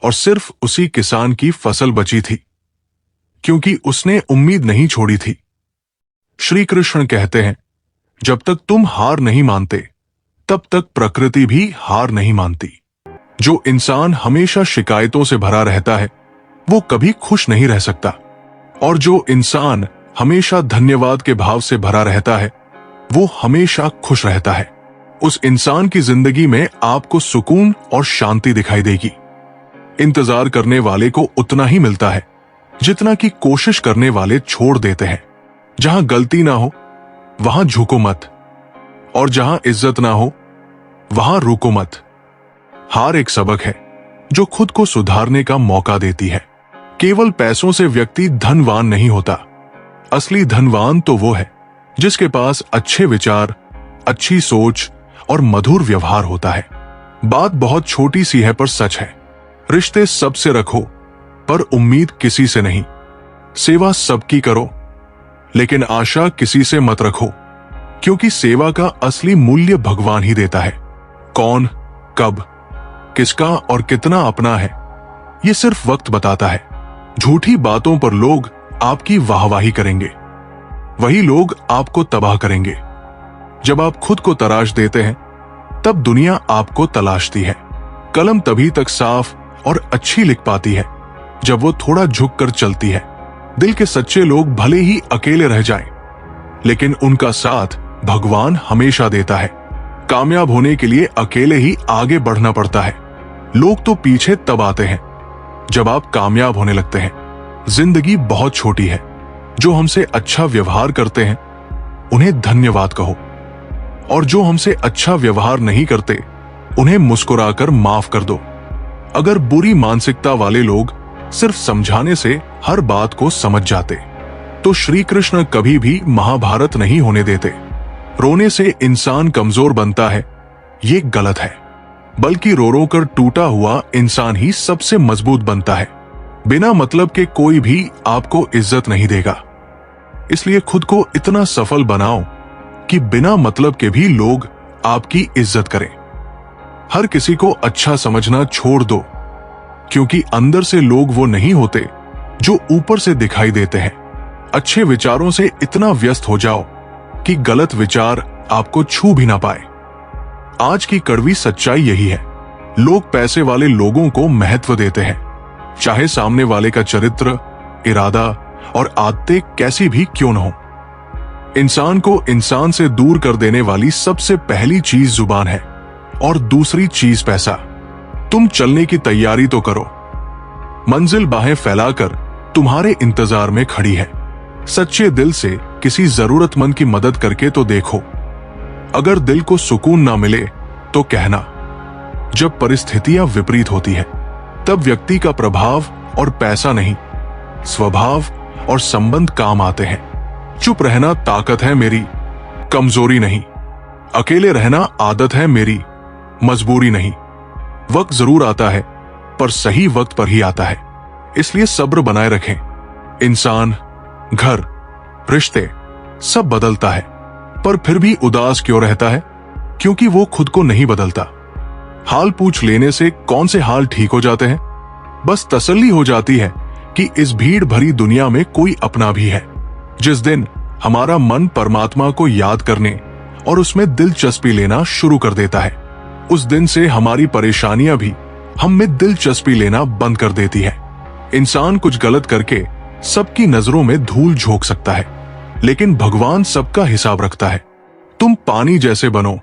और सिर्फ उसी किसान की फसल बची थी, क्योंकि उसने उम्मीद नहीं छोड़ी थी। श्री कृष्ण कहते हैं, जब तक तुम हार नहीं मानते तब तक प्रकृति भी हार नहीं मानती। जो इंसान हमेशा शिकायतों से भरा रहता है वो कभी खुश नहीं रह सकता, और जो इंसान हमेशा धन्यवाद के भाव से भरा रहता है वो हमेशा खुश रहता है। उस इंसान की जिंदगी में आपको सुकून और शांति दिखाई देगी। इंतजार करने वाले को उतना ही मिलता है जितना कि कोशिश करने वाले छोड़ देते हैं। जहां गलती ना हो वहां झुको मत, और जहां इज्जत ना हो वहां रुको मत। हार एक सबक है जो खुद को सुधारने का मौका देती है। केवल पैसों से व्यक्ति धनवान नहीं होता। असली धनवान तो वो है जिसके पास अच्छे विचार, अच्छी सोच और मधुर व्यवहार होता है। बात बहुत छोटी सी है पर सच है। रिश्ते सबसे रखो पर उम्मीद किसी से नहीं। सेवा सबकी करो लेकिन आशा किसी से मत रखो, क्योंकि सेवा का असली मूल्य भगवान ही देता है। कौन, कब, किसका और कितना अपना है, ये सिर्फ वक्त बताता है। झूठी बातों पर लोग आपकी वाहवाही करेंगे, वही लोग आपको तबाह करेंगे। जब आप खुद को तराश देते हैं तब दुनिया आपको तलाशती है। कलम तभी तक साफ और अच्छी लिख पाती है जब वो थोड़ा झुक कर चलती है। दिल के सच्चे लोग भले ही अकेले रह जाएं, लेकिन उनका साथ भगवान हमेशा देता है। कामयाब होने के लिए अकेले ही आगे बढ़ना पड़ता है। लोग तो पीछे तब आते हैं जब आप कामयाब होने लगते हैं। जिंदगी बहुत छोटी है। जो हमसे अच्छा व्यवहार करते हैं उन्हें धन्यवाद कहो, और जो हमसे अच्छा व्यवहार नहीं करते उन्हें मुस्कुराकर माफ कर दो। अगर बुरी मानसिकता वाले लोग सिर्फ समझाने से हर बात को समझ जाते तो श्री कृष्ण कभी भी महाभारत नहीं होने देते। रोने से इंसान कमजोर बनता है, ये गलत है। बल्कि रो रो कर टूटा हुआ इंसान ही सबसे मजबूत बनता है। बिना मतलब के कोई भी आपको इज्जत नहीं देगा, इसलिए खुद को इतना सफल बनाओ कि बिना मतलब के भी लोग आपकी इज्जत करें। हर किसी को अच्छा समझना छोड़ दो, क्योंकि अंदर से लोग वो नहीं होते जो ऊपर से दिखाई देते हैं। अच्छे विचारों से इतना व्यस्त हो जाओ कि गलत विचार आपको छू भी ना पाए। आज की कड़वी सच्चाई यही है, लोग पैसे वाले लोगों को महत्व देते हैं, चाहे सामने वाले का चरित्र, इरादा और आदतें कैसी भी क्यों न हो। इंसान को इंसान से दूर कर देने वाली सबसे पहली चीज जुबान है और दूसरी चीज पैसा। तुम चलने की तैयारी तो करो, मंजिल बाहें फैलाकर तुम्हारे इंतजार में खड़ी है। सच्चे दिल से किसी जरूरतमंद की मदद करके तो देखो। अगर दिल को सुकून ना मिले तो कहना। जब परिस्थितियां विपरीत होती है तब व्यक्ति का प्रभाव और पैसा नहीं, स्वभाव और संबंध काम आते हैं। चुप रहना ताकत है मेरी, कमजोरी नहीं। अकेले रहना आदत है मेरी, मजबूरी नहीं। वक्त जरूर आता है पर सही वक्त पर ही आता है, इसलिए सब्र बनाए रखें। इंसान, घर, रिश्ते सब बदलता है, पर फिर भी उदास क्यों रहता है? क्योंकि वो खुद को नहीं बदलता। हाल पूछ लेने से कौन से हाल ठीक हो जाते हैं? बस तसल्ली हो जाती है कि इस भीड़ भरी दुनिया में कोई अपना भी है। जिस दिन हमारा मन परमात्मा को याद करने और उसमें दिलचस्पी लेना शुरू कर देता है, उस दिन से हमारी परेशानियां भी हम में दिलचस्पी लेना बंद कर देती है। इंसान कुछ गलत करके सबकी नजरों में धूल झोंक सकता है, लेकिन भगवान सबका हिसाब रखता है। तुम पानी जैसे बनो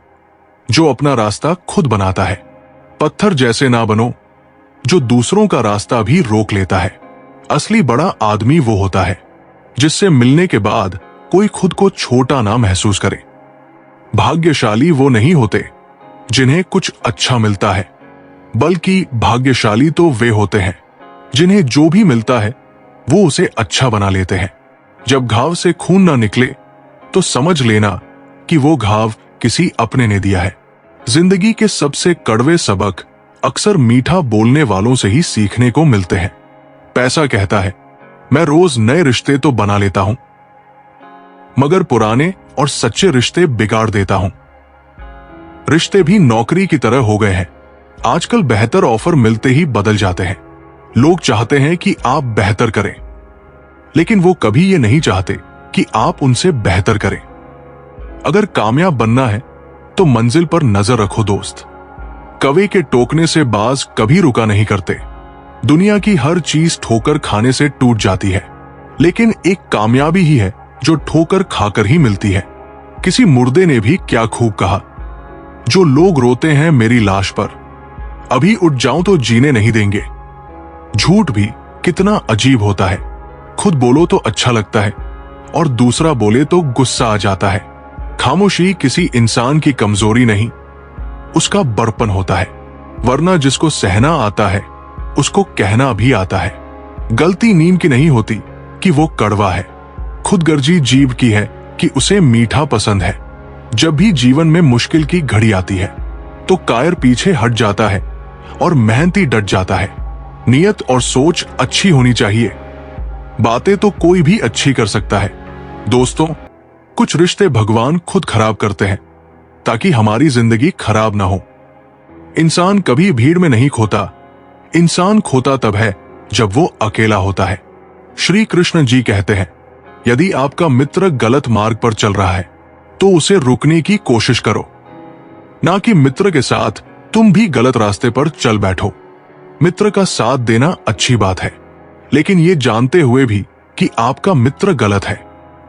जो अपना रास्ता खुद बनाता है, पत्थर जैसे ना बनो जो दूसरों का रास्ता भी रोक लेता है। असली बड़ा आदमी वो होता है जिससे मिलने के बाद कोई खुद को छोटा ना महसूस करे। भाग्यशाली वो नहीं होते जिन्हें कुछ अच्छा मिलता है, बल्कि भाग्यशाली तो वे होते हैं जिन्हें जो भी मिलता है वो उसे अच्छा बना लेते हैं। जब घाव से खून ना निकले तो समझ लेना कि वो घाव किसी अपने ने दिया है। जिंदगी के सबसे कड़वे सबक अक्सर मीठा बोलने वालों से ही सीखने को मिलते हैं। पैसा कहता है, मैं रोज नए रिश्ते तो बना लेता हूं, मगर पुराने और सच्चे रिश्ते बिगाड़ देता हूं। रिश्ते भी नौकरी की तरह हो गए हैं। आजकल बेहतर ऑफर मिलते ही बदल जाते हैं। लोग चाहते हैं कि आप बेहतर करें, लेकिन वो कभी ये नहीं चाहते कि आप उनसे बेहतर करें। अगर कामयाब बनना है तो मंजिल पर नजर रखो दोस्त। कवे के टोकने से बाज कभी रुका नहीं करते। दुनिया की हर चीज ठोकर खाने से टूट जाती है, लेकिन एक कामयाबी ही है जो ठोकर खाकर ही मिलती है। किसी मुर्दे ने भी क्या खूब कहा, जो लोग रोते हैं मेरी लाश पर, अभी उठ जाऊं तो जीने नहीं देंगे। झूठ भी कितना अजीब होता है। खुद बोलो तो अच्छा लगता है और दूसरा बोले तो गुस्सा आ जाता है। खामोशी किसी इंसान की कमजोरी नहीं, उसका बड़पन होता है। वरना जिसको सहना आता है उसको कहना भी आता है। गलती नीम की नहीं होती कि वो कड़वा है, खुदगर्जी जीभ की है कि उसे मीठा पसंद है। जब भी जीवन में मुश्किल की घड़ी आती है तो कायर पीछे हट जाता है और मेहनती डट जाता है। नियत और सोच अच्छी होनी चाहिए। बातें तो कोई भी अच्छी कर सकता है। दोस्तों, कुछ रिश्ते भगवान खुद खराब करते हैं ताकि हमारी जिंदगी खराब ना हो। इंसान कभी भीड़ में नहीं खोता, इंसान खोता तब है जब वो अकेला होता है। श्री कृष्ण जी कहते हैं, यदि आपका मित्र गलत मार्ग पर चल रहा है तो उसे रोकने की कोशिश करो, ना कि मित्र के साथ तुम भी गलत रास्ते पर चल बैठो। मित्र का साथ देना अच्छी बात है, लेकिन ये जानते हुए भी कि आपका मित्र गलत है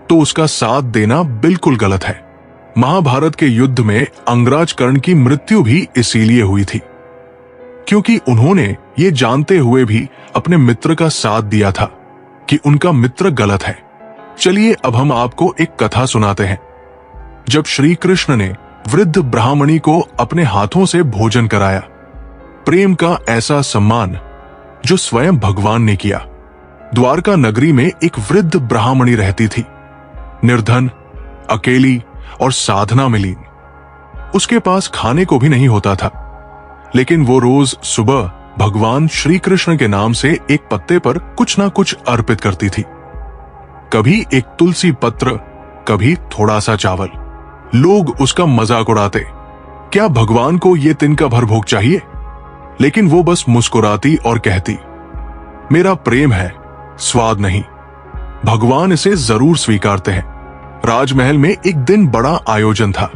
तो उसका साथ देना बिल्कुल गलत है। महाभारत के युद्ध में अंगराज कर्ण की मृत्यु भी इसीलिए हुई थी, क्योंकि उन्होंने ये जानते हुए भी अपने मित्र का साथ दिया था कि उनका मित्र गलत है। चलिए अब हम आपको एक कथा सुनाते हैं। जब श्री कृष्ण ने वृद्ध ब्राह्मणी को अपने हाथों से भोजन कराया, प्रेम का ऐसा सम्मान जो स्वयं भगवान ने किया। द्वारका नगरी में एक वृद्ध ब्राह्मणी रहती थी, निर्धन, अकेली और साधना में लीन। उसके पास खाने को भी नहीं होता था, लेकिन वो रोज सुबह भगवान श्री कृष्ण के नाम से एक पत्ते पर कुछ ना कुछ अर्पित करती थी। कभी एक तुलसी पत्र, कभी थोड़ा सा चावल। लोग उसका मजाक उड़ाते, क्या भगवान को ये तिनका भर भोग चाहिए? लेकिन वो बस मुस्कुराती और कहती, मेरा प्रेम है, स्वाद नहीं। भगवान इसे जरूर स्वीकारते हैं। राजमहल में एक दिन बड़ा आयोजन था।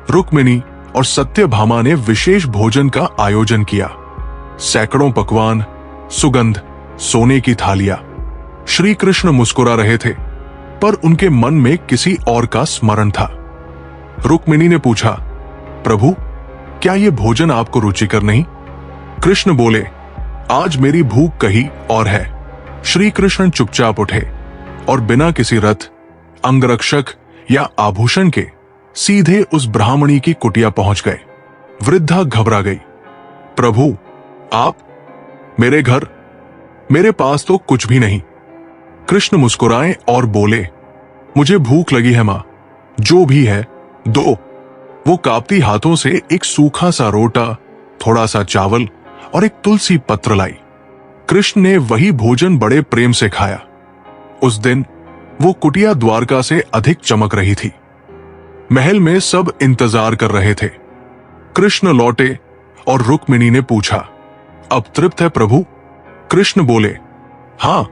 रुक्मिणी और सत्यभामा ने विशेष भोजन का आयोजन किया। सैकड़ों पकवान, सुगंध, सोने की थालियां। श्री कृष्ण मुस्कुरा रहे थे, पर उनके मन में किसी और का स्मरण था। रुक्मिणी ने पूछा, प्रभु, क्या ये भोजन आपको रुचिकर नहीं? कृष्ण बोले, आज मेरी भूख कहीं और है। श्री कृष्ण चुपचाप उठे और बिना किसी रथ, अंगरक्षक या आभूषण के सीधे उस ब्राह्मणी की कुटिया पहुंच गए। वृद्धा घबरा गई। प्रभु, आप? मेरे घर, मेरे पास तो कुछ भी नहीं। कृष्ण मुस्कुराए और बोले, मुझे भूख लगी है मां, जो भी है दो। वो कांपती हाथों से एक सूखा सा रोटा, थोड़ा सा चावल और एक तुलसी पत्र लाई। कृष्ण ने वही भोजन बड़े प्रेम से खाया। उस दिन वो कुटिया द्वारका से अधिक चमक रही थी। महल में सब इंतजार कर रहे थे। कृष्ण लौटे और रुक्मिणी ने पूछा, अब तृप्त है प्रभु? कृष्ण बोले, हां,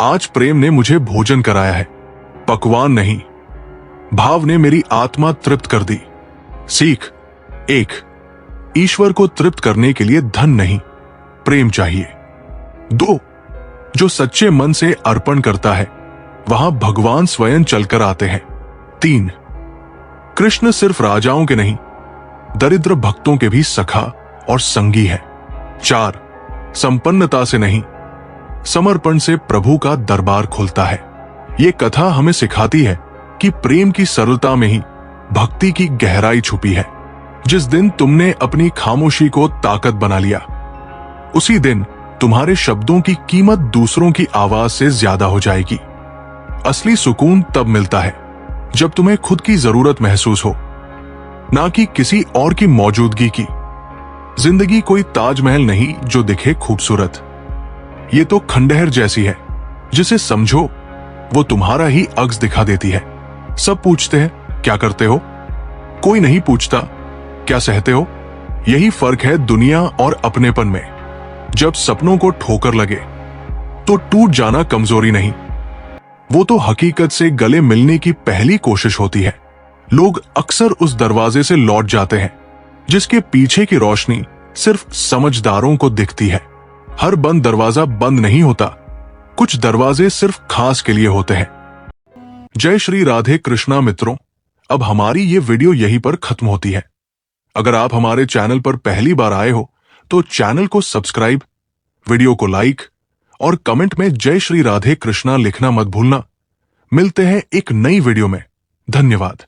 आज प्रेम ने मुझे भोजन कराया है, पकवान नहीं। भाव ने मेरी आत्मा तृप्त कर दी। सीख एक, ईश्वर को तृप्त करने के लिए धन नहीं, प्रेम चाहिए। दो, जो सच्चे मन से अर्पण करता है वहां भगवान स्वयं चलकर आते हैं। तीन, कृष्ण सिर्फ राजाओं के नहीं, दरिद्र भक्तों के भी सखा और संगी है। चार, संपन्नता से नहीं, समर्पण से प्रभु का दरबार खुलता है। ये कथा हमें सिखाती है कि प्रेम की सरलता में ही भक्ति की गहराई छुपी है। जिस दिन तुमने अपनी खामोशी को ताकत बना लिया, उसी दिन तुम्हारे शब्दों की कीमत दूसरों की आवाज से ज्यादा हो जाएगी। असली सुकून तब मिलता है जब तुम्हें खुद की जरूरत महसूस हो, ना कि किसी और की मौजूदगी की। जिंदगी कोई ताजमहल नहीं जो दिखे खूबसूरत, ये तो खंडहर जैसी है, जिसे समझो वो तुम्हारा ही अक्स दिखा देती है। सब पूछते हैं, क्या करते हो? कोई नहीं पूछता, क्या सहते हो? यही फर्क है दुनिया और अपनेपन में। जब सपनों को ठोकर लगे तो टूट जाना कमजोरी नहीं, वो तो हकीकत से गले मिलने की पहली कोशिश होती है। लोग अक्सर उस दरवाजे से लौट जाते हैं जिसके पीछे की रोशनी सिर्फ समझदारों को दिखती है। हर बंद दरवाजा बंद नहीं होता, कुछ दरवाजे सिर्फ खास के लिए होते हैं। जय श्री राधे कृष्णा मित्रों, अब हमारी ये वीडियो यहीं पर खत्म होती है। अगर आप हमारे चैनल पर पहली बार आए हो तो चैनल को सब्सक्राइब, वीडियो को लाइक और कमेंट में जय श्री राधे कृष्णा लिखना मत भूलना। मिलते हैं एक नई वीडियो में। धन्यवाद।